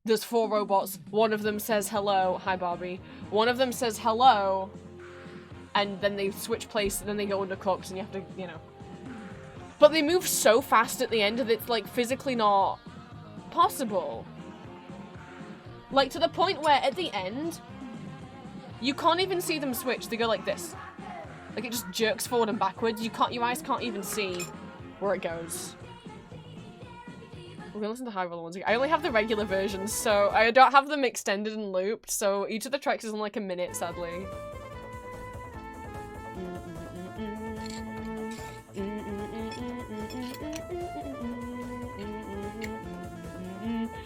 there's 4 robots. One of them says hello. Hi, Barbie. One of them says hello, and then they switch place, and then they go under cups, and you have to, you know. But they move so fast at the end that it's, like, physically not possible. Like, to the point where, at the end, you can't even see them switch. They go like this. Like, it just jerks forward and backwards. Your eyes can't even see where it goes. We're gonna listen to high roller ones again. I only have the regular versions, so I don't have them extended and looped, so each of the tracks is in like a minute, sadly.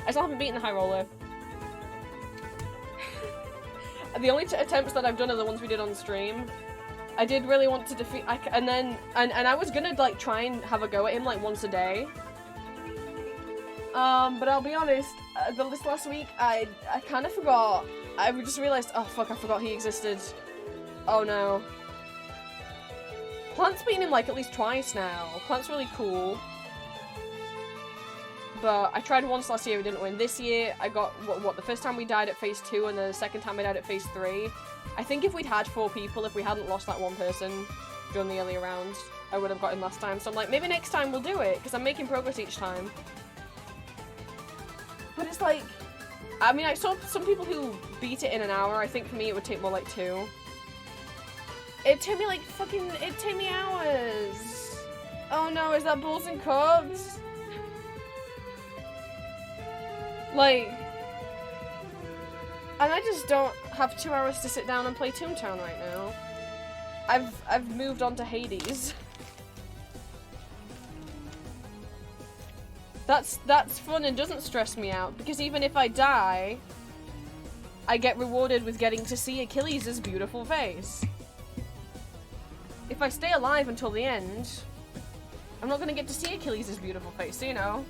I still haven't beaten the high roller. The only attempts that I've done are the ones we did on stream. I did really want to defeat, and I was gonna like try and have a go at him like once a day. But I'll be honest, this last week I kind of forgot. I just realized, oh fuck, I forgot he existed. Oh no. Plant's beaten him like at least twice now. Plant's really cool. But I tried once last year, we didn't win. This year, I got, what, the first time we died at phase 2 and then the second time I died at phase 3. I think if we'd had 4 people, if we hadn't lost that one person during the earlier rounds, I would have got him last time. So I'm like, maybe next time we'll do it, because I'm making progress each time. But it's like, I mean, I saw some people who beat it in an hour. I think for me it would take more like 2. It took me like it took me hours. Oh no, is that Bulls and Cubs? Like, and I just don't have 2 hours to sit down and play Toontown right now. I've moved on to Hades. That's fun and doesn't stress me out, because even if I die, I get rewarded with getting to see Achilles' beautiful face. If I stay alive until the end, I'm not gonna get to see Achilles' beautiful face, so, you know.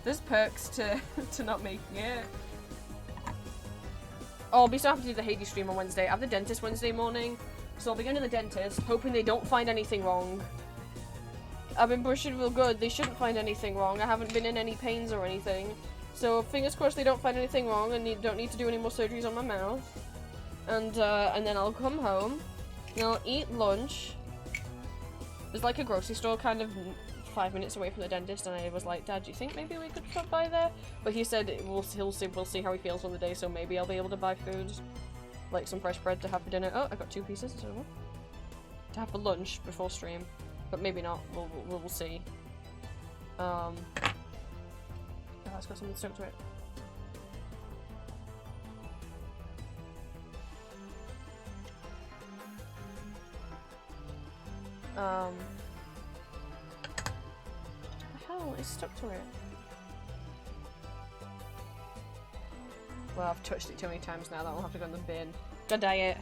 There's perks to not making it. Oh, I'll be so happy to do the Hades stream on Wednesday. I have the dentist Wednesday morning, so I'll be going to the dentist, hoping they don't find anything wrong. I've been brushing real good. They shouldn't find anything wrong. I haven't been in any pains or anything. So fingers crossed they don't find anything wrong and don't need to do any more surgeries on my mouth. And then I'll come home and I'll eat lunch. There's like a grocery store kind of 5 minutes away from the dentist, and I was like, Dad, do you think maybe we could stop by there? But he said we'll see how he feels on the day, so maybe I'll be able to buy food, like some fresh bread to have for dinner. Oh, I got 2 pieces instead of 1. To have for lunch before stream, but maybe not. We'll see. Oh, it's got something stuck to it. It's stuck to it. Well, I've touched it too many times now. That'll have to go in the bin. God dang it.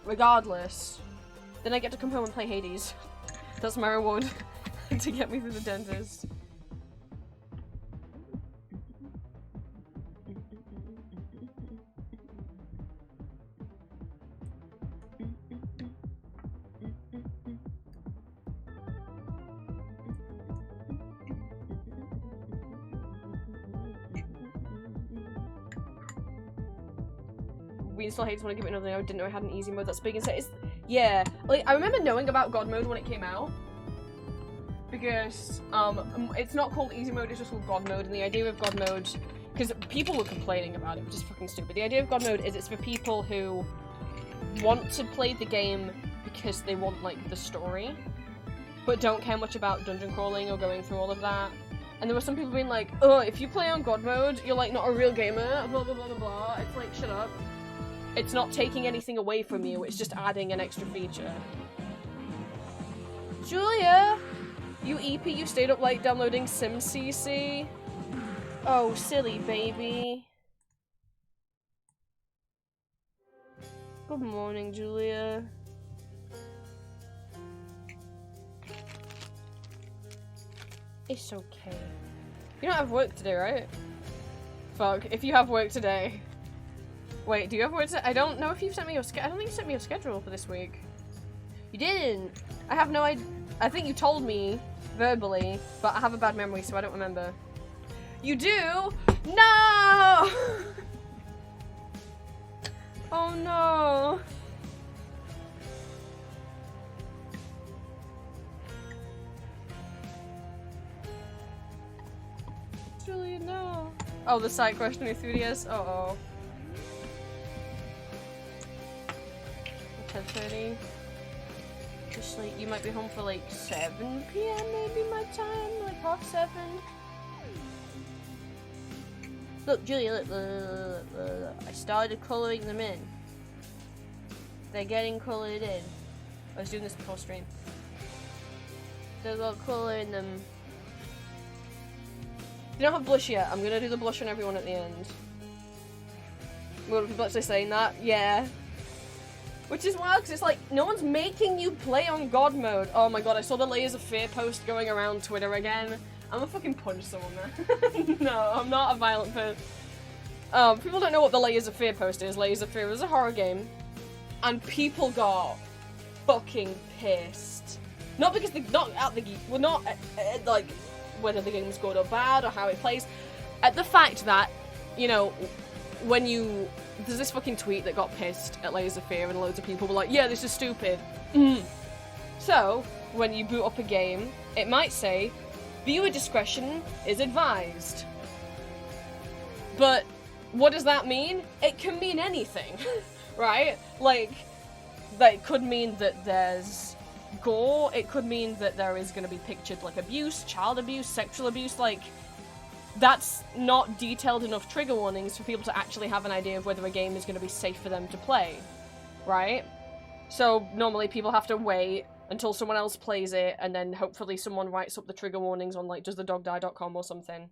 Regardless, then I get to come home and play Hades. That's my reward to get me through the dentist. We install Hades when I give it another. I didn't know I had an easy mode that's big and set. Yeah, like I remember knowing about God mode when it came out, because it's not called easy mode, it's just called God mode. And the idea of God mode, because people were complaining about it, which is fucking stupid. The idea of God mode is it's for people who want to play the game because they want like the story, but don't care much about dungeon crawling or going through all of that. And there were some people being like, oh, if you play on God mode, you're like not a real gamer, blah blah blah blah blah. It's like, shut up. It's not taking anything away from you, it's just adding an extra feature. Julia! You EP, you stayed up late downloading SimCC? Oh, silly baby. Good morning, Julia. It's okay. You don't have work today, right? Fuck, if you have work today. Wait, do you have work today? I don't know if you've sent me your I don't think you sent me your schedule for this week. You didn't! I have no idea. I think you told me verbally, but I have a bad memory, so I don't remember. You do? No! Oh no! Julian, no. Oh, the side question with 3DS? Uh-oh. 10:30. Just like, you might be home for like 7 p.m. maybe my time, like half 7. Look, Julia, look. I started coloring them in. They're getting colored in. I was doing this before stream. So I've got colour in them. You don't have blush yet. I'm gonna do the blush on everyone at the end. What are people actually saying that? Yeah. Which is wild, because it's like, no one's making you play on God mode. Oh my god, I saw the Layers of Fear post going around Twitter again. I'm gonna fucking punch someone there. No, I'm not a violent person. People don't know what the Layers of Fear post is. Layers of Fear is a horror game. And people got fucking pissed. Not because they're not at the well, not like whether the game's good or bad or how it plays. At the fact that, you know, when you there's this fucking tweet that got pissed at Layers of Fear and loads of people were like, yeah, this is stupid. So when you boot up a game, it might say viewer discretion is advised. But what does that mean? It can mean anything, right? Like, that could mean that there's gore, it could mean that there is going to be pictured, like, abuse, child abuse, sexual abuse, like, that's not detailed enough trigger warnings for people to actually have an idea of whether a game is going to be safe for them to play, right? So, normally people have to wait until someone else plays it, and then hopefully someone writes up the trigger warnings on, like, doesthedogdie.com or something.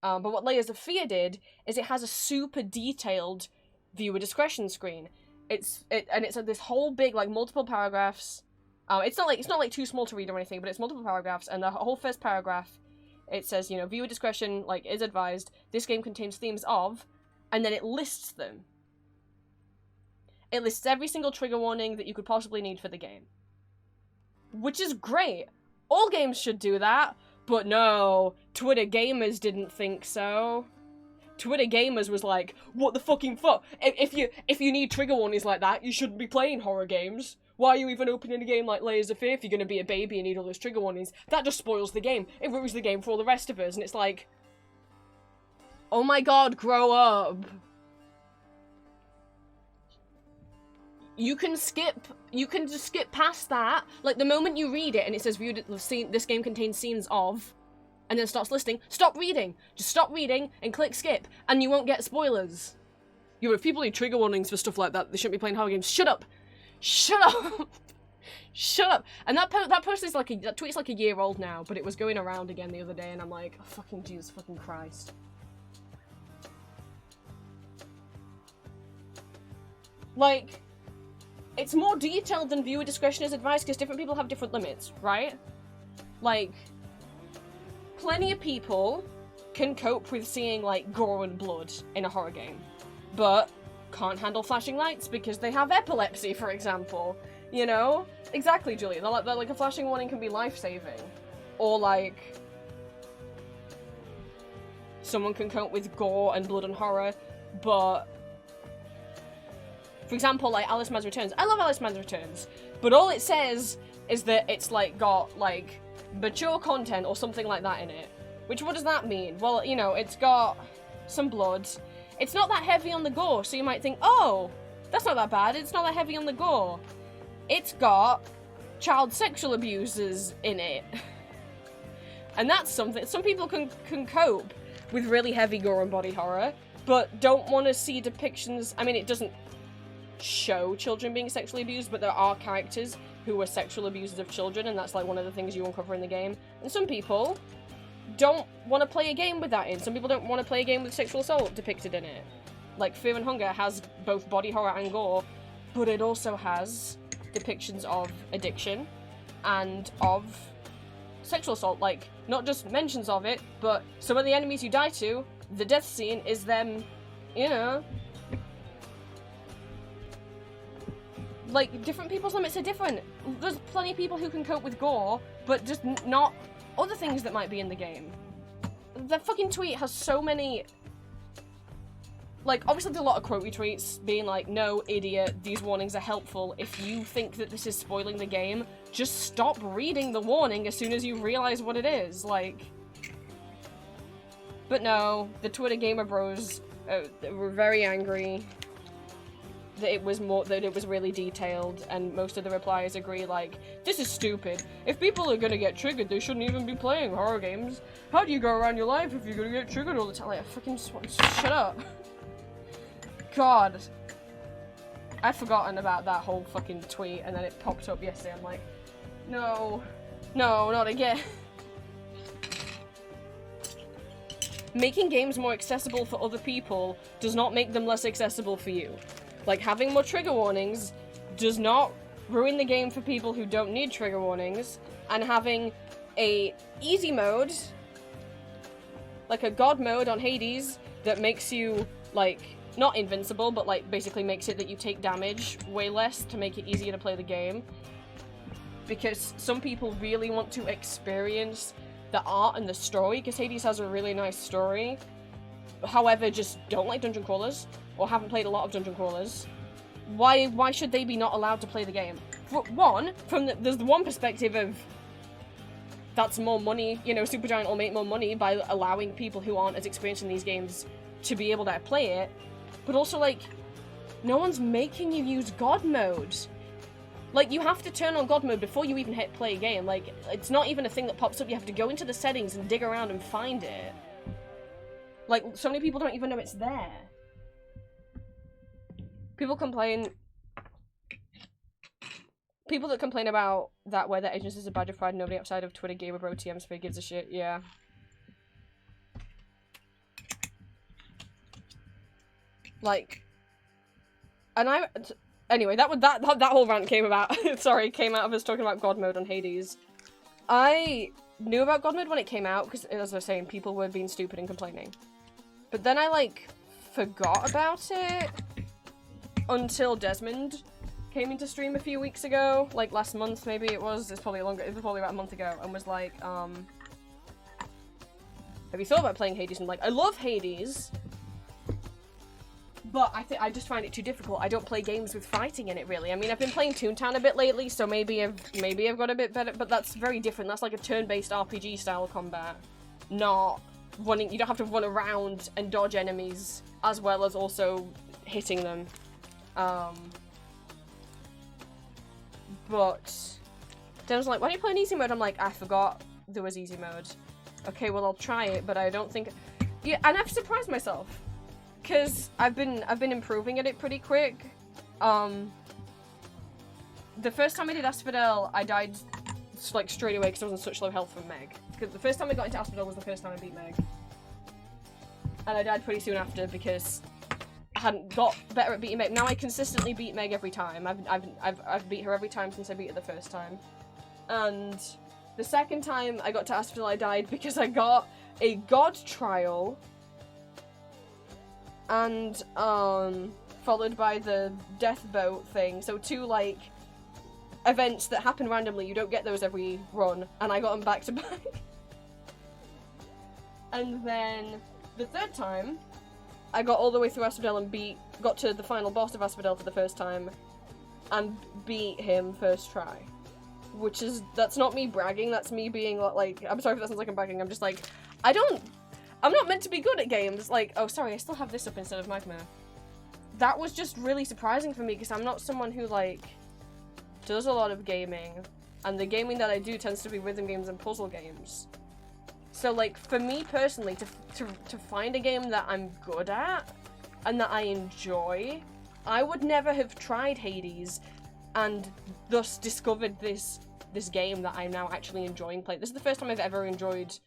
But what Layers of Fear did is it has a super detailed viewer discretion screen. It's this whole big, like, multiple paragraphs. It's not like too small to read or anything, but it's multiple paragraphs, and the whole first paragraph, it says, you know, viewer discretion, like, is advised. This game contains themes of, and then it lists them. It lists every single trigger warning that you could possibly need for the game. Which is great. All games should do that, but no, Twitter gamers didn't think so. Twitter gamers was like, what the fucking fuck? If you need trigger warnings like that, you shouldn't be playing horror games. Why are you even opening a game like Layers of Fear if you're gonna be a baby and need all those trigger warnings? That just spoils the game. It ruins the game for all the rest of us, and it's like, oh my god, grow up. You can just skip past that. Like, the moment you read it and it says, this game contains scenes of, and then it starts listing, stop reading. Just stop reading and click skip, and you won't get spoilers. You know, if people need trigger warnings for stuff like that, they shouldn't be playing horror games. Shut up! Shut up! Shut up! And that post is like, that tweet's like a year old now, but it was going around again the other day, and I'm like, oh, fucking Jesus fucking Christ. Like, it's more detailed than viewer discretion is advised because different people have different limits, right? Like, plenty of people can cope with seeing, like, gore and blood in a horror game, but can't handle flashing lights because they have epilepsy, for example. You know? Exactly, Julia. They're like a flashing warning can be life-saving. Or, like, someone can cope with gore and blood and horror, but for example, like, Alice Maz Returns. I love Alice Maz Returns, but all it says is that it's, like, got, like, mature content or something like that in it. Which, what does that mean? Well, you know, it's got some blood. It's not that heavy on the gore, so you might think, oh, that's not that bad. It's not that heavy on the gore. It's got child sexual abusers in it. And that's something. Some people can cope with really heavy gore and body horror, but don't want to see depictions. I mean, it doesn't show children being sexually abused, but there are characters who are sexual abusers of children, and that's like one of the things you uncover in the game. And some people don't want to play a game with that in. Some people don't want to play a game with sexual assault depicted in it. Like, Fear and Hunger has both body horror and gore, but it also has depictions of addiction and of sexual assault. Like, not just mentions of it, but some of the enemies you die to, the death scene is them, you know. Like, different people's limits are different. There's plenty of people who can cope with gore, but just not other things that might be in the game. The fucking tweet has so many... Like, obviously there's a lot of quote retweets being like, no, idiot, these warnings are helpful. If you think that this is spoiling the game, just stop reading the warning as soon as you realize what it is. Like... But no, the Twitter gamer bros were very angry that it was really detailed, and most of the replies agree, like, this is stupid. If people are gonna get triggered, they shouldn't even be playing horror games. How do you go around your life if you're gonna get triggered all the time? Like, I fucking shut up. God. I'd forgotten about that whole fucking tweet, and then it popped up yesterday. I'm like, no, not again. Making games more accessible for other people does not make them less accessible for you. Like, having more trigger warnings does not ruin the game for people who don't need trigger warnings, and having a easy mode, like a god mode on Hades, that makes you, like, not invincible, but, like, basically makes it that you take damage way less to make it easier to play the game. Because some people really want to experience the art and the story, because Hades has a really nice story. However, just don't like dungeon crawlers, or haven't played a lot of dungeon crawlers. Why should they be not allowed to play the game? For one, there's the one perspective of that's more money, you know, Supergiant will make more money by allowing people who aren't as experienced in these games to be able to play it. But also, like, no one's making you use God mode. Like, you have to turn on God mode before you even hit play a game. Like, it's not even a thing that pops up. You have to go into the settings and dig around and find it. Like, so many people don't even know it's there. People that complain about that, where their agency is a badge of pride, nobody outside of Twitter, Gamer Bro, TM Sphere gives a shit, yeah. Like, and anyway, that whole rant came about, came out of us talking about God mode on Hades. I knew about God mode when it came out, because, as I was saying, people were being stupid and complaining. But then I, like, forgot about it until Desmond came into stream a few weeks ago, like last month maybe it was, it's probably longer, it was probably about a month ago, and was like, have you thought about playing Hades? And like, I love Hades, but I just find it too difficult. I don't play games with fighting in it, really. I mean, I've been playing Toontown a bit lately, so maybe I've got a bit better, but that's very different. That's like a turn-based RPG style combat, not running. You don't have to run around and dodge enemies, as well as also hitting them. But Dem's like, why don't you play an easy mode? I'm like, I forgot there was easy mode. Okay, well, I'll try it, but I don't think... Yeah, and I've surprised myself. Because I've been improving at it pretty quick. The first time I did Asphodel, I died, like, straight away because I was in such low health from Meg. Because the first time I got into Asphodel was the first time I beat Meg. And I died pretty soon after because I hadn't got better at beating Meg. Now I consistently beat Meg every time. I've beat her every time since I beat her the first time. And the second time I got to Asphodel, I died because I got a god trial, and followed by the death boat thing. So two, like, events that happen randomly. You don't get those every run, and I got them back to back. And then the third time, I got all the way through Asphodel and got to the final boss of Asphodel for the first time, and beat him first try. Which is, that's not me bragging, that's me being like, I'm sorry if that sounds like I'm bragging, I'm just like, I'm not meant to be good at games. Like, oh sorry, I still have this up instead of Magma. That was just really surprising for me, because I'm not someone who, like, does a lot of gaming, and the gaming that I do tends to be rhythm games and puzzle games. So, like, for me personally, to find a game that I'm good at, and that I enjoy, I would never have tried Hades, and thus discovered this game that I'm now actually enjoying playing. This is the first time I've ever enjoyed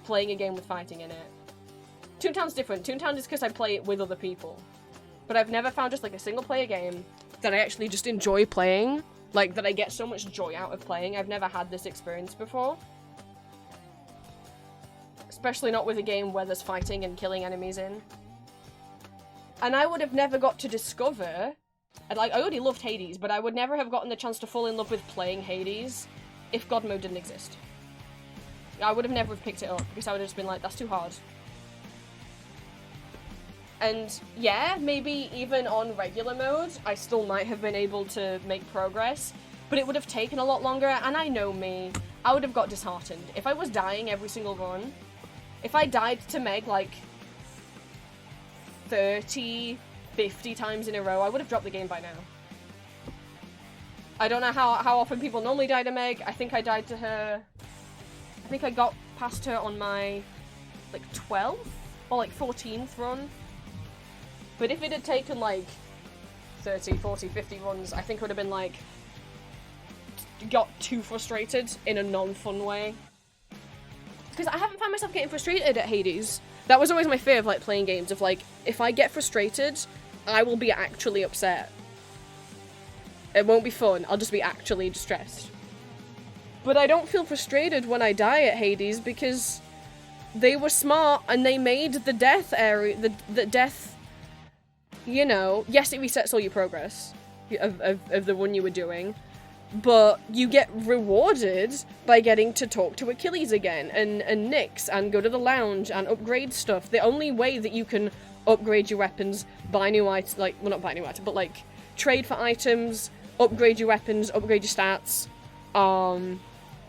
playing a game with fighting in it. Toontown's different. Toontown is because I play it with other people. But I've never found just, like, a single player game that I actually just enjoy playing. Like, that I get so much joy out of playing. I've never had this experience before. Especially not with a game where there's fighting and killing enemies in. And I would have never got to discover... And, like, I already loved Hades, but I would never have gotten the chance to fall in love with playing Hades if God mode didn't exist. I would have never have picked it up, because I would have just been like, that's too hard. And, yeah, maybe even on regular mode, I still might have been able to make progress, but it would have taken a lot longer, and I know me. I would have got disheartened. If I was dying every single run, if I died to Meg, like, 30, 50 times in a row, I would have dropped the game by now. I don't know how often people normally die to Meg. I think I died to her... I think I got past her on my, like, 12th or, like, 14th run. But if it had taken, like, 30, 40, 50 runs, I think it would have been, like, got too frustrated in a non-fun way. Because I haven't found myself getting frustrated at Hades. That was always my fear of, like, playing games, of, like, if I get frustrated, I will be actually upset. It won't be fun, I'll just be actually distressed. But I don't feel frustrated when I die at Hades because they were smart and they made the death area, the death, you know, yes, it resets all your progress of the one you were doing, but you get rewarded by getting to talk to Achilles again and Nyx and go to the lounge and upgrade stuff. The only way that you can upgrade your weapons, buy new items, like, well, not buy new items, but, like, trade for items, upgrade your weapons, upgrade your stats,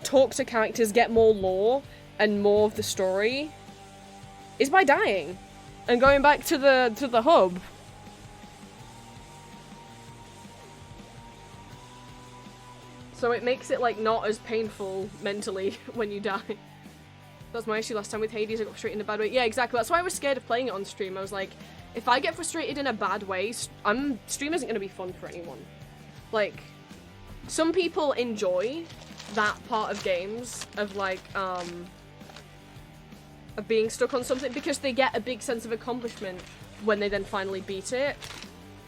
talk to characters, get more lore and more of the story, is by dying and going back to the hub. So it makes it, like, not as painful mentally when you die. That's my issue last time with Hades, I got frustrated in a bad way. Yeah, exactly, that's why I was scared of playing it on stream. I was like, if I get frustrated in a bad way, stream isn't gonna be fun for anyone. Like, some people enjoy that part of games, of, like, of being stuck on something, because they get a big sense of accomplishment when they then finally beat it.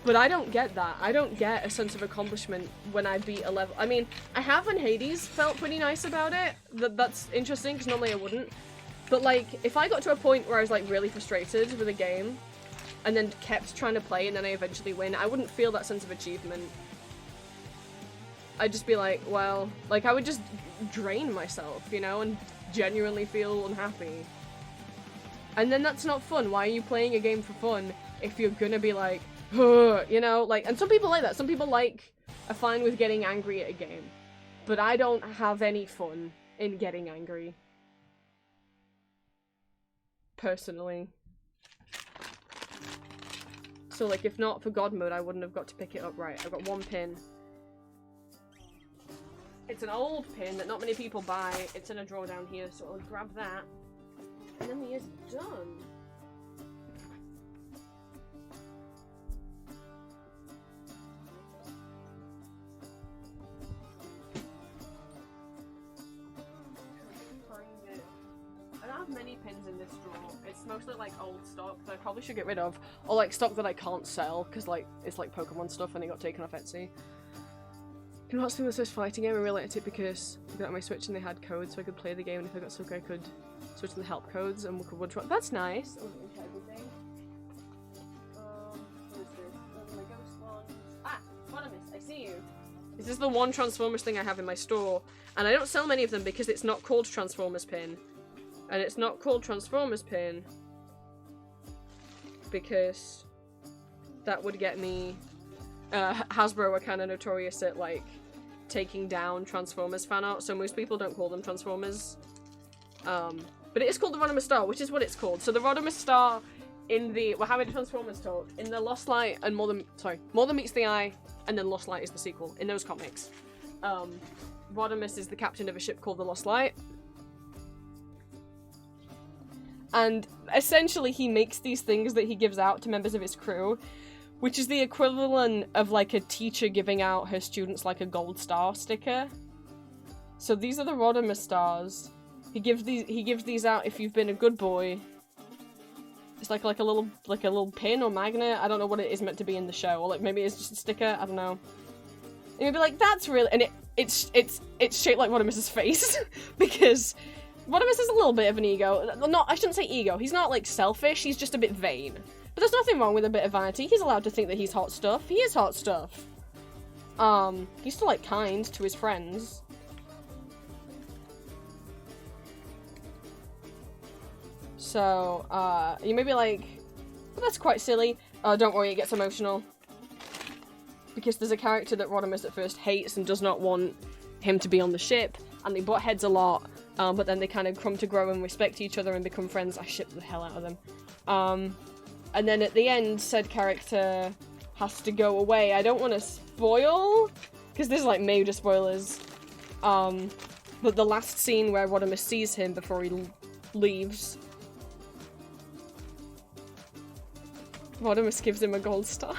But I don't get that. I don't get a sense of accomplishment when I beat a level. I mean, I have when Hades felt pretty nice about it. That's interesting, because normally I wouldn't. But, like, if I got to a point where I was, like, really frustrated with a game, and then kept trying to play, and then I eventually win, I wouldn't feel that sense of achievement. I'd just be like, well, like, I would just drain myself, you know, and genuinely feel unhappy. And then that's not fun. Why are you playing a game for fun if you're gonna be like, you know, like, and some people like that. Some people are fine with getting angry at a game. But I don't have any fun in getting angry. Personally. So, like, if not for God mode, I wouldn't have got to pick it up right. I've got one pin. It's an old pin that not many people buy. It's in a drawer down here, so I'll grab that. And then he is done. I don't have many pins in this drawer. It's mostly, like, old stock that I probably should get rid of. Or, like, stock that I can't sell, because, like, it's, like, Pokemon stuff and it got taken off Etsy. You know what's the first fighting game? I really liked it because I got it on my Switch and they had codes so I could play the game, and if I got stuck I could switch to the help codes and we could one-shot. That's nice! I wasn't into everything. What is this? Those are my ghost ones. Ah! Anonymous, I see you! This is the one Transformers thing I have in my store, and I don't sell many of them because it's not called Transformers Pin. And it's not called Transformers Pin because that would get me... Hasbro are kind of notorious at, like, taking down Transformers fan art, so most people don't call them Transformers. But it is called the Rodimus Star, which is what it's called. So the Rodimus Star in the... We're having a Transformers talk. In the Lost Light and More Than Meets the Eye, and then Lost Light is the sequel, in those comics. Rodimus is the captain of a ship called the Lost Light. And essentially he makes these things that he gives out to members of his crew, which is the equivalent of, like, a teacher giving out her students, like, a gold star sticker. So these are the Rodimus stars. He gives these out if you've been a good boy. It's like a little pin or magnet. I don't know what it is meant to be in the show, or, like, maybe it's just a sticker. I don't know. And you'd be like, that's really, and it's shaped like Rodimus's face because Rodimus is a little bit of an ego. I shouldn't say ego. He's not, like, selfish. He's just a bit vain. But there's nothing wrong with a bit of vanity. He's allowed to think that he's hot stuff. He is hot stuff. He's still, like, kind to his friends. So, you may be like, well, that's quite silly. Don't worry, it gets emotional. Because there's a character that Rodimus at first hates and does not want him to be on the ship, and they butt heads a lot. But then they kind of come to grow and respect each other and become friends. I ship the hell out of them. And then at the end, said character has to go away. I don't want to spoil, because this is like major spoilers. But the last scene where Rodimus sees him before he leaves, Rodimus gives him a gold star.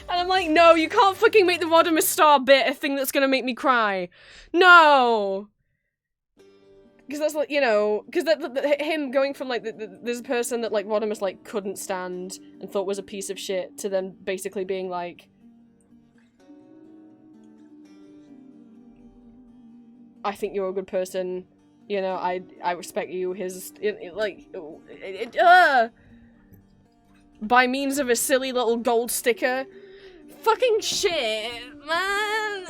And I'm like, no, you can't fucking make the Rodimus star bit a thing that's gonna make me cry. No! Because that's like, you know, because him going from like this person that like Rodimus like couldn't stand and thought was a piece of shit to then basically being like, I think you're a good person, you know, I respect you, by means of a silly little gold sticker. Fucking shit, man!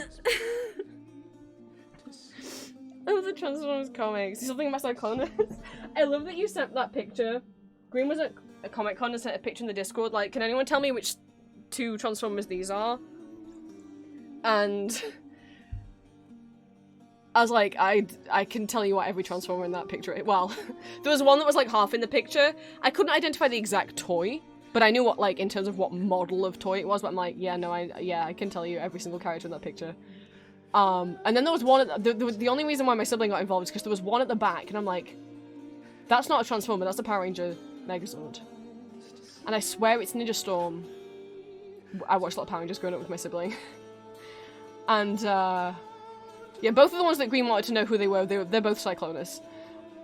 I love the Transformers comics. Something about Cyclonus. I love that you sent that picture. Green was at a Comic-Con and sent a picture in the Discord, like, can anyone tell me which 2 Transformers these are? And I was like, I can tell you what every Transformer in that picture is. Well, there was one that was like half in the picture. I couldn't identify the exact toy, but I knew what, like, in terms of what model of toy it was, but I'm like, yeah, no, I can tell you every single character in that picture. And then there was one, the only reason why my sibling got involved is because there was one at the back, and I'm like, that's not a Transformer, that's a Power Ranger Megazord. And I swear it's Ninja Storm. I watched a lot of Power Rangers growing up with my sibling. And, yeah, both of the ones that Green wanted to know who they were, they're both Cyclonus.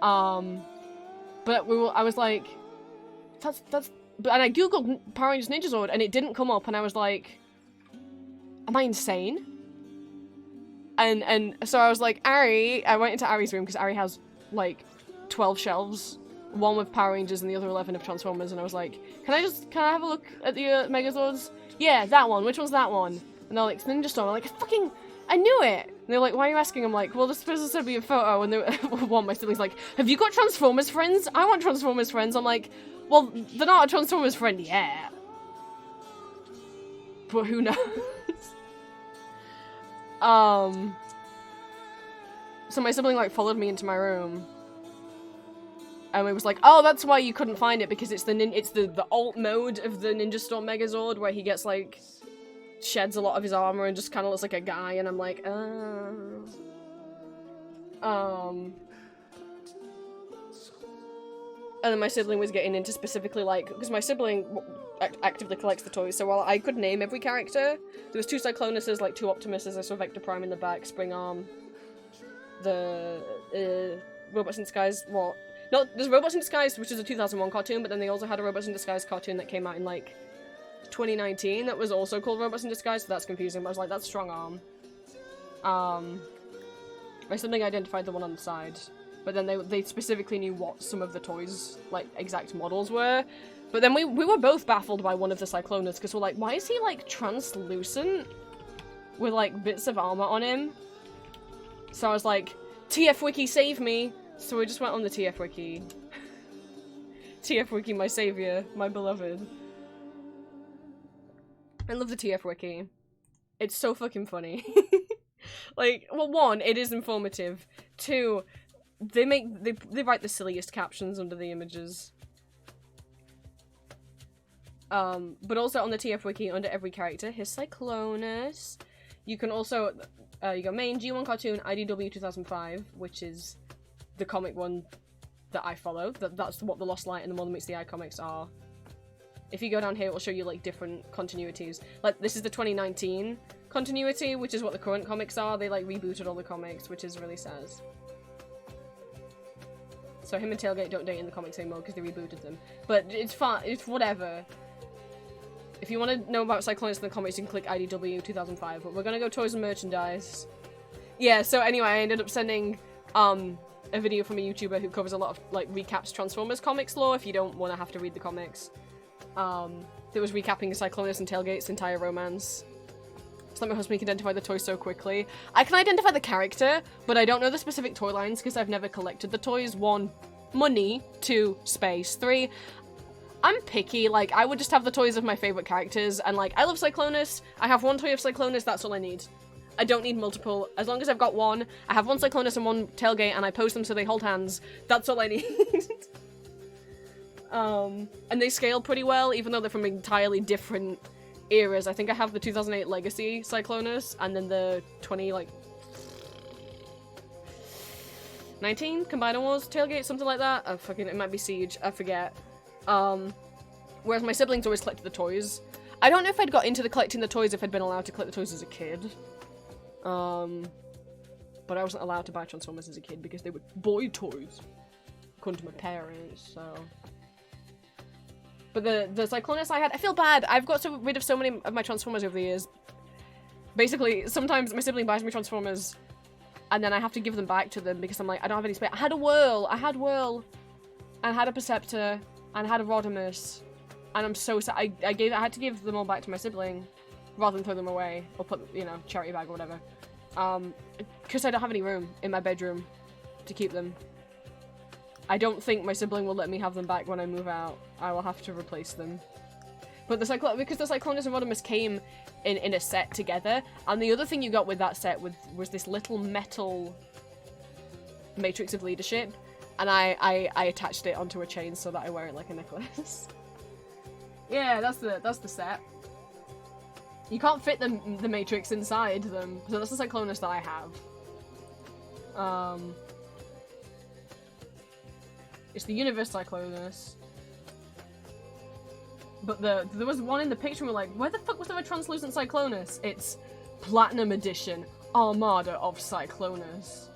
But I was like, and I googled Power Rangers Ninja Zord and it didn't come up, and I was like, am I insane? And so I was like, I went into Ari's room, because Ari has like 12 shelves, one with Power Rangers and the other 11 of Transformers, and I was like, can I have a look at the Megazords? Yeah, that one, which one's that one? And they're like, it's Ninja Storm. I'm like, I knew it! And they're like, why are you asking? I'm like, well, this person sent me a photo, and one of my siblings like, have you got Transformers friends? I want Transformers friends. I'm like, well, they're not a Transformers friend yet. But who knows? So my sibling, like, followed me into my room. And it was like, oh, that's why you couldn't find it, because it's the alt mode of the Ninja Storm Megazord, where he gets, like, sheds a lot of his armor and just kind of looks like a guy, and I'm like, And then my sibling was getting into specifically, like, because my sibling actively collects the toys, so while I could name every character, there was 2 Cyclonuses, like 2 Optimuses, I saw Vector Prime in the back, Spring Arm, the Robots in Disguise, what? No, there's Robots in Disguise, which is a 2001 cartoon, but then they also had a Robots in Disguise cartoon that came out in, like, 2019 that was also called Robots in Disguise, so that's confusing, but I was like, that's Strong Arm. My sibling identified the one on the side, but then they specifically knew what some of the toys, like, exact models were. But then we were both baffled by one of the Cyclonus, because we're like, why is he, like, translucent with, like, bits of armor on him? So I was like, TF Wiki, save me! So we just went on the TF Wiki. TF Wiki, my savior, my beloved. I love the TF Wiki. It's so fucking funny. Like, well, 1, it is informative. 2, they write the silliest captions under the images. But also on the TF Wiki, under every character, here's Cyclonus. You can also, you got main, G1 cartoon, IDW 2005, which is the comic one that I follow. That's what the Lost Light and the Mother Meets the Eye comics are. If you go down here, it will show you, like, different continuities. Like, this is the 2019 continuity, which is what the current comics are. They, like, rebooted all the comics, which is really sad. So him and Tailgate don't date in the comics anymore because they rebooted them. But it's fine. It's whatever. If you want to know about Cyclonus in the comics, you can click IDW 2005. But we're gonna go toys and merchandise. Yeah, so anyway, I ended up sending, a video from a YouTuber who covers a lot of, like, recaps Transformers comics lore if you don't want to have to read the comics. That was recapping Cyclonus and Tailgate's entire romance. So that my husband can identify the toy so quickly. I can identify the character, but I don't know the specific toy lines because I've never collected the toys. 1, money. 2, space. 3, I'm picky. Like, I would just have the toys of my favorite characters, and, like, I love Cyclonus. I have 1 toy of Cyclonus, that's all I need. I don't need multiple. As long as I've got one, I have one Cyclonus and one Tailgate, and I post them so they hold hands. That's all I need. And they scale pretty well, even though they're from entirely different eras. I think I have the 2008 Legacy Cyclonus, and then the 19 Combiner Wars Tailgate, something like that. It might be Siege, I forget. Whereas my siblings always collected the toys. I don't know if I'd got into collecting the toys if I'd been allowed to collect the toys as a kid. But I wasn't allowed to buy Transformers as a kid because they were boy toys, according to my parents, so... But the Cyclonus I feel bad. I've got rid of so many of my Transformers over the years. Basically, sometimes my sibling buys me Transformers, and then I have to give them back to them because I'm like, I don't have any space. I had Whirl, and I had a Perceptor, and I had a Rodimus, and I'm so sad. I had to give them all back to my sibling, rather than throw them away, or put, you know, charity bag or whatever. Because I don't have any room in my bedroom to keep them. I don't think my sibling will let me have them back when I move out. I will have to replace them. But because the Cyclonus and Rodimus came in a set together, and the other thing you got with that set was this little metal Matrix of Leadership, and I attached it onto a chain so that I wear it like a necklace. Yeah, that's the set. You can't fit the Matrix inside them, so that's the Cyclonus that I have. It's the Universe Cyclonus. But there was one in the picture and we're like, where the fuck was there a translucent Cyclonus? It's Platinum Edition Armada of Cyclonus.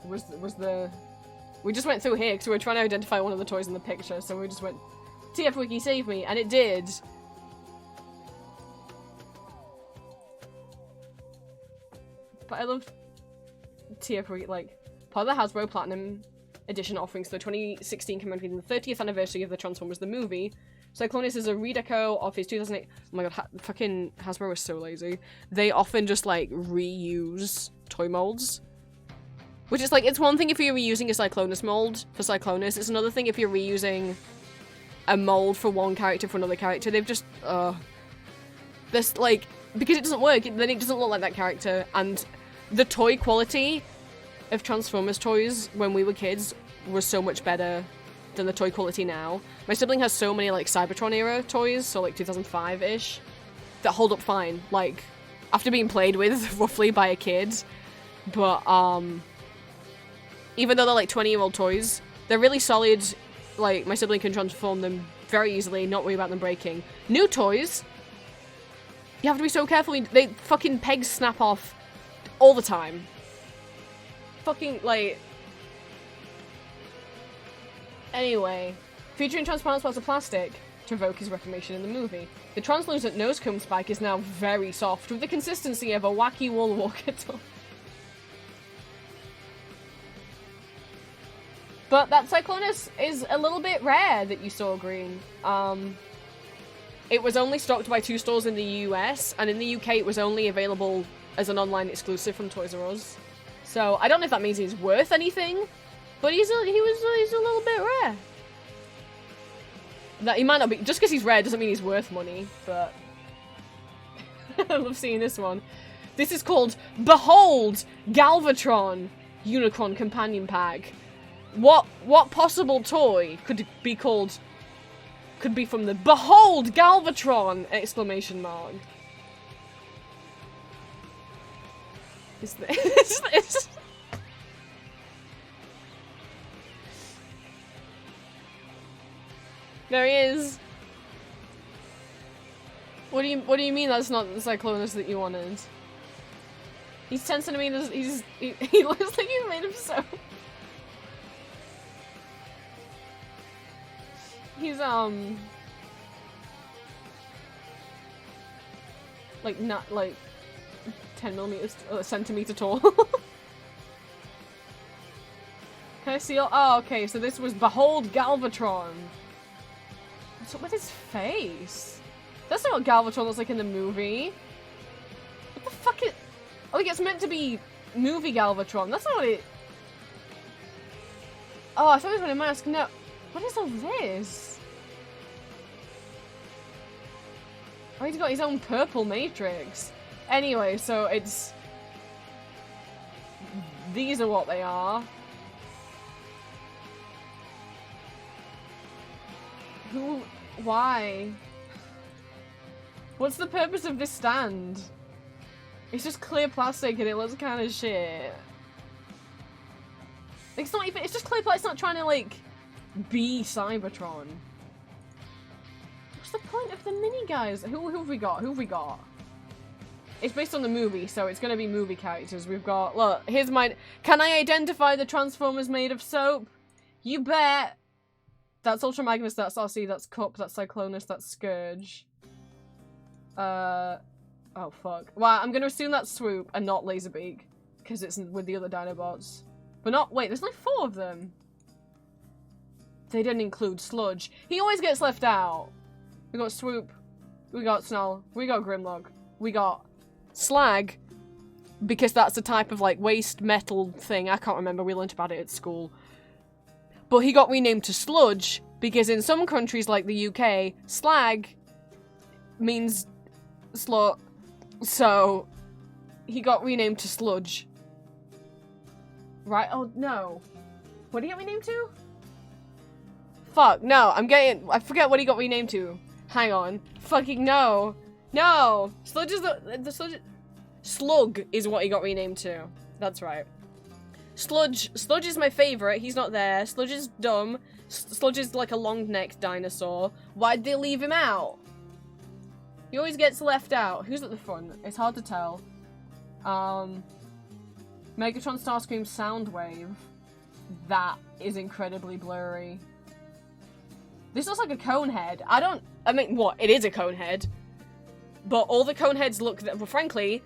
We just went through here because we were trying to identify one of the toys in the picture, so we just went, TF Wiki save me, and it did. But I love TF Wiki, like, part of the Hasbro Platinum Edition offerings for the 2016 commemorating the 30th anniversary of the Transformers the movie. Cyclonus is a redeco of his 2008. Oh my god, fucking Hasbro is so lazy. They often just like reuse toy molds. Which is like, it's one thing if you're reusing a Cyclonus mold for Cyclonus, it's another thing if you're reusing a mold for one character for another character. They've just, this like, because it doesn't work, then it doesn't look like that character, and the toy quality of Transformers toys when we were kids was so much better than the toy quality now. My sibling has so many like Cybertron era toys, so like 2005-ish, that hold up fine, like after being played with roughly by a kid. But even though they're like 20-year-old toys, they're really solid. Like my sibling can transform them very easily, not worry about them breaking. New toys, you have to be so careful. They fucking pegs snap off all the time. Fucking, like... Anyway, featuring transparent spots of plastic to evoke his reformation in the movie. The translucent nose cone spike is now very soft, with the consistency of a wacky wall walker toy. But that Cyclonus is a little bit rare that you saw, Green. It was only stocked by 2 stores in the US, and in the UK it was only available as an online exclusive from Toys R Us. So, I don't know if that means he's worth anything, but he's a little bit rare. That he might not be, just because he's rare doesn't mean he's worth money, but... I love seeing this one. This is called Behold Galvatron Unicron Companion Pack. What possible toy could be from the Behold Galvatron! Exclamation mark. Is this? There he is. What do you mean that's not the Cyclonus that you wanted? He's 10 centimeters. He looks like he's made of soap. He's like not like 10 millimeters, centimeter tall. Can I see? Oh, okay. So this was Behold Galvatron. What's up with his face? That's not what Galvatron looks like in the movie. What the fuck is? Oh, it's meant to be movie Galvatron. That's not what it. Oh, I thought he was wearing a mask. No. What is all this? Oh, he's got his own purple matrix. Anyway, so it's... These are what they are. Who... Why? What's the purpose of this stand? It's just clear plastic and it looks kind of shit. It's not even- it's just clear plastic, it's not trying to, like, be Cybertron. What's the point of the mini guys? Who have we got? Who have we got? It's based on the movie, so it's gonna be movie characters. We've got- look, here's my- Can I identify the Transformers made of soap? You bet! That's Ultra Magnus, that's RC, that's Cup, that's Cyclonus, that's Scourge. Oh fuck. Well, I'm gonna assume that's Swoop and not Laserbeak, because it's with the other Dinobots. But not- wait, there's like 4 of them. They didn't include Sludge. He always gets left out. We got Swoop, we got Snarl, we got Grimlock, we got Slag, because that's a type of like waste metal thing. I can't remember, we learnt about it at school. But he got renamed to Sludge, because in some countries like the UK, slag means slut. So, he got renamed to Sludge. Right? Oh, no. What did he get renamed to? Fuck, no, I forget what he got renamed to. Hang on. Fucking no. No! Sludge is Slug is what he got renamed to. That's right. Sludge is my favourite. He's not there. Sludge is dumb. Sludge is like a long-necked dinosaur. Why'd they leave him out? He always gets left out. Who's at the front? It's hard to tell. Megatron, Starscream, Soundwave. That is incredibly blurry. This looks like a cone head. I mean, what? It is a cone head. But all the cone heads look, well, frankly,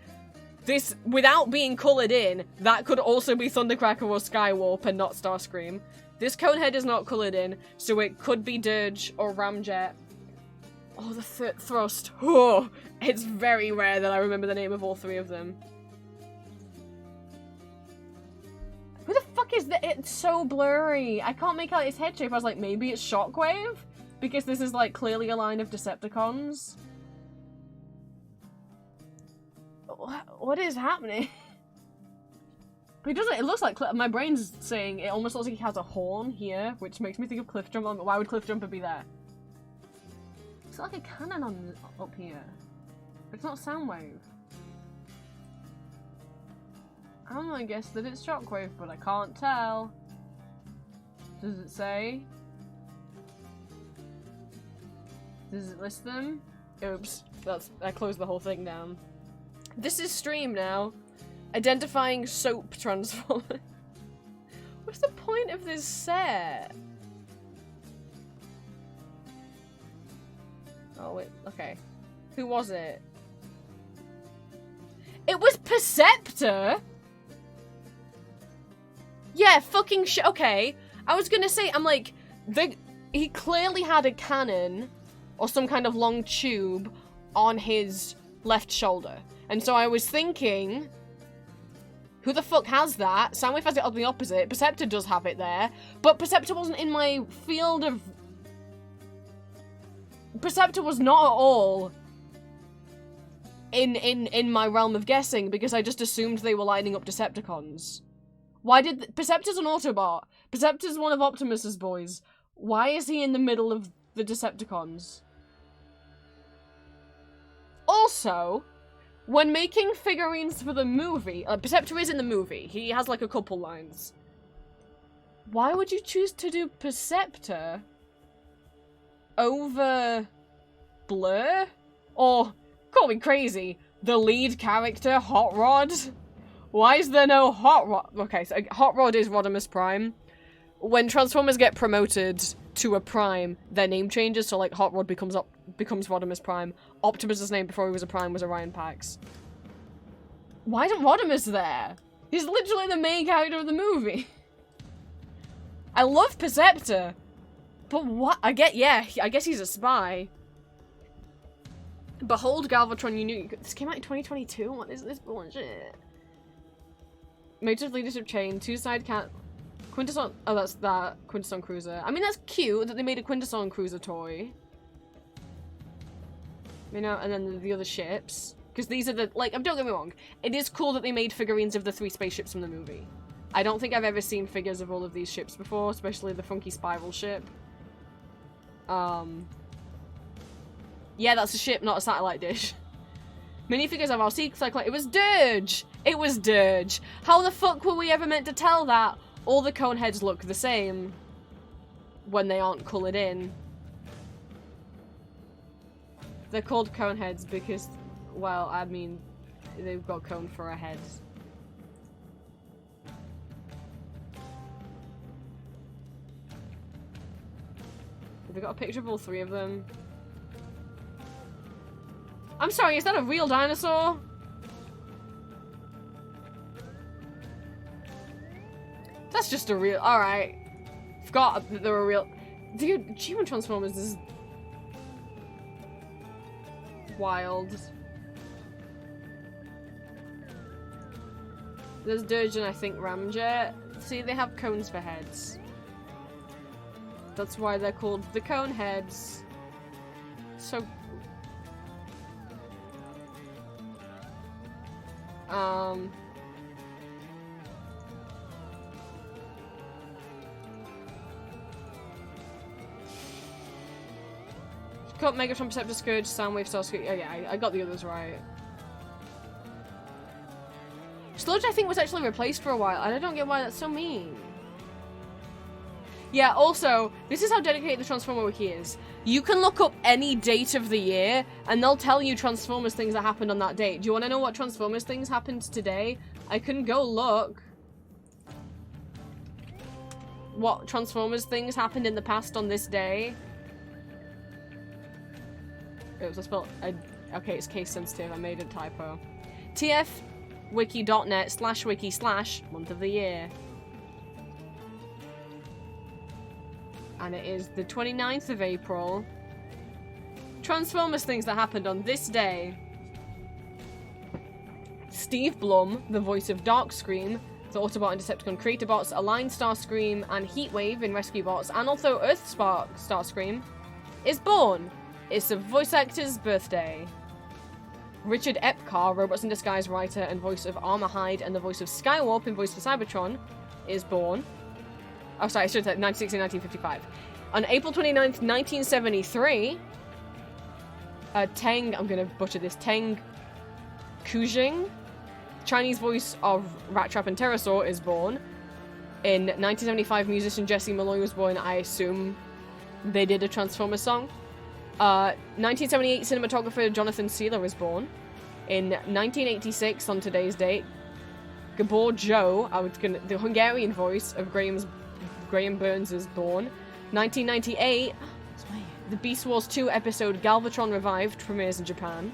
this, without being coloured in, that could also be Thundercracker or Skywarp and not Starscream. This cone head is not coloured in, so it could be Dirge or Ramjet. Oh, the Thrust. Oh, it's very rare that I remember the name of all 3 of them. Who the fuck is that? It's so blurry. I can't make out his head shape. I was like, maybe it's Shockwave? Because this is, like, clearly a line of Decepticons. What is happening? But it looks like, my brain's saying it almost looks like he has a horn here, which makes me think of Cliffjumper. Why would Cliffjumper be there? It's like a cannon up here. It's not Soundwave. I'm gonna guess that it's Shockwave, but I can't tell. Does it say? Does it list them? Oops. I closed the whole thing down. This is stream now. Identifying soap transformers. What's the point of this set? Oh wait, okay. Who was it? It was Perceptor? Yeah, fucking shit. Okay. I was gonna say, I'm like, he clearly had a cannon or some kind of long tube on his left shoulder. And so I was thinking, who the fuck has that? Soundwave has it on the opposite. Perceptor does have it there. But Perceptor wasn't in my field of... Perceptor was not at all in my realm of guessing, because I just assumed they were lining up Decepticons. Why did... Perceptor's an Autobot. Perceptor's one of Optimus's boys. Why is he in the middle of the Decepticons? Also, when making figurines for the movie... Perceptor is in the movie. He has, like, a couple lines. Why would you choose to do Perceptor over Blur? Or, call me crazy, the lead character, Hot Rod? Why is there no Hot Rod? Okay, so Hot Rod is Rodimus Prime. When Transformers get promoted to a Prime, their name changes, so like Hot Rod becomes Rodimus Prime. Optimus's name before he was a Prime was Orion Pax. Why isn't Rodimus there? He's literally the main character of the movie. I love Perceptor, but what? I guess he's a spy. Behold Galvatron, you knew this came out in 2022? What is this bullshit? Major leadership chain, two-side cat... Quintesson... Oh, that's that. Quintesson Cruiser. I mean, that's cute that they made a Quintesson Cruiser toy. You know, and then the other ships. Because these are the, like, don't get me wrong, it is cool that they made figurines of the 3 spaceships from the movie. I don't think I've ever seen figures of all of these ships before, especially the funky spiral ship. Yeah, that's a ship, not a satellite dish. Minifigures of our sea cyclone. It was Dirge! It was Dirge! How the fuck were we ever meant to tell that? All the cone heads look the same when they aren't coloured in. They're called cone heads because, well, I mean, they've got cone for a head. Have they got a picture of all 3 of them? I'm sorry, is that a real dinosaur? That's just a real... Alright. Forgot that they were real... Dude, human Transformers is... wild. There's Dirge and I think Ramjet. See, they have cones for heads. That's why they're called the cone heads. So... Cut Megatron, Perceptor, Scourge, Soundwave, Starscream. Oh yeah, I got the others right. Sludge, I think, was actually replaced for a while, and I don't get why that's so mean. Yeah, also, this is how dedicated the Transformer Wiki is. You can look up any date of the year, and they'll tell you Transformers things that happened on that date. Do you want to know what Transformers things happened today? I can go look. What Transformers things happened in the past on this day. Oops, I spelled... okay, it's case sensitive. I made a typo. tfwiki.net/wiki/ month of the year. And it is the 29th of April. Transformers things that happened on this day. Steve Blum, the voice of Darkscream, the Autobot and Decepticon creator bots, Aligned Starscream, and Heatwave in Rescue Bots, and also Earthspark Starscream, is born. It's the voice actor's birthday. Richard Epcar, Robots in Disguise writer and voice of Armorhide and the voice of Skywarp and voice for Cybertron, is born. Oh, sorry, I should have said 1960-1955. On April 29th, 1973, Teng, I'm gonna butcher this, Teng Kujing, Chinese voice of Rattrap and Pterosaur, is born. In 1975, musician Jesse Malloy was born. I assume they did a Transformers song. 1978, cinematographer Jonathan Seeler was born. In 1986, on today's date, Gabor Joe, the Hungarian voice of Graham Burns, is born. 1998, the Beast Wars 2 episode Galvatron Revived premieres in Japan.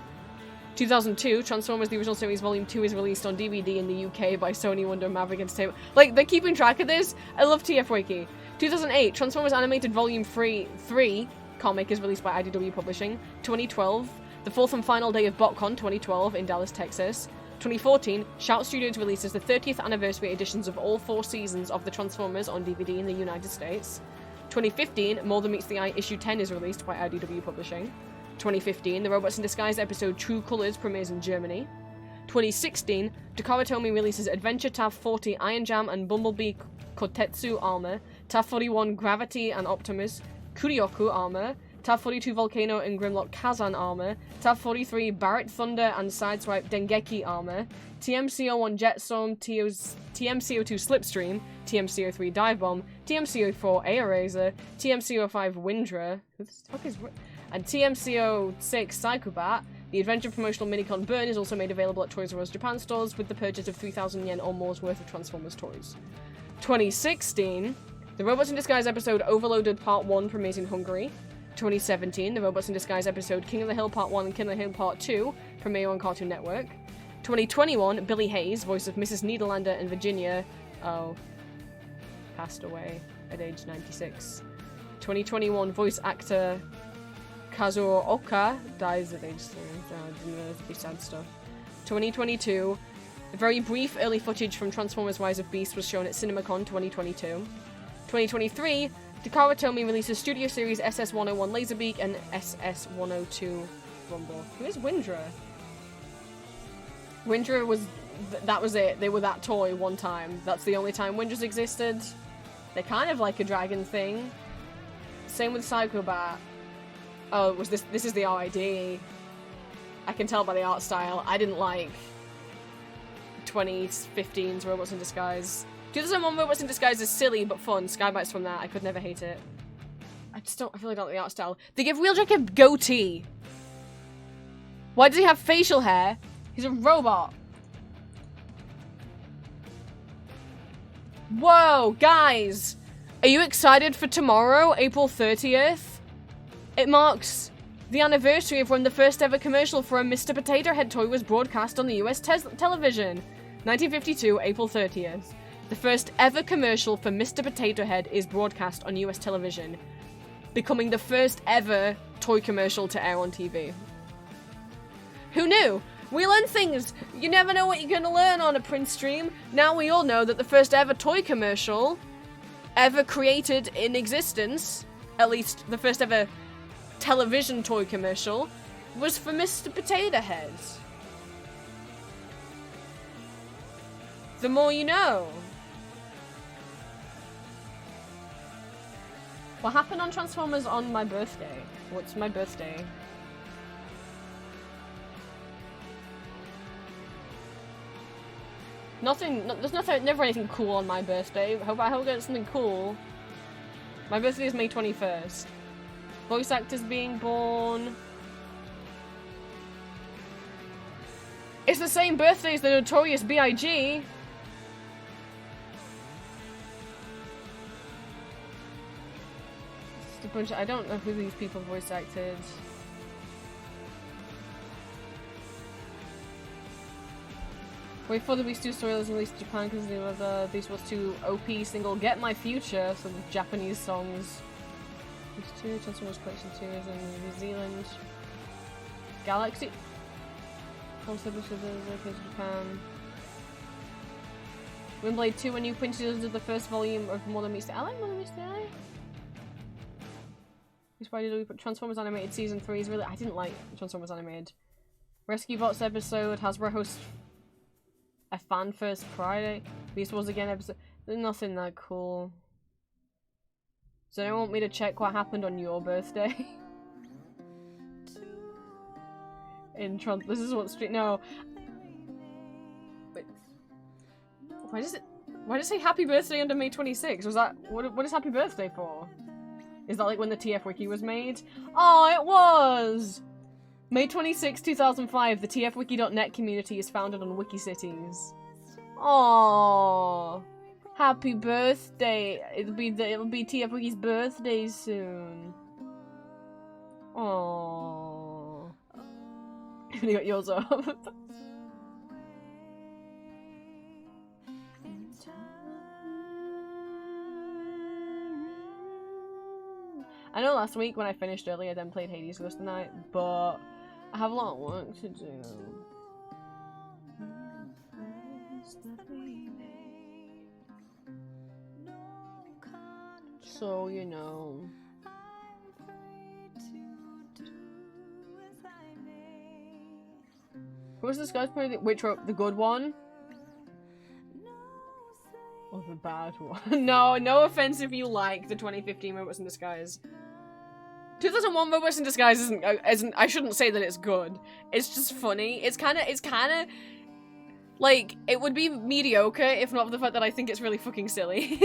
2002, Transformers The Original Series Volume 2 is released on DVD in the UK by Sony Wonder Maverick Entertainment. Like, they're keeping track of this. I love TF Wiki. 2008, Transformers Animated Volume 3 comic is released by IDW Publishing. 2012, the 4th and final day of BotCon 2012 in Dallas, Texas. 2014, Shout Studios releases the 30th anniversary editions of all 4 seasons of the Transformers on DVD in the United States. 2015, More Than Meets the Eye Issue 10 is released by IDW Publishing. 2015, the Robots in Disguise episode True Colors premieres in Germany. 2016, Takara Tomy releases Adventure TAF 40 Iron Jam and Bumblebee Kotetsu armor, TAF 41 Gravity and Optimus, Kurioku armor, TAF 42 Volcano and Grimlock Kazan armor, TAF 43 Barrett Thunder and Sideswipe Dengeki armor, TMC-01 Jetstorm, TMC-02 Slipstream, TMC-03 Dive Bomb, TMC-04 Aerorazor, TMC-05 Windra, who the fuck is... and TMC-06 Psychobat. The Adventure Promotional Minicon Burn is also made available at Toys R Us Japan stores with the purchase of 3,000 yen or more's worth of Transformers toys. 2016, the Robots in Disguise episode Overloaded Part 1 premieres in Hungary. 2017, the Robots in Disguise episode King of the Hill Part 1 and King of the Hill Part 2 premiere on Cartoon Network. 2021, Billy Hayes, voice of Mrs. Niederlander and Virginia, passed away at age 96. 2021, voice actor Kazuo Oka dies at age 3. That'd be sad stuff. 2022, a very brief early footage from Transformers Rise of Beast was shown at CinemaCon 2022. 2023, Takara Tomy releases Studio Series SS-101 Laserbeak and SS-102 Rumble. Who is Windra? Windra was... that was it. They were that toy one time. That's the only time Windras existed. They're kind of like a dragon thing. Same with Psychobat. Oh, was this is the RID. I can tell by the art style. I didn't like 2015's Robots in Disguise. 2001 Robots in Disguise is silly but fun. Skybite's from that. I could never hate it. I really don't like the art style. They give Wheeljack a goatee. Why does he have facial hair? He's a robot. Whoa, guys! Are you excited for tomorrow, April 30th? It marks the anniversary of when the first ever commercial for a Mr. Potato Head toy was broadcast on the US television. 1952, April 30th. The first ever commercial for Mr. Potato Head is broadcast on US television, becoming the first ever toy commercial to air on TV. Who knew? We learn things. You never know what you're gonna learn on a Prince stream. Now we all know that the first ever toy commercial ever created in existence, at least the first ever television toy commercial, was for Mr. Potato Head. The more you know. What happened on Transformers on my birthday? What's my birthday? There's never anything cool on my birthday. I hope I get something cool. My birthday is May 21st. Voice actors being born. It's the same birthday as the Notorious B.I.G. Just a bunch I don't know who these people voice acted. Wait for the Beast 2 story was released in Japan because they were the Beast Wars 2 OP single Get My Future, so the Japanese songs. Beast 2, Transformers Collection 2 is in New Zealand. Galaxy. Concept of the Japan. Windblade 2, a new Quincy did the first volume of More Than Meets the Eye. I like More Than Meets the Eye. Why did we put Transformers Animated Season 3 is really... I didn't like Transformers Animated. Rescue Bots episode, Hasbro hosts a fan first Friday. Beast Wars again episode. There's nothing that cool. So they want me to check what happened on your birthday. This is what street. No. Wait. Why does it say happy birthday under May 26th? Was that what is happy birthday for? Is that like when the TF Wiki was made? Oh, it was! May 26, 2005, the tfwiki.net community is founded on Wikicities. Aww. Happy birthday. It'll be TF Wiki's birthday soon. Aww. You got yours up. I know last week when I finished early I then played Hades Ghost of the Night, but I have a lot of work to do. So, you know. What was this guy's point? Which wrote the good one? Or the bad one? No offense if you like the 2015 Robots in Disguise. 2001 Robots in Disguise isn't I shouldn't say that it's good. It's just funny. It's kind of like, it would be mediocre if not for the fact that I think it's really fucking silly.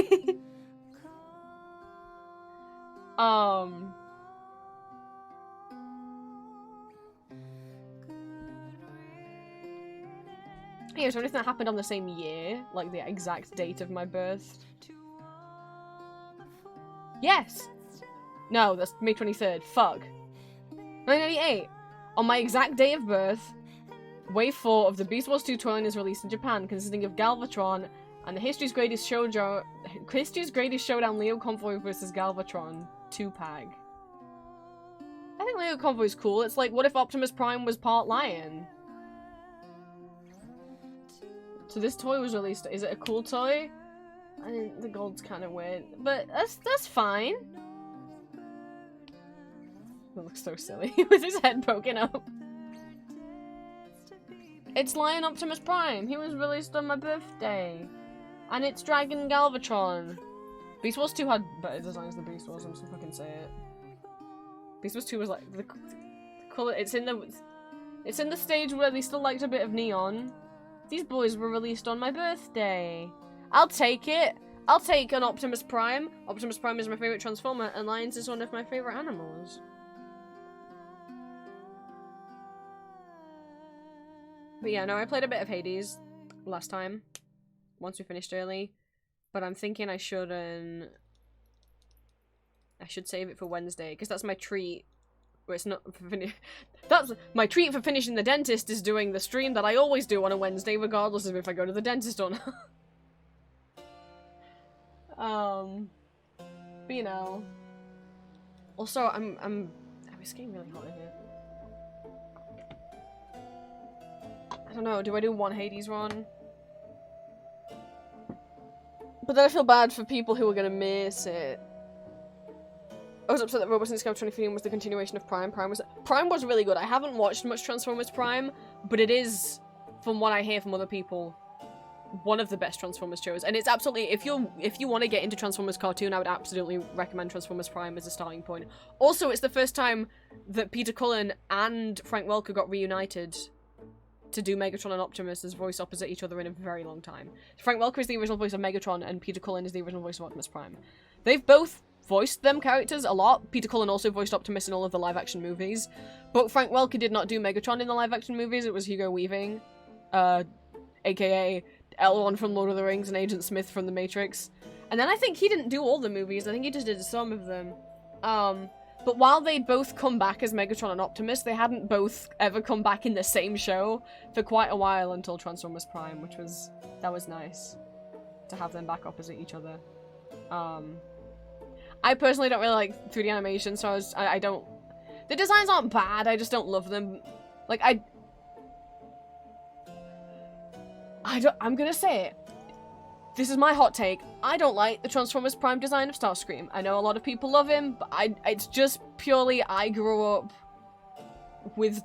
Yeah, so anything that happened on the same year, like the exact date of my birth. Yes! No, that's May 23rd. Fuck. 1998. On my exact day of birth, Wave 4 of the Beast Wars 2 toy line is released in Japan, consisting of Galvatron and the History's Greatest Showdown Leo Convoy vs. Galvatron 2-pack. I think Leo Convoy is cool. It's like, what if Optimus Prime was part lion? So this toy was released. Is it a cool toy? I think the gold's kind of weird, but that's fine. It looks so silly with his head poking up. It's Lion Optimus Prime. He was released on my birthday. And it's Dragon Galvatron. Beast Wars 2 had better designs than Beast Wars, I'm just gonna fucking say it. Beast Wars 2 was like the color. It's in the stage where they still liked a bit of neon. These boys were released on my birthday. I'll take it. I'll take an Optimus Prime. Optimus Prime is my favorite Transformer, and lions is one of my favorite animals. But yeah, no, I played a bit of Hades last time, once we finished early. But I'm thinking I should save it for Wednesday, because that's my treat. Well, it's not for that's my treat for finishing the dentist is doing the stream that I always do on a Wednesday, regardless of if I go to the dentist or not. But you know. Also, it's getting really hot in here. I don't know, do I do one Hades run? But then I feel bad for people who are gonna miss it. I was upset that Robots in Disguise 2015 was the continuation of Prime. Prime was really good. I haven't watched much Transformers Prime, but it is, from what I hear from other people, one of the best Transformers shows. And it's absolutely, if you want to get into Transformers cartoon, I would absolutely recommend Transformers Prime as a starting point. Also, it's the first time that Peter Cullen and Frank Welker got reunited to do Megatron and Optimus as voice opposite each other in a very long time. Frank Welker is the original voice of Megatron, and Peter Cullen is the original voice of Optimus Prime. They've both voiced them characters a lot. Peter Cullen also voiced Optimus in all of the live-action movies, but Frank Welker did not do Megatron in the live-action movies. It was Hugo Weaving, aka Elrond from Lord of the Rings and Agent Smith from The Matrix. And then I think he didn't do all the movies. I think he just did some of them. But while they'd both come back as Megatron and Optimus, they hadn't both ever come back in the same show for quite a while until Transformers Prime, that was nice to have them back opposite each other. I personally don't really like 3D animation, so I don't... The designs aren't bad, I just don't love them. Like, I'm gonna say it. This is my hot take. I don't like the Transformers Prime design of Starscream. I know a lot of people love him, but it's just purely I grew up with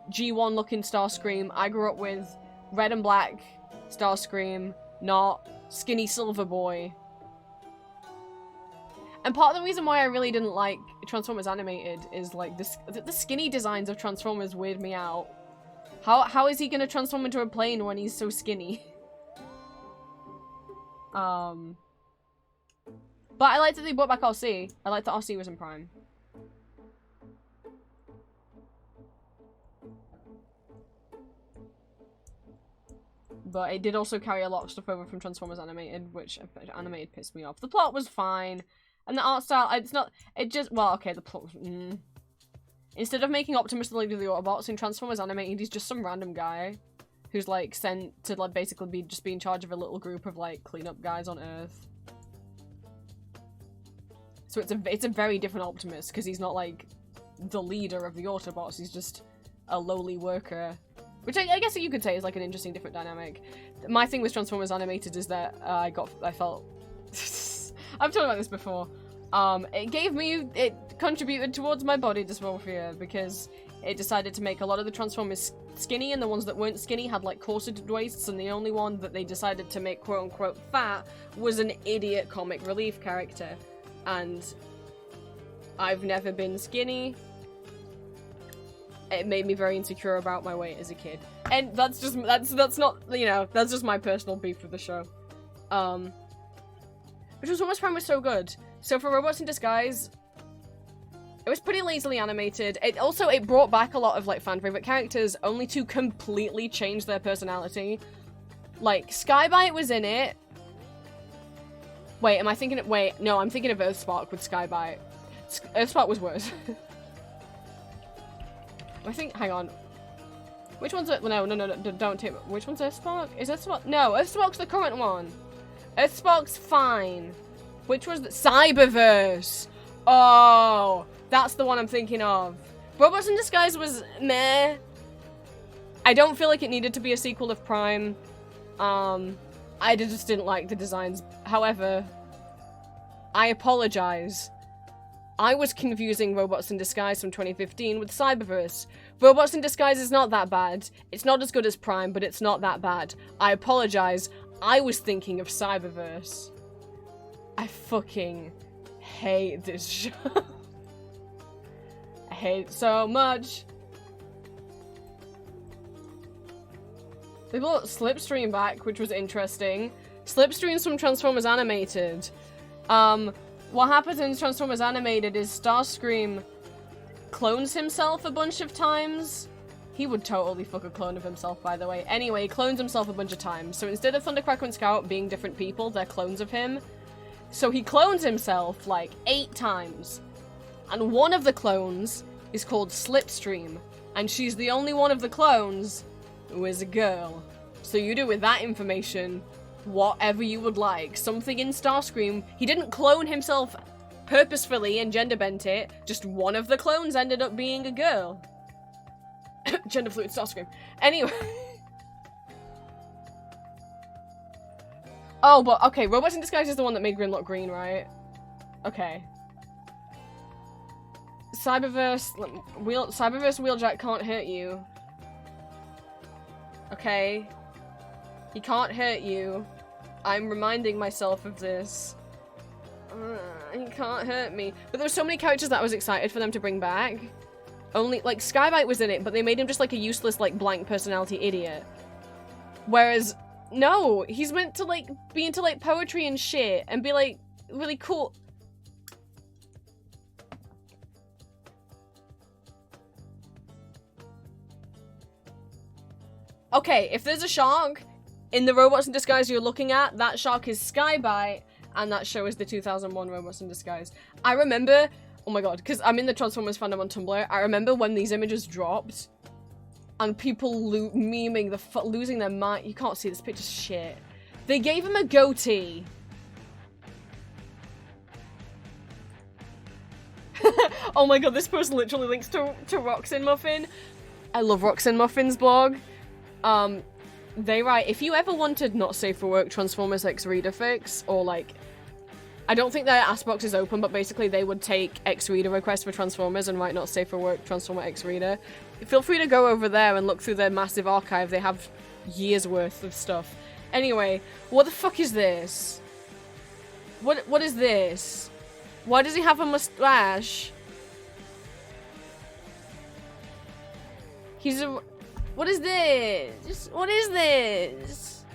G1 looking Starscream. I grew up with red and black Starscream, not skinny Silver Boy. And part of the reason why I really didn't like Transformers Animated is like the skinny designs of Transformers weird me out. How is he gonna transform into a plane when he's so skinny? But I liked that they brought back RC. I liked that RC was in Prime. But it did also carry a lot of stuff over from Transformers Animated, which Animated pissed me off. The plot was fine. And the art style, well, okay, the plot was, Instead of making Optimus the leader of the Autobots in Transformers Animated, he's just some random guy who's, like, sent to, like, basically be in charge of a little group of, like, cleanup guys on Earth. So it's a very different Optimus, because he's not, like, the leader of the Autobots, he's just a lowly worker. Which I guess you could say is, like, an interesting different dynamic. My thing with Transformers Animated is that I felt... I've talked about this before. It contributed towards my body dysmorphia because it decided to make a lot of the Transformers skinny, and the ones that weren't skinny had like corseted waists, and the only one that they decided to make quote unquote fat was an idiot comic relief character. And I've never been skinny. It made me very insecure about my weight as a kid. And that's not, you know, that's just my personal beef with the show. But Transformers Prime was so good. So for Robots in Disguise, it was pretty lazily animated. It brought back a lot of like fan favorite characters, only to completely change their personality. Like Skybite was in it. Wait, am I thinking of, wait, no, I'm thinking of Earthspark with Skybite. Earthspark was worse. I think, hang on. Which one's it? No, don't take, which one's Earthspark? Is Earthspark? No, Earthspark's the current one. Earthspark's fine. Which was the Cyberverse? Oh, that's the one I'm thinking of. Robots in Disguise was meh. I don't feel like it needed to be a sequel of Prime. I just didn't like the designs. However, I apologize. I was confusing Robots in Disguise from 2015 with Cyberverse, Robots in Disguise is not that bad. It's not as good as Prime, but it's not that bad. I apologize. I was thinking of Cyberverse. I fucking hate this show. I hate it so much. They brought Slipstream back, which was interesting. Slipstream's from Transformers Animated. What happens in Transformers Animated is Starscream clones himself a bunch of times. He would totally fuck a clone of himself, by the way. Anyway, he clones himself a bunch of times. So instead of Thundercracker and Scout being different people, they're clones of him. So he clones himself like 8 times. And one of the clones is called Slipstream. And she's the only one of the clones who is a girl. So you do with that information whatever you would like. Something in Starscream, he didn't clone himself purposefully and gender bent it, just one of the clones ended up being a girl. Gender fluid Starscream. Anyway. Oh, but okay, Robots in Disguise is the one that made Grimlock green, right? Okay. Cyberverse Wheeljack can't hurt you. Okay. He can't hurt you. I'm reminding myself of this. He can't hurt me. But there were so many characters that I was excited for them to bring back. Only, like, Skybite was in it, but they made him just like a useless, like, blank personality idiot. Whereas, no, he's meant to, like, be into, like, poetry and shit, and be, like, really cool. Okay, if there's a shark in the Robots in Disguise you're looking at, that shark is Skybite, and that show is the 2001 Robots in Disguise. I remember, oh my god, because I'm in the Transformers fandom on Tumblr, I remember when these images dropped, and people memeing losing their mind. You can't see this picture's shit. They gave him a goatee. Oh my god, this post literally links to Roxanne Muffin. I love Roxanne Muffin's blog. They write, if you ever wanted not safe for work Transformers X Reader fix, or like, I don't think their ask box is open, but basically they would take X Reader requests for Transformers and write not safe for work Transformer X Reader. Feel free to go over there and look through their massive archive. They have years worth of stuff. Anyway, what the fuck is this? What is this? Why does he have a mustache? He's a... What is this? What is this?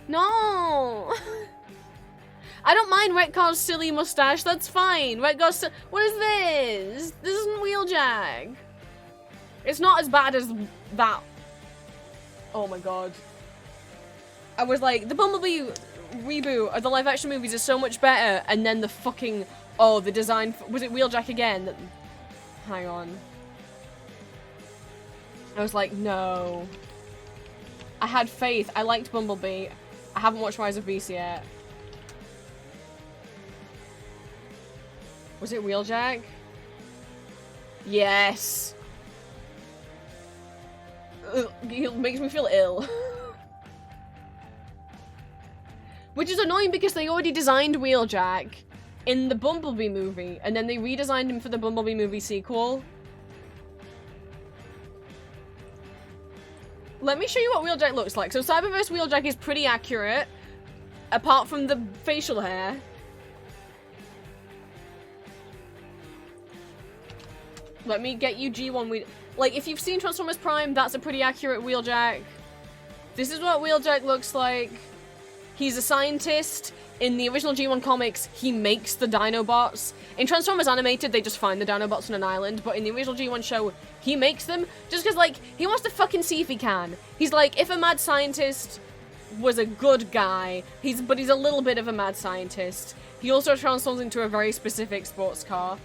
No! I don't mind Retcar's silly mustache, that's fine. Retcar's what is this? This isn't Wheeljack. It's not as bad as that. Oh my god. I was like, the Bumblebee reboot of the live action movies is so much better, and then the fucking, oh, the design, was it Wheeljack again? Hang on. I was like, no. I had faith. I liked Bumblebee. I haven't watched Rise of Beast yet. Was it Wheeljack? Yes. Ugh, it makes me feel ill. Which is annoying because they already designed Wheeljack in the Bumblebee movie, and then they redesigned him for the Bumblebee movie sequel. Let me show you what Wheeljack looks like. So Cyberverse Wheeljack is pretty accurate, apart from the facial hair. Let me get you G1 like, if you've seen Transformers Prime, that's a pretty accurate Wheeljack. This is what Wheeljack looks like. He's a scientist. In the original G1 comics, he makes the Dinobots. In Transformers Animated, they just find the Dinobots on an island, but in the original G1 show, he makes them just because, like, he wants to fucking see if he can. He's like, if a mad scientist was a good guy, but he's a little bit of a mad scientist. He also transforms into a very specific sports car.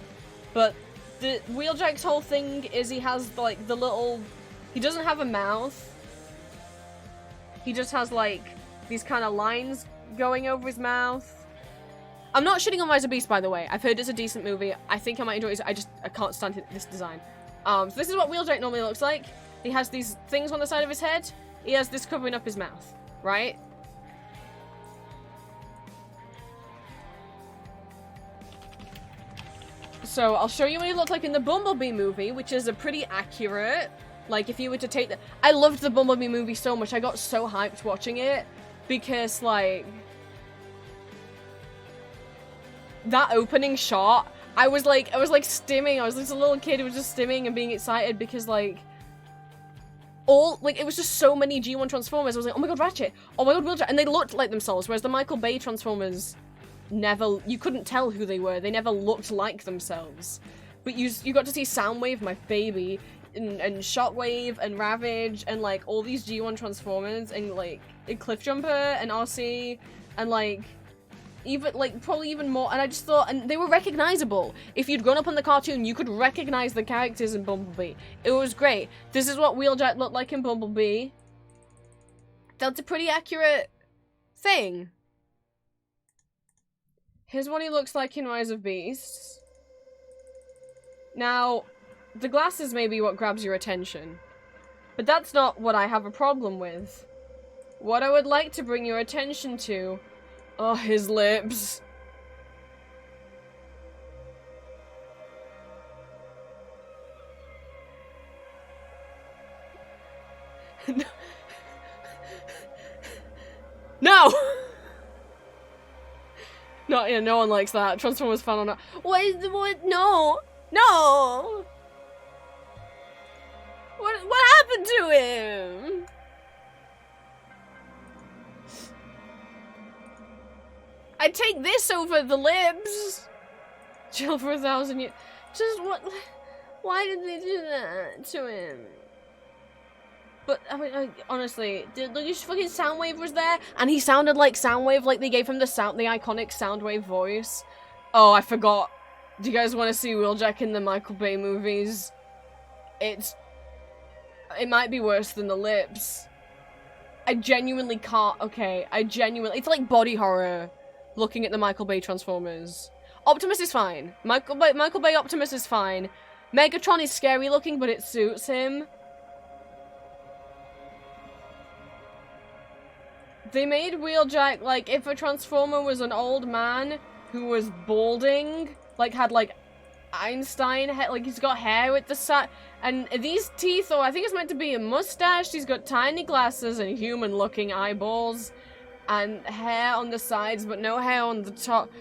But the Wheeljack's whole thing is he has, like, the little... He doesn't have a mouth. He just has, like, these kind of lines going over his mouth. I'm not shitting on Rise of Beast, by the way. I've heard it's a decent movie. I think I might enjoy it. I can't stand this design. So this is what Wheeljack normally looks like. He has these things on the side of his head. He has this covering up his mouth, right? So I'll show you what he looked like in the Bumblebee movie, which is a pretty accurate, like, if you were to take the... I loved the Bumblebee movie so much, I got so hyped watching it, because, like... that opening shot, I was like stimming, I was like a little kid who was just stimming and being excited because, like... it was just so many G1 Transformers. I was like, oh my god, Ratchet! Oh my god, Wheeljack! And they looked like themselves, whereas the Michael Bay Transformers never... you couldn't tell who they were. They never looked like themselves. But you got to see Soundwave, my baby, and Shockwave, and Ravage, and, like, all these G1 Transformers, and, like, Cliffjumper, and RC, and, like... even, like, probably even more, and I just thought, and they were recognizable. If you'd grown up on the cartoon, you could recognize the characters in Bumblebee. It was great. This is what Wheeljack looked like in Bumblebee. That's a pretty accurate thing. Here's what he looks like in Rise of Beasts. Now, the glasses may be what grabs your attention, but that's not what I have a problem with. What I would like to bring your attention to... oh, his lips. No! No, yeah, no one likes that. Transformers fan or not. What? No! No! What happened to him? I'd take this over the lips. Chill for 1,000 years. Just what? Why did they do that to him? But I mean, honestly, the fucking Soundwave was there, and he sounded like Soundwave, like they gave him the iconic Soundwave voice. Oh, I forgot. Do you guys want to see Wheeljack in the Michael Bay movies? It might be worse than the lips. I genuinely can't. Okay, it's like body horror. Looking at the Michael Bay Transformers. Optimus is fine. Michael Bay Optimus is fine. Megatron is scary looking, but it suits him. They made Wheeljack, like, if a Transformer was an old man who was balding, like, had, like, Einstein hair, like, he's got hair at the side, and these teeth, or I think it's meant to be a mustache, he's got tiny glasses and human-looking eyeballs. And hair on the sides, but no hair on the top.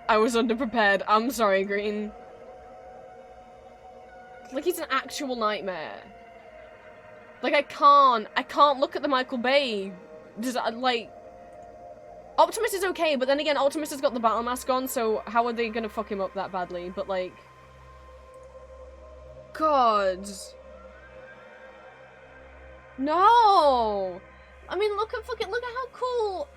I was underprepared. I'm sorry, Green. Like, he's an actual nightmare. Like, I can't look at the Michael Bay. Like, Optimus is okay, but then again, Optimus has got the battle mask on, so how are they gonna fuck him up that badly? But, like... God... no! I mean, look at how cool...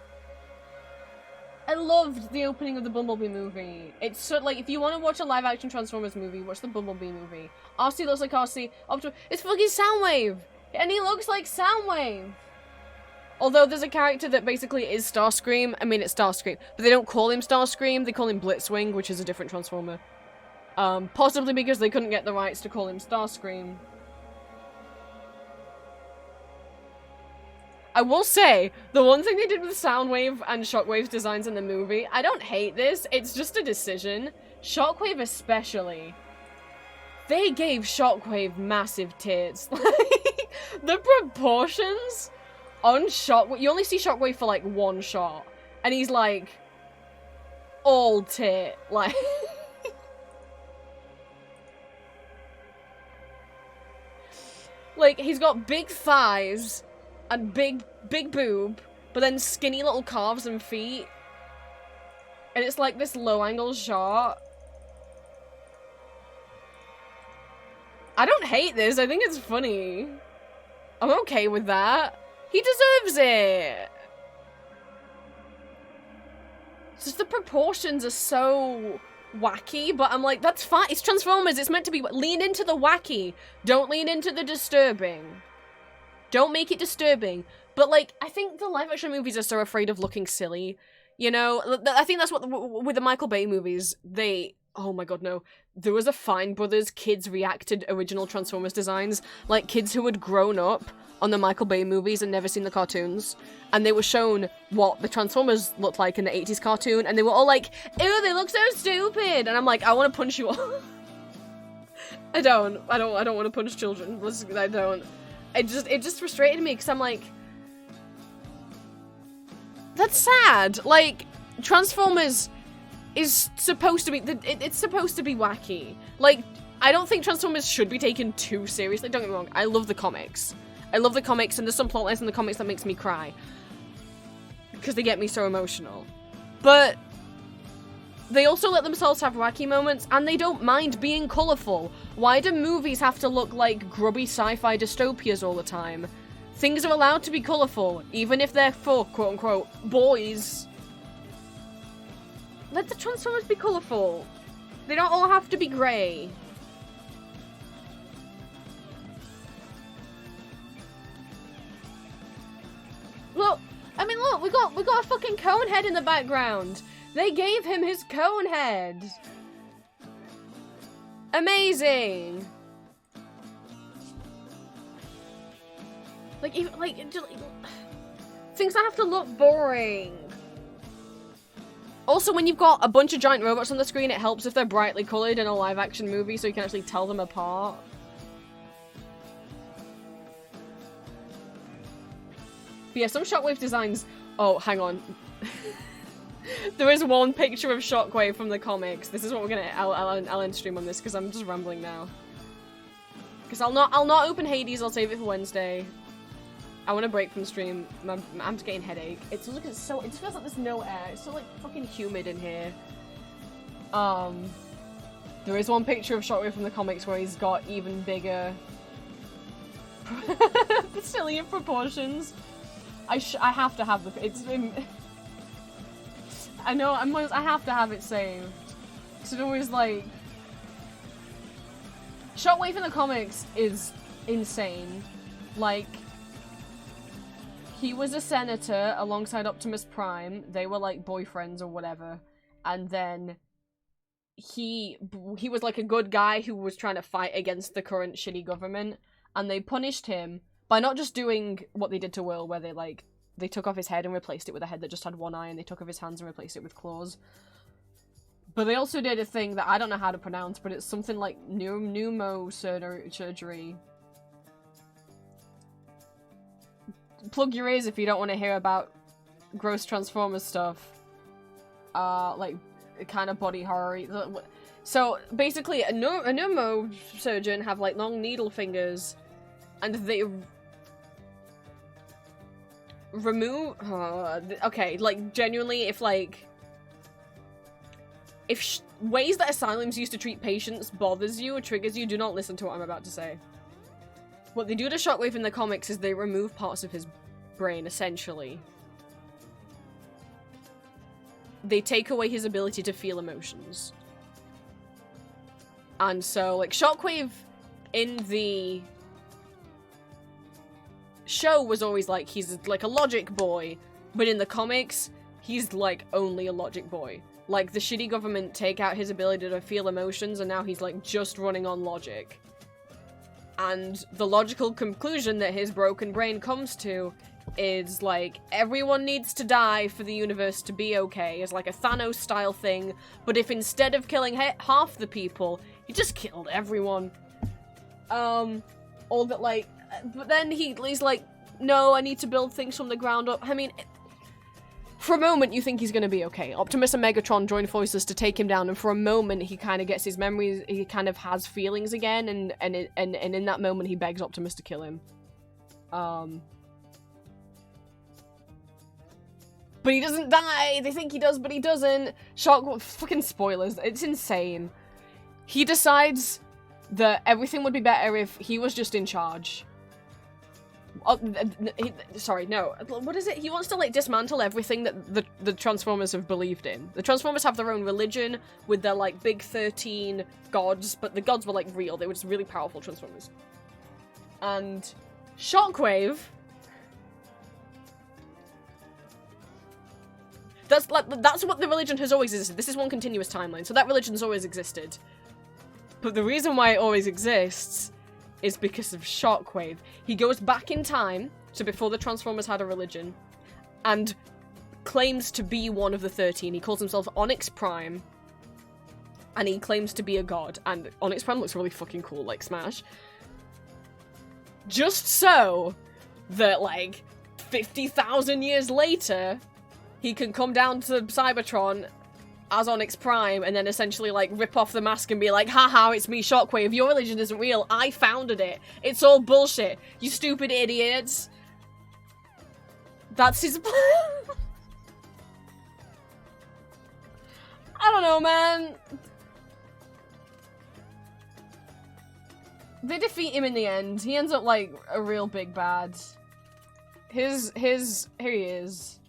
I loved the opening of the Bumblebee movie. It's so, like, if you want to watch a live-action Transformers movie, watch the Bumblebee movie. RC looks like RC, Optimus... it's fucking Soundwave! And he looks like Soundwave! Although there's a character that basically is Starscream. I mean, it's Starscream. But they don't call him Starscream, they call him Blitzwing, which is a different Transformer. Possibly because they couldn't get the rights to call him Starscream. I will say, the one thing they did with Soundwave and Shockwave's designs in the movie, I don't hate this, it's just a decision. Shockwave especially. They gave Shockwave massive tits. Like, the proportions on Shockwave, you only see Shockwave for like one shot, and he's like, all tit, like... like, he's got big thighs, and big boob, but then skinny little calves and feet. And it's like this low angle shot. I don't hate this, I think it's funny. I'm okay with that. He deserves it. Just the proportions are so wacky, but I'm like, that's fine. It's Transformers, it's meant to be, lean into the wacky. Don't lean into the disturbing. Don't make it disturbing. But, like, I think the live-action movies are so afraid of looking silly. You know? I think that's what, with the Michael Bay movies, they oh my god, no. There was a Fine Brothers kids reacted original Transformers designs. Like, kids who had grown up on the Michael Bay movies and never seen the cartoons. And they were shown what the Transformers looked like in the 80s cartoon. And they were all like, ew, they look so stupid. And I'm like, I want to punch you all. I don't want to punch children. I don't. It just frustrated me because I'm like, that's sad. Like, Transformers is supposed to be, it's supposed to be wacky. Like, I don't think Transformers should be taken too seriously. Don't get me wrong, I love the comics. I love the comics, and there's some plot lines in the comics that makes me cry. Because they get me so emotional. But they also let themselves have wacky moments, and they don't mind being colourful. Why do movies have to look like grubby sci-fi dystopias all the time? Things are allowed to be colourful, even if they're for, quote-unquote, boys. Let the Transformers be colourful. They don't all have to be grey. Look, I mean, look, we got a fucking cone head in the background. They gave him his cone head. Amazing. Like, even, like, just, things that have to look boring. Also, when you've got a bunch of giant robots on the screen, it helps if they're brightly coloured in a live-action movie so you can actually tell them apart. But yeah, some Shockwave designs... Oh, hang on. There is one picture of Shockwave from the comics. This is what we're gonna... I'll end stream on this because I'm just rambling now. Because I'll not open Hades, I'll save it for Wednesday. I want to break from stream. I'm just getting headache. It's look, it's so. It feels like there's no air. It's so like fucking humid in here. There is one picture of Shockwave from the comics where he's got even bigger, sillier proportions. I have to have the. It's. I know. I have to have it saved. So it always like. Shockwave in the comics is insane. Like. He was a senator alongside Optimus Prime. They were like boyfriends or whatever. And then he was like a good guy who was trying to fight against the current shitty government. And they punished him by not just doing what they did to Will, where they took off his head and replaced it with a head that just had one eye, and they took off his hands and replaced it with claws. But they also did a thing that I don't know how to pronounce, but it's something like pneumosurgery. Plug your ears if you don't want to hear about gross Transformers stuff. Like, kind of body horror. So, basically, a neurosurgeon have, like, long needle fingers, and they remove... okay, like, genuinely, if, like... If ways that asylums used to treat patients bothers you or triggers you, do not listen to what I'm about to say. What they do to Shockwave in the comics is they remove parts of his brain, essentially. They take away his ability to feel emotions. And so, like, Shockwave in the show was always like, he's like a logic boy, but in the comics, he's like only a logic boy. Like, the shitty government take out his ability to feel emotions, and now he's like just running on logic. And the logical conclusion that his broken brain comes to is, like, everyone needs to die for the universe to be okay. It's like a Thanos-style thing, but if instead of killing half the people, he just killed everyone. Or that, like, but then he's like, no, I need to build things from the ground up. I mean, for a moment, you think he's gonna be okay. Optimus and Megatron join forces to take him down, and for a moment, he kind of gets his memories, he kind of has feelings again, and in that moment, he begs Optimus to kill him. But he doesn't die! They think he does, but he doesn't! Fucking spoilers, it's insane. He decides that everything would be better if he was just in charge. Sorry, no. What is it? He wants to, like, dismantle everything that the Transformers have believed in. The Transformers have their own religion with their, like, big 13 gods, but the gods were, like, real. They were just really powerful Transformers. And Shockwave That's what the religion has always existed. This is one continuous timeline, so that religion's always existed. But the reason why it always exists is because of Shockwave. He goes back in time to before the Transformers had a religion, and claims to be one of the 13. He calls himself Onyx Prime, and he claims to be a god, and Onyx Prime looks really fucking cool, like Smash. Just so that, like, 50,000 years later, he can come down to Cybertron as Onyx Prime and then essentially, like, rip off the mask and be like, haha, it's me, Shockwave, your religion isn't real, I founded it. It's all bullshit, you stupid idiots. That's his plan. I don't know, man. They defeat him in the end. He ends up, like, a real big bad. Here he is.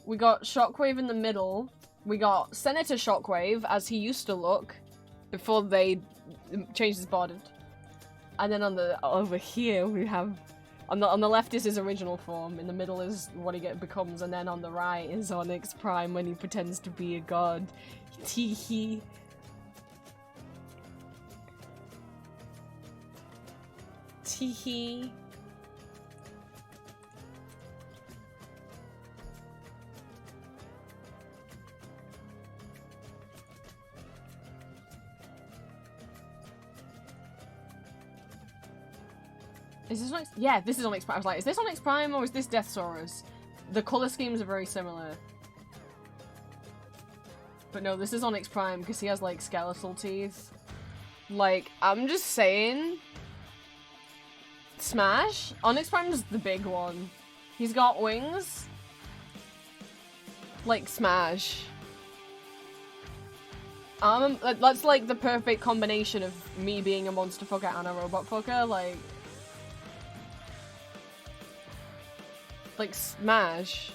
We got Shockwave in the middle. We got Senator Shockwave, as he used to look, before they changed his body. And then over here, we have... On the left is his original form, in the middle is what he becomes, and then on the right is Onyx Prime when he pretends to be a god. Tee-hee. Tee-hee. Is this Onyx? Yeah, this is Onyx Prime. I was like, is this Onyx Prime or is this Death Saurus? The color schemes are very similar. But no, this is Onyx Prime because he has, like, skeletal teeth. Like, I'm just saying... Smash? Onyx Prime's the big one. He's got wings. Like Smash. That's, like, the perfect combination of me being a monster fucker and a robot fucker, like... Like, Smash.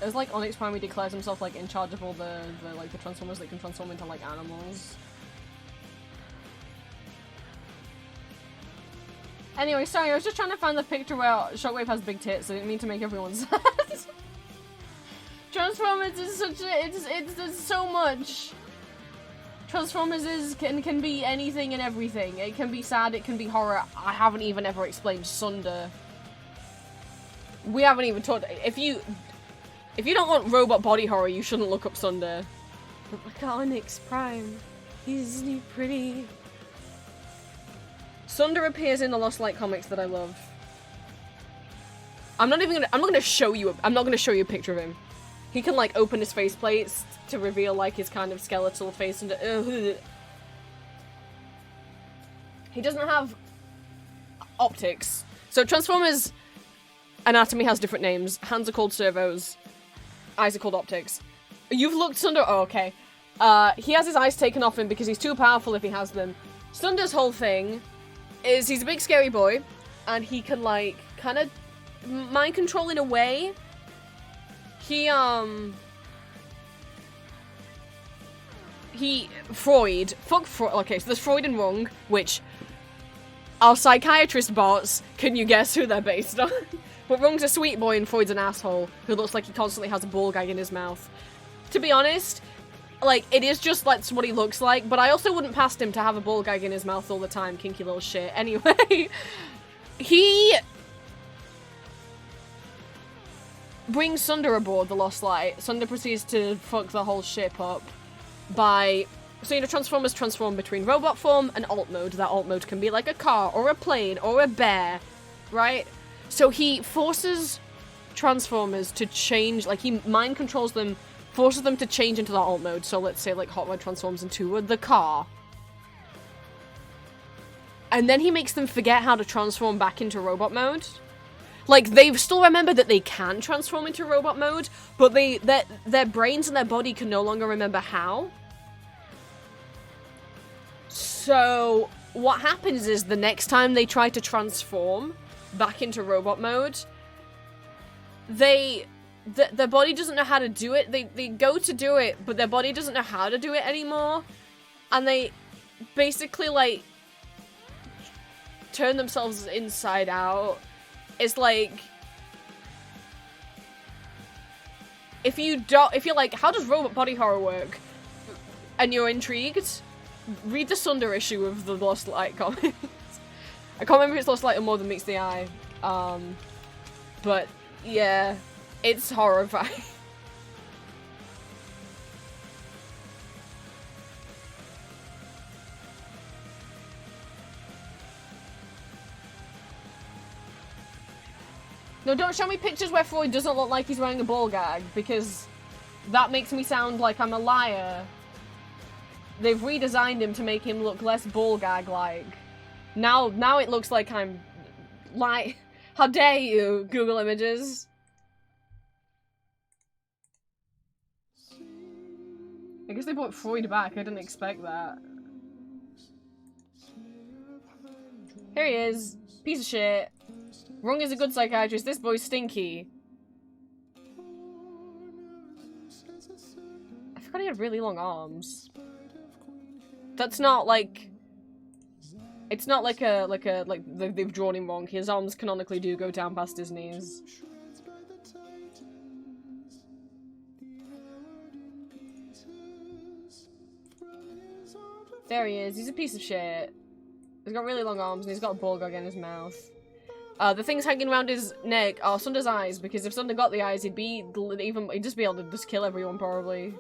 It's like Onyx Prime, he declares himself, like, in charge of all the Transformers that can transform into, like, animals. Anyway, sorry, I was just trying to find the picture where Shockwave has big tits. I didn't mean to make everyone sad. Transformers is such a... It's so much. Transformers can be anything and everything. It can be sad, it can be horror. I haven't even ever explained Sunder. We haven't even talked... If you don't want robot body horror, you shouldn't look up Sunder. But look at Onyx Prime. Isn't he pretty? Sunder appears in the Lost Light comics that I love. I'm not gonna show you a picture of him. He can, like, open his face plates to reveal, like, his kind of skeletal face and he doesn't have optics. So Transformers anatomy has different names. Hands are called servos. Eyes are called optics. You've looked Sunder. Oh, okay. He has his eyes taken off him because he's too powerful if he has them. Sunder's whole thing is he's a big scary boy, and he can, like, kind of mind control in a way. Freud. Fuck Freud. Okay, so there's Freud and Rung, which our psychiatrist bots, can you guess who they're based on? But Rung's a sweet boy and Freud's an asshole who looks like he constantly has a ball gag in his mouth. To be honest, like, it is just, like, what he looks like, but I also wouldn't past him to have a ball gag in his mouth all the time, kinky little shit. Anyway, he brings Sunder aboard the Lost Light. Sunder proceeds to fuck the whole ship up by... So, you know, Transformers transform between robot form and alt mode. That alt mode can be like a car, or a plane, or a bear, right? So he forces Transformers to change, like, he mind controls them, forces them to change into that alt mode. So let's say, like, Hot Rod transforms into the car. And then he makes them forget how to transform back into robot mode. Like, they still remember that they can transform into robot mode, but their brains and their body can no longer remember how. So what happens is the next time they try to transform back into robot mode, they their body doesn't know how to do it. They go to do it, but their body doesn't know how to do it anymore. And they basically, like, turn themselves inside out. It's like, if you're like, how does robot body horror work? And you're intrigued, read the Sunder issue of the Lost Light comics. I can't remember if it's Lost Light or More Than Meets the Eye. But yeah, it's horrifying. No, don't show me pictures where Freud doesn't look like he's wearing a ball gag, because that makes me sound like I'm a liar. They've redesigned him to make him look less ball gag-like. Now it looks like I'm how dare you, Google Images? I guess they brought Freud back, I didn't expect that. Here he is, piece of shit. Wrong is a good psychiatrist, this boy's stinky. I forgot he had really long arms. That's not like... It's not like they've drawn him wrong. His arms canonically do go down past his knees. There he is, he's a piece of shit. He's got really long arms and he's got a ball gag in his mouth. The things hanging around his neck are Sunder's eyes, because if Sunder got the eyes, he'd just be able to just kill everyone, probably.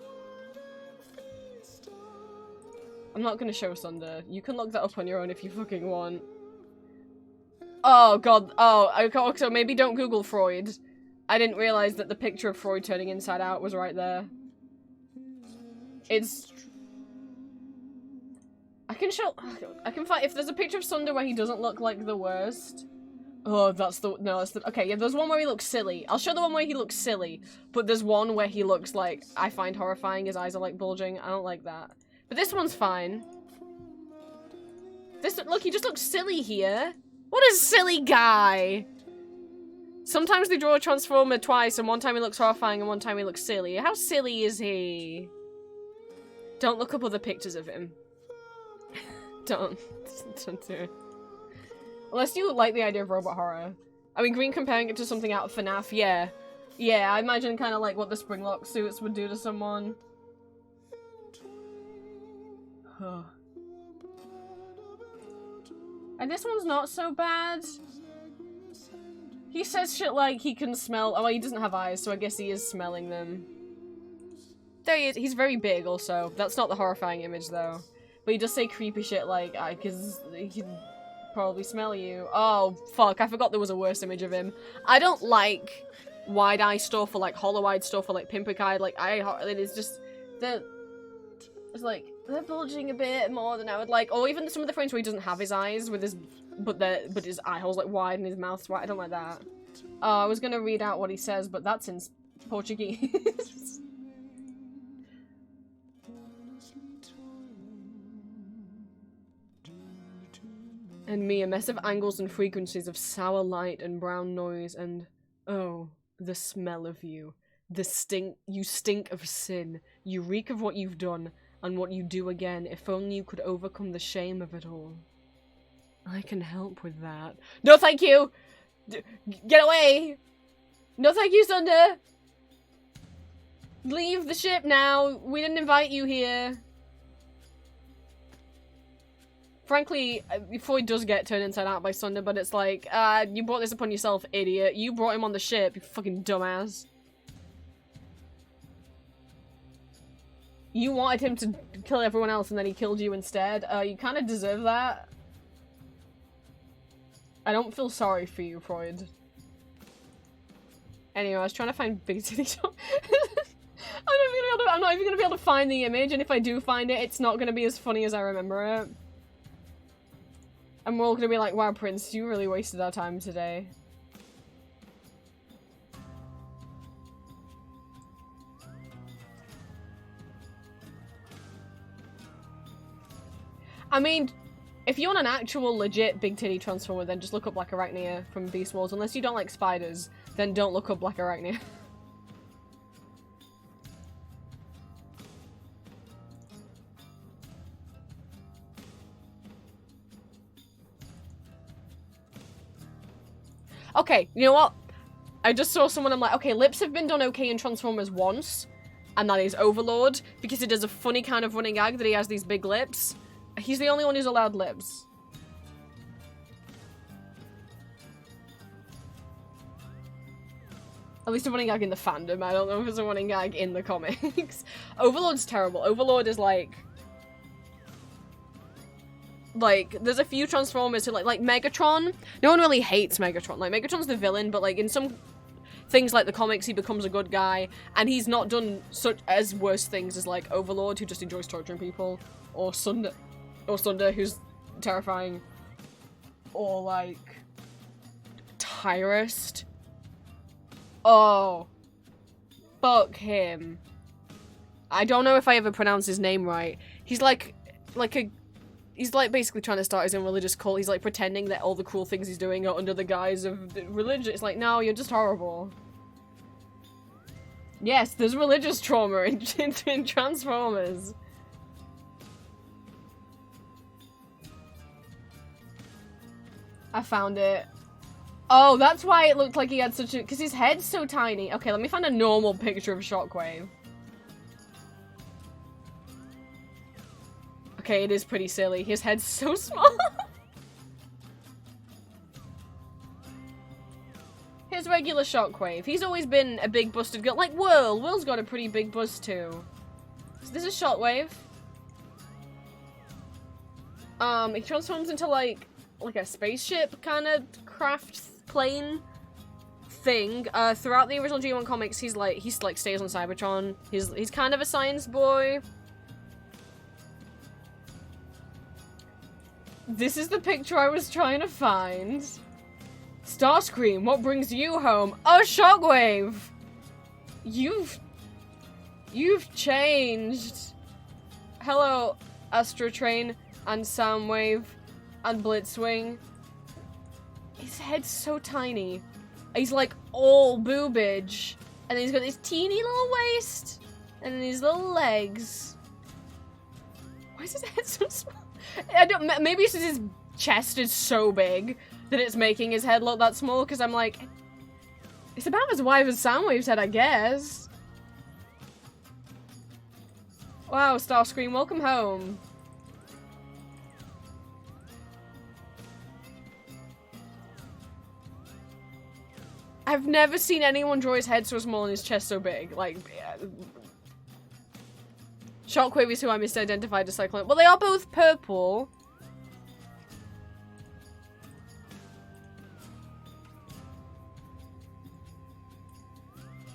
I'm not gonna show Sunder. You can look that up on your own if you fucking want. Oh god, oh, so maybe don't Google Freud. I didn't realize that the picture of Freud turning inside out was right there. It's... I can find, if there's a picture of Sunder where he doesn't look like the worst. Oh, that's the, okay, yeah, there's one where he looks silly. I'll show the one where he looks silly, but there's one where he looks like, I find horrifying, his eyes are like bulging, I don't like that. But this one's fine. Look, he just looks silly here. What a silly guy! Sometimes they draw a Transformer twice, and one time he looks horrifying and one time he looks silly. How silly is he? Don't look up other pictures of him. Don't do it. Unless you like the idea of robot horror. I mean, Green comparing it to something out of FNAF, yeah. Yeah, I imagine kind of like what the Springlock suits would do to someone. And this one's not so bad. He says shit like he can smell- oh, well, he doesn't have eyes, so I guess he is smelling them. There he is. He's very big, also. That's not the horrifying image, though. But he does say creepy shit like, because he can probably smell you. Oh, fuck, I forgot there was a worse image of him. I don't like wide-eye stuff or, like, hollow-eyed stuff or, like, pimpic-eyed. Like, it is just... It's like, they're bulging a bit more than I would like. Or even some of the frames where he doesn't have his eyes with his... But his eye hole's, like, wide and his mouth's wide. I don't like that. I was gonna read out what he says, but that's in Portuguese. And me, a mess of angles and frequencies of sour light and brown noise and... Oh, the smell of you. You stink of sin. You reek of what you've done, and what you do again, if only you could overcome the shame of it all. I can help with that. No thank you! Get away! No thank you, Sunder! Leave the ship now! We didn't invite you here. Frankly, Freud does get turned inside out by Sunder, but it's like, you brought this upon yourself, idiot. You brought him on the ship, you fucking dumbass. You wanted him to kill everyone else and then he killed you instead. You kind of deserve that. I don't feel sorry for you, Freud. Anyway, I was trying to find Big Titty Tom. I'm not even gonna be able to find the image, and if I do find it, it's not gonna be as funny as I remember it. And we're all gonna be like, wow, Prince, you really wasted our time today. I mean, if you want an actual legit big titty transformer, then just look up Black Arachnia from Beast Wars. Unless you don't like spiders, then don't look up Black Arachnia. Okay, you know what? I just saw someone, I'm like, okay, lips have been done okay in Transformers once, and that is Overlord, because he does a funny kind of running gag that he has these big lips. He's the only one who's allowed lips. At least a running gag in the fandom. I don't know if it's a running gag in the comics. Overlord's terrible. Overlord is like, there's a few Transformers who like Megatron. No one really hates Megatron. Like, Megatron's the villain, but like in some things like the comics, he becomes a good guy, and he's not done such as worse things as like Overlord, who just enjoys torturing people, or Sunder, who's terrifying, or like Tyrest. Oh, fuck him. I don't know if I ever pronounced his name right. He's he's like basically trying to start his own religious cult. He's like pretending that all the cool things he's doing are under the guise of religion. It's like, no, you're just horrible. Yes, there's religious trauma in Transformers. I found it. Oh, that's why it looked like he had such a... Because his head's so tiny. Okay, let me find a normal picture of Shockwave. Okay, it is pretty silly. His head's so small. Here's regular Shockwave. He's always been a big busted girl. Like Whirl. Whirl's got a pretty big bust too. So this is Shockwave. He transforms into like a spaceship kind of craft plane thing. Throughout the original G1 comics, he's like stays on Cybertron. He's kind of a science boy. This is the picture I was trying to find. Starscream, what brings you home? Oh, Shockwave! You've changed. Hello, Astro Train and Soundwave and Blitzwing. His head's so tiny. He's like all boobage. And then he's got this teeny little waist. And then these little legs. Why is his head so small? I don't, maybe it's just his chest is so big that it's making his head look that small, because I'm like, it's about as wide as Soundwave's head, I guess. Wow, Starscream, welcome home. I've never seen anyone draw his head so small and his chest so big. Like, Shockwave is who I misidentified as Cyclone. Well, they are both purple.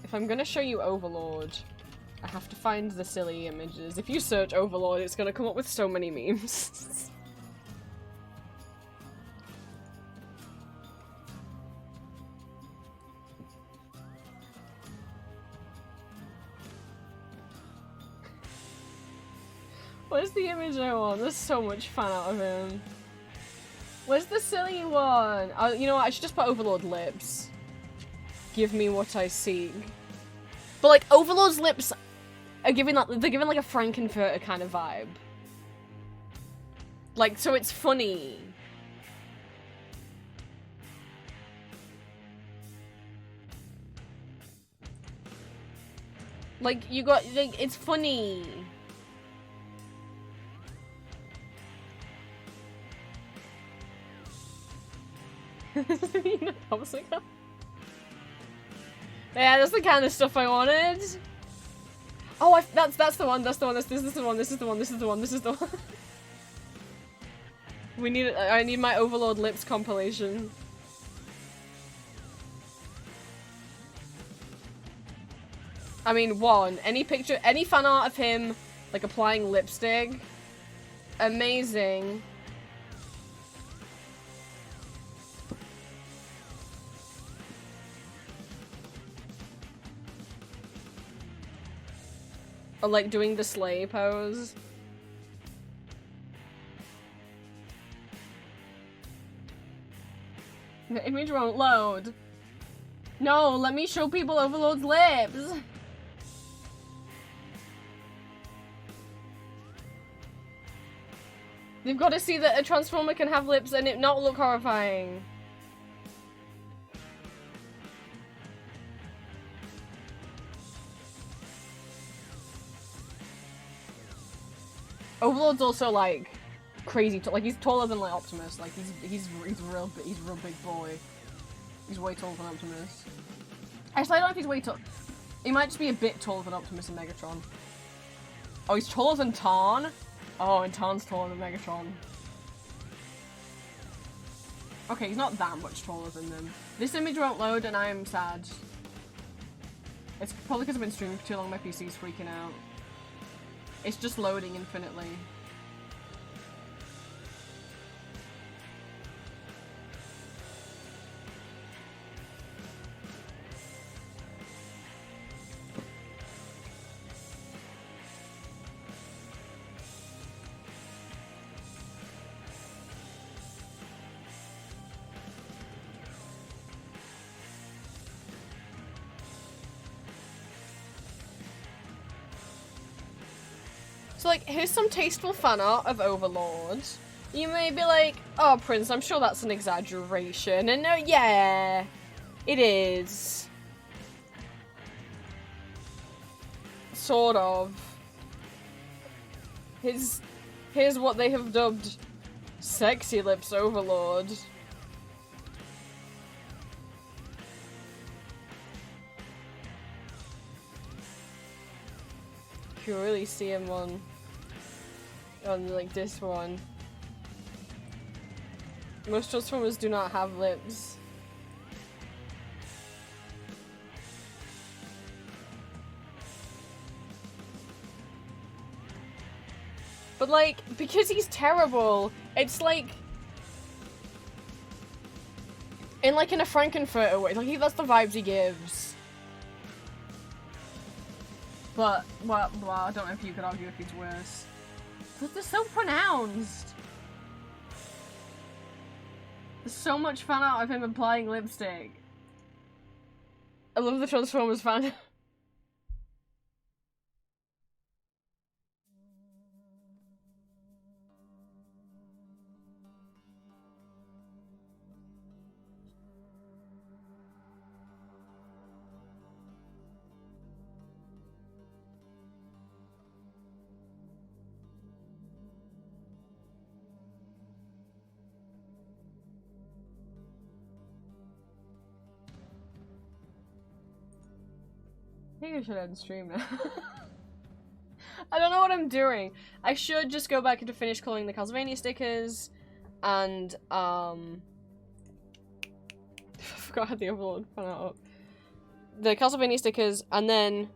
If I'm gonna show you Overlord, I have to find the silly images. If you search Overlord, it's gonna come up with so many memes. Where's the image I want? There's so much fun out of him. Where's the silly one? You know what? I should just put Overlord lips. Give me what I seek. But like, Overlord's lips are giving like, they're giving like a Frankenfurter kind of vibe. Like, so it's funny. Like, you got, like, it's funny. Yeah, that's the kind of stuff I wanted. Oh, that's the one. This is the one. This is the one. This is the one. I need my Overlord lips compilation. I mean, any picture, any fan art of him like applying lipstick, amazing. Or like doing the sleigh pose. The image won't load. No, let me show people Overlord's lips. They've got to see that a Transformer can have lips and it not look horrifying. Overlord's also like crazy. Like he's taller than like Optimus. Like he's real big boy. He's way taller than Optimus. Actually, I don't know if he's way tall. He might just be a bit taller than Optimus and Megatron. Oh, he's taller than Tarn. Oh, and Tarn's taller than Megatron. Okay, he's not that much taller than them. This image won't load, and I am sad. It's probably because I've been streaming for too long. My PC's freaking out. It's just loading infinitely. So, like, here's some tasteful fan art of Overlord. You may be like, oh, Prince, I'm sure that's an exaggeration. And no, yeah, it is. Sort of. Here's what they have dubbed Sexy Lips Overlord. You can really see him on like this one. Most Transformers do not have lips. But like, because he's terrible, it's like in a Frankenfurter way. Like that's the vibes he gives. But, well, I don't know if you could argue if he's worse. But they're so pronounced! There's so much fan art of him applying lipstick. I love the Transformers fan. I think I should end stream now. I don't know what I'm doing. I should just go back and finish coloring the Castlevania stickers, and I forgot I had the Overlord fan art up. The Castlevania stickers, and then,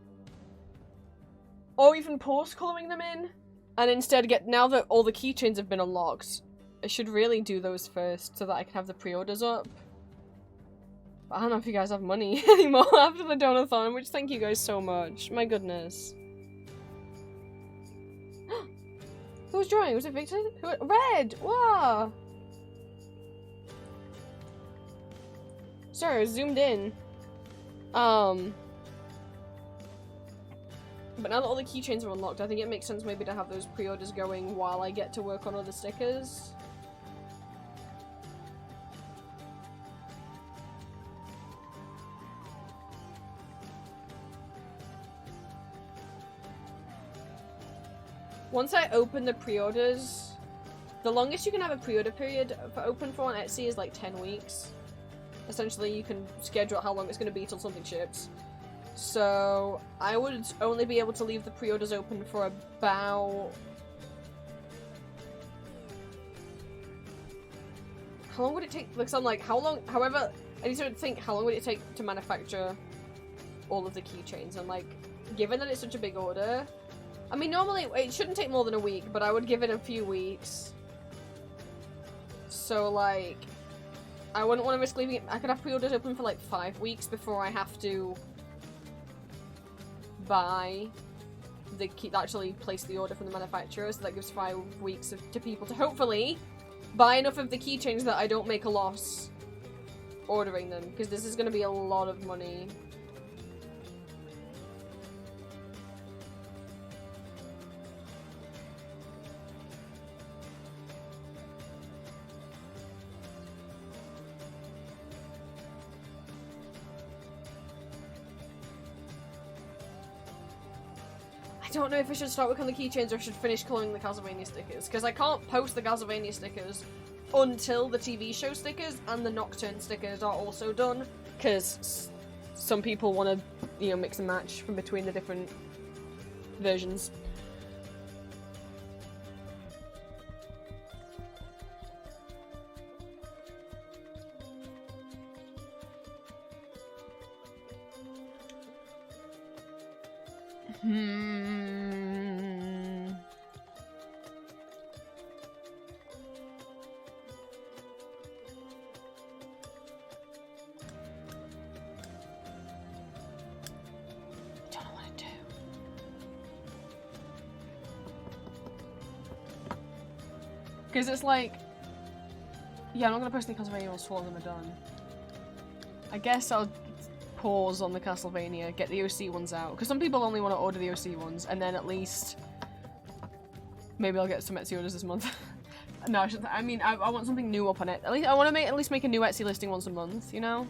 or even post coloring them in, and instead get, now that all the keychains have been unlocked, I should really do those first so that I can have the pre-orders up. I don't know if you guys have money anymore after the Donothon, which thank you guys so much. My goodness. Who was drawing? Was it Victor? Red! Wow! Sorry, I was zoomed in. But now that all the keychains are unlocked, I think it makes sense maybe to have those pre-orders going while I get to work on other stickers. Once I open the pre-orders, the longest you can have a pre-order period for open for on Etsy is like 10 weeks. Essentially, you can schedule how long it's going to be till something ships. So, I would only be able to leave the pre-orders open for about... How long would it take? Because I'm like, how long... However, I need to think, how long would it take to manufacture all of the keychains? And like, given that it's such a big order... I mean, normally it shouldn't take more than a week, but I would give it a few weeks. So, like, I wouldn't want to risk leaving it. I could have pre-orders open for like 5 weeks before I have to buy the key, actually place the order from the manufacturer. So that gives 5 weeks to people to hopefully buy enough of the keychains that I don't make a loss ordering them, because this is going to be a lot of money. don't know if I should start working on the keychains or I should finish colouring the Castlevania stickers, because I can't post the Castlevania stickers until the TV show stickers and the Nocturne stickers are also done, because some people want to, you know, mix and match from between the different versions. Because it's like, yeah, I'm not going to post any Castlevania ones before them are done. I guess I'll pause on the Castlevania, get the OC ones out. Because some people only want to order the OC ones, and then at least maybe I'll get some Etsy orders this month. No, I mean, I want something new up on it. At least I want to at least make a new Etsy listing once a month, you know?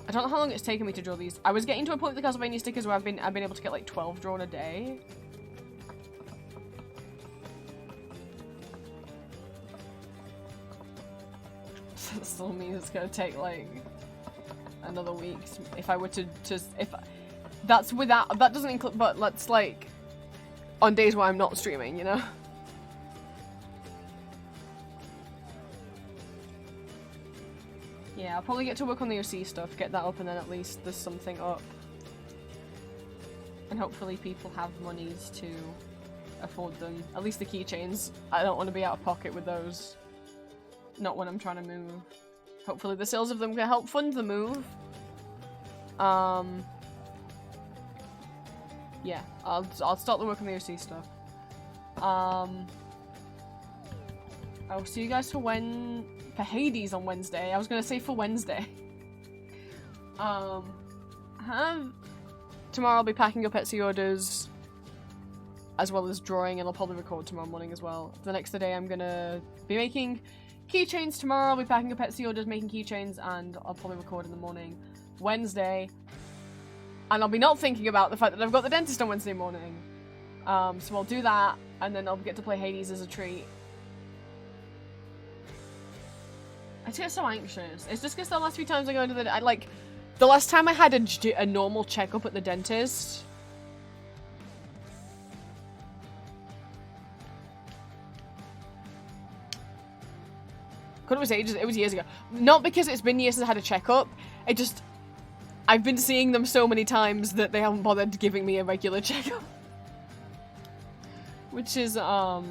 I don't know how long it's taken me to draw these. I was getting to a point with the Castlevania stickers where I've been able to get like 12 drawn a day. That still means it's gonna take like another week if I were to that's without, that doesn't include, but let's like on days where I'm not streaming, you know? Yeah, I'll probably get to work on the OC stuff, get that up, and then at least there's something up. And hopefully people have monies to afford them. At least the keychains. I don't want to be out of pocket with those. Not when I'm trying to move. Hopefully the sales of them can help fund the move. Yeah, I'll start the work on the OC stuff. I'll see you guys for Hades on Wednesday. I was gonna say for Wednesday. Tomorrow I'll be packing up Etsy orders as well as drawing, and I'll probably record tomorrow morning as well. The next day I'm gonna be making keychains tomorrow. I'll be packing up Etsy orders, making keychains, and I'll probably record in the morning. Wednesday, and I'll be not thinking about the fact that I've got the dentist on Wednesday morning. So I'll do that, and then I'll get to play Hades as a treat. I just get so anxious. It's just because the last few times I go into the last time I had a normal checkup at the dentist. God, it was ages. It was years ago. Not because it's been years since I had a checkup. I've been seeing them so many times that they haven't bothered giving me a regular checkup. Which is, the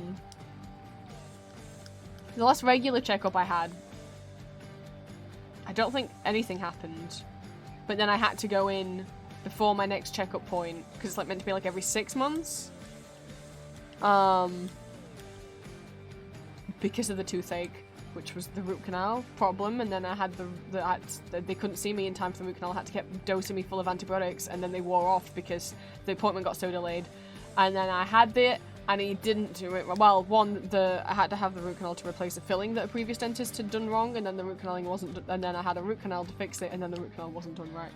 last regular checkup I had, I don't think anything happened. But then I had to go in before my next checkup point, because it's like meant to be like every 6 months. Because of the toothache, which was the root canal problem, and then I had they couldn't see me in time for the root canal. I had to keep dosing me full of antibiotics, and then they wore off because the appointment got so delayed. And then I had it, and he didn't do it well. I had to have the root canal to replace a filling that a previous dentist had done wrong, and then the root canaling wasn't, and then I had a root canal to fix it, and then the root canal wasn't done right.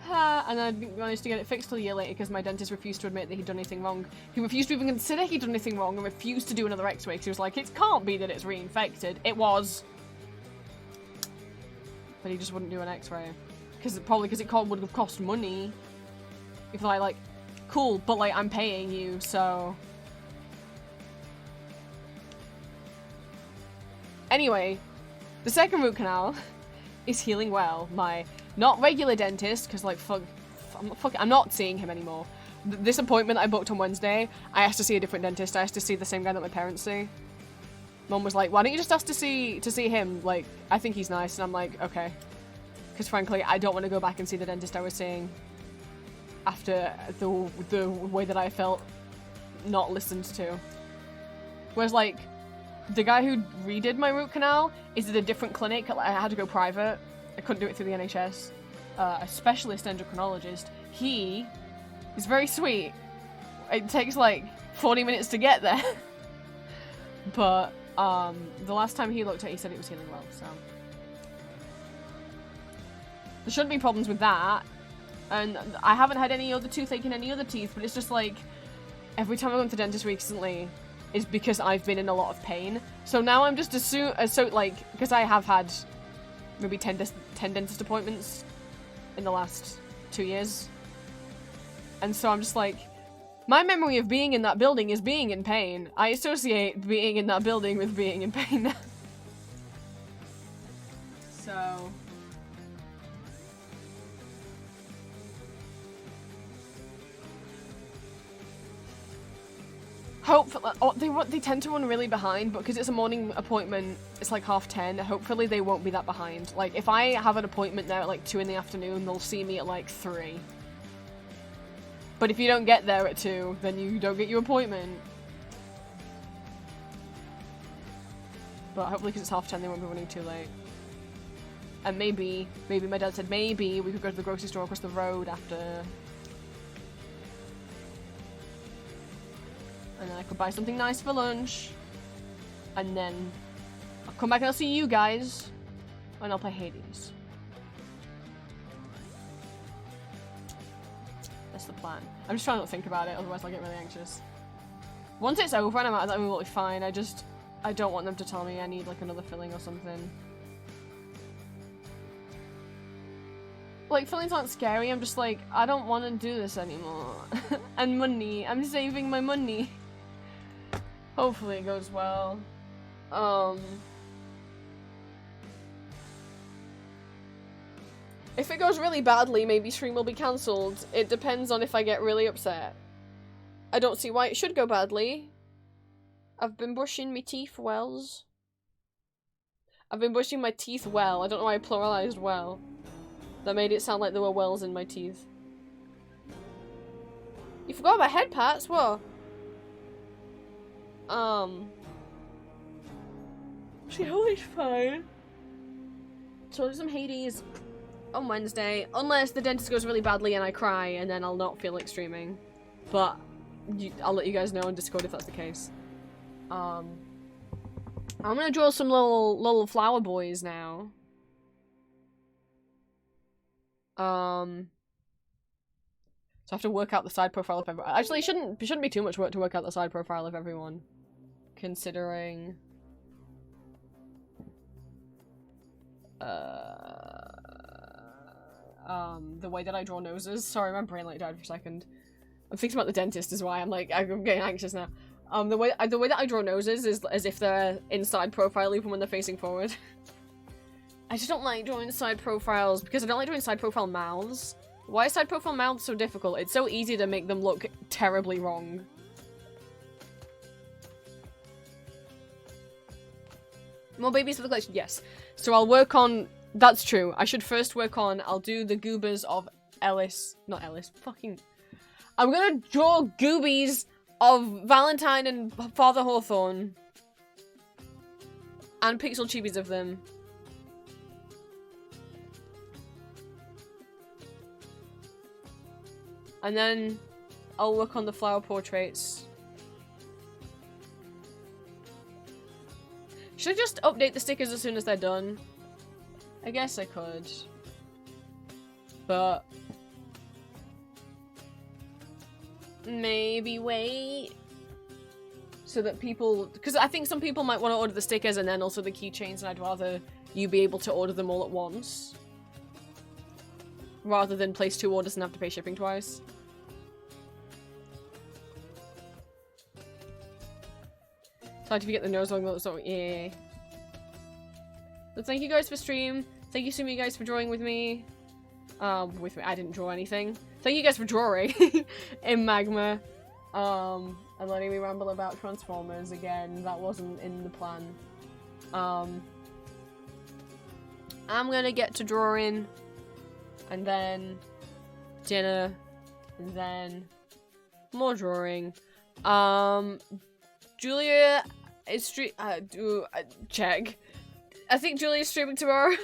And I didn't manage to get it fixed till a year later because my dentist refused to admit that he'd done anything wrong. He refused to even consider he'd done anything wrong and refused to do another x-ray because he was like, it can't be that it's reinfected. It was. But he just wouldn't do an x-ray. Probably because it would have cost money. If I like, cool, but like I'm paying you, so. Anyway, the second root canal is healing well. My not regular dentist, because like I'm not seeing him anymore. This appointment I booked on Wednesday, I asked to see a different dentist. I asked to see the same guy that my parents see. Mum was like, why don't you just ask to see him? Like, I think he's nice. And I'm like, okay. Because frankly, I don't want to go back and see the dentist I was seeing after the way that I felt not listened to. Whereas like, the guy who redid my root canal is at a different clinic. I had to go private. I couldn't do it through the NHS. A specialist endocrinologist. He is very sweet. It takes like 40 minutes to get there. But the last time he looked at it, he said it was healing well, so. There shouldn't be problems with that. And I haven't had any other toothache in any other teeth, but it's just like, every time I went to the dentist recently, is because I've been in a lot of pain. So now I'm just because I have had maybe 10 dentist appointments in the last 2 years. And so I'm just like, my memory of being in that building is being in pain. I associate being in that building with being in pain now. So... hopefully, they tend to run really behind, but because it's a morning appointment, it's like 10:30. Hopefully they won't be that behind. Like, if I have an appointment there at like 2 in the afternoon, they'll see me at like 3. But if you don't get there at 2, then you don't get your appointment. But hopefully because it's 10:30, they won't be running too late. And maybe my dad said maybe we could go to the grocery store across the road after. And then I could buy something nice for lunch. And then I'll come back and I'll see you guys. And I'll play Hades. That's the plan. I'm just trying not to think about it, otherwise I'll get really anxious. Once it's over and I'm out, that'll be fine. I don't want them to tell me I need like another filling or something. Like, fillings aren't scary, I'm just like, I don't want to do this anymore. And money. I'm saving my money. Hopefully it goes well. If it goes really badly, maybe stream will be cancelled. It depends on if I get really upset. I don't see why it should go badly. I've been brushing my teeth wells. I've been brushing my teeth well. I don't know why I pluralized well. That made it sound like there were wells in my teeth. You forgot about head pats? What? Actually, holy fine. So I'll do some Hades on Wednesday. Unless the dentist goes really badly and I cry, and then I'll not feel like streaming. But I'll let you guys know on Discord if that's the case. I'm gonna draw some little flower boys now. So I have to work out the side profile of everyone. Actually, it shouldn't be too much work to work out the side profile of everyone, considering the way that I draw noses. Sorry, my brain like died for a second. I'm thinking about the dentist is why I'm getting anxious now. The way that I draw noses is as if they're inside profile even when they're facing forward. I just don't like drawing side profiles because I don't like drawing side profile mouths. Why is side profile mouths so difficult? It's so easy to make them look terribly wrong. More babies for the collection? Yes. So I'll work on... That's true. I should first work on... I'll do the goobers of Ellis. Not Ellis. Fucking... I'm gonna draw goobies of Valentine and Father Hawthorne. And pixel chibis of them. And then I'll work on the flower portraits. Should I just update the stickers as soon as they're done? I guess I could. But... maybe wait. So that people... because I think some people might want to order the stickers and then also the keychains, and I'd rather you be able to order them all at once. Rather than place 2 orders and have to pay shipping twice. Sorry to get the nose wrong, so yeah. So thank you guys for stream. Thank you so much guys for drawing with me. I didn't draw anything. Thank you guys for drawing in Magma. And letting me ramble about Transformers again. That wasn't in the plan. I'm gonna get to drawing. And then dinner. And then more drawing. Julia is check. I think Julia's streaming tomorrow.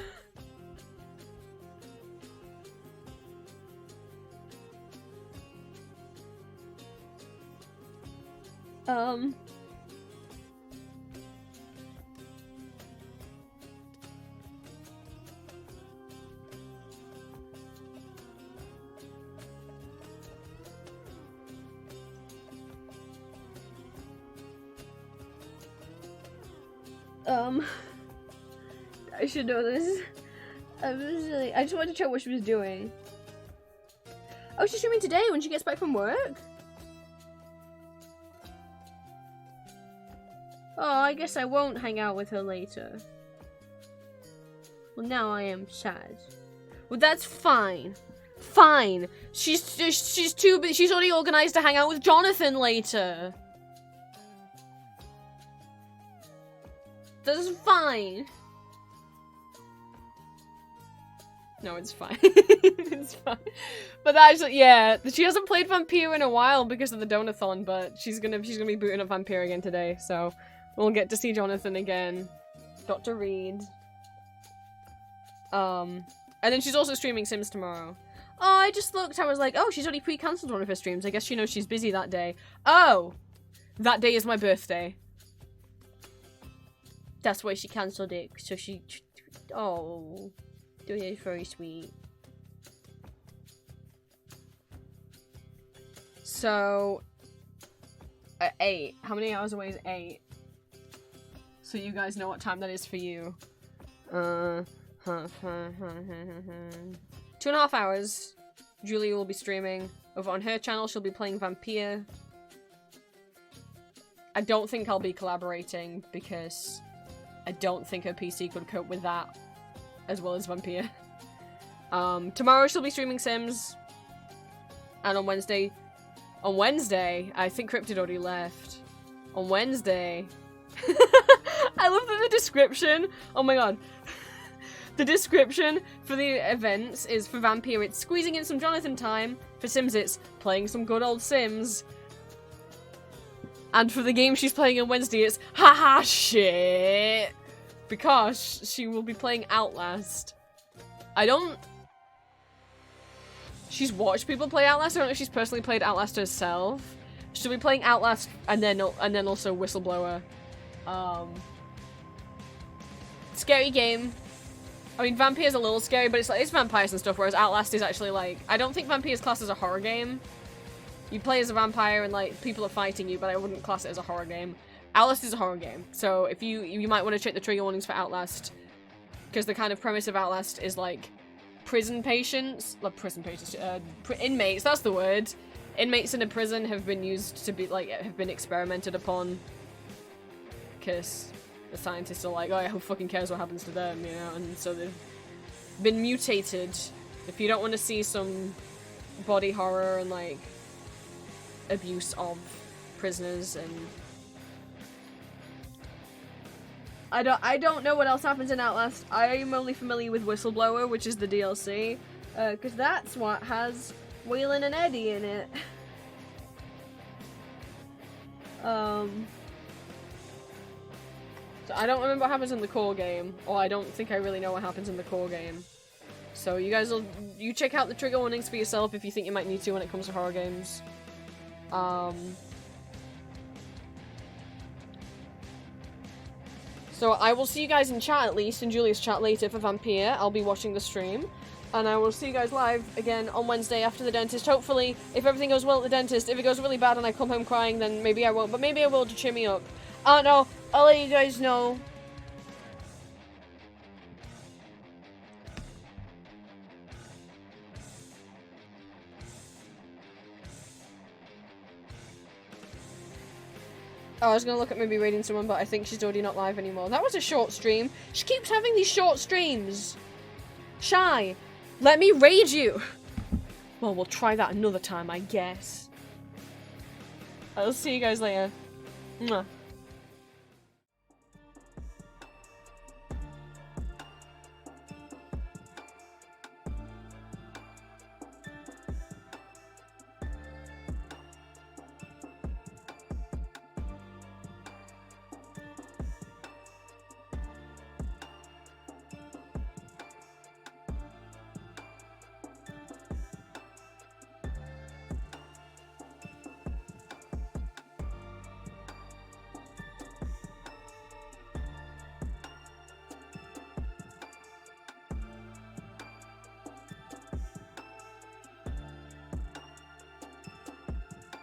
I should know this. I just wanted to check what she was doing. Oh, she's streaming today when she gets back from work? Oh, I guess I won't hang out with her later. Well, now I am sad. Well, that's fine. Fine. She's too busy. She's already organized to hang out with Donothon later. That's fine. No, it's fine. It's fine. But actually, yeah, she hasn't played Vampire in a while because of the Donathon, but she's gonna be booting up Vampire again today, so we'll get to see Donothon again. Dr. Reed. And then she's also streaming Sims tomorrow. Oh, I just looked, I was like, oh, she's already pre-cancelled one of her streams. I guess she knows she's busy that day. Oh! That day is my birthday. That's why she cancelled it, so she... Oh... It's very sweet. So... 8. How many hours away is 8? So you guys know what time that is for you. 2.5 hours. Julie will be streaming. Over on her channel, she'll be playing Vampire. I don't think I'll be collaborating because I don't think her PC could cope with that as well as Vampire. Tomorrow she'll be streaming Sims. And on Wednesday, I think Cryptid already left. On Wednesday, I love that the description, oh my god. The description for the events is for Vampire, it's squeezing in some Donothon time. For Sims, it's playing some good old Sims. And for the game she's playing on Wednesday, it's haha shit. Because she will be playing Outlast. She's watched people play Outlast. I don't know if she's personally played Outlast herself. She'll be playing Outlast and then also Whistleblower. Scary game. I mean, Vampire's a little scary, but it's vampires and stuff, whereas Outlast is actually, like... I don't think Vampire's classed as a horror game. You play as a vampire and, like, people are fighting you, but I wouldn't class it as a horror game. Outlast is a horror game, so if you might want to check the trigger warnings for Outlast, because the kind of premise of Outlast is, like, inmates, that's the word. Inmates in a prison have been used to be, like, have been experimented upon, because... the scientists are like, oh yeah, who fucking cares what happens to them, you know? And so they've been mutated. If you don't want to see some body horror and, like, abuse of prisoners and... I don't know what else happens in Outlast. I'm only familiar with Whistleblower, which is the DLC. Because that's what has Waylon and Eddie in it. So I don't remember what happens in the core game, or I don't think I really know what happens in the core game. So you check out the trigger warnings for yourself if you think you might need to when it comes to horror games. So I will see you guys in chat at least, in Julia's chat later for Vampire. I'll be watching the stream. And I will see you guys live again on Wednesday after the dentist. Hopefully, if everything goes well at the dentist, if it goes really bad and I come home crying, then maybe I won't. But maybe I will to cheer me up. I don't know. I'll let you guys know. Oh, I was gonna look at maybe raiding someone, but I think she's already not live anymore. That was a short stream. She keeps having these short streams. Shy, let me raid you. Well, we'll try that another time, I guess. I'll see you guys later. Mwah.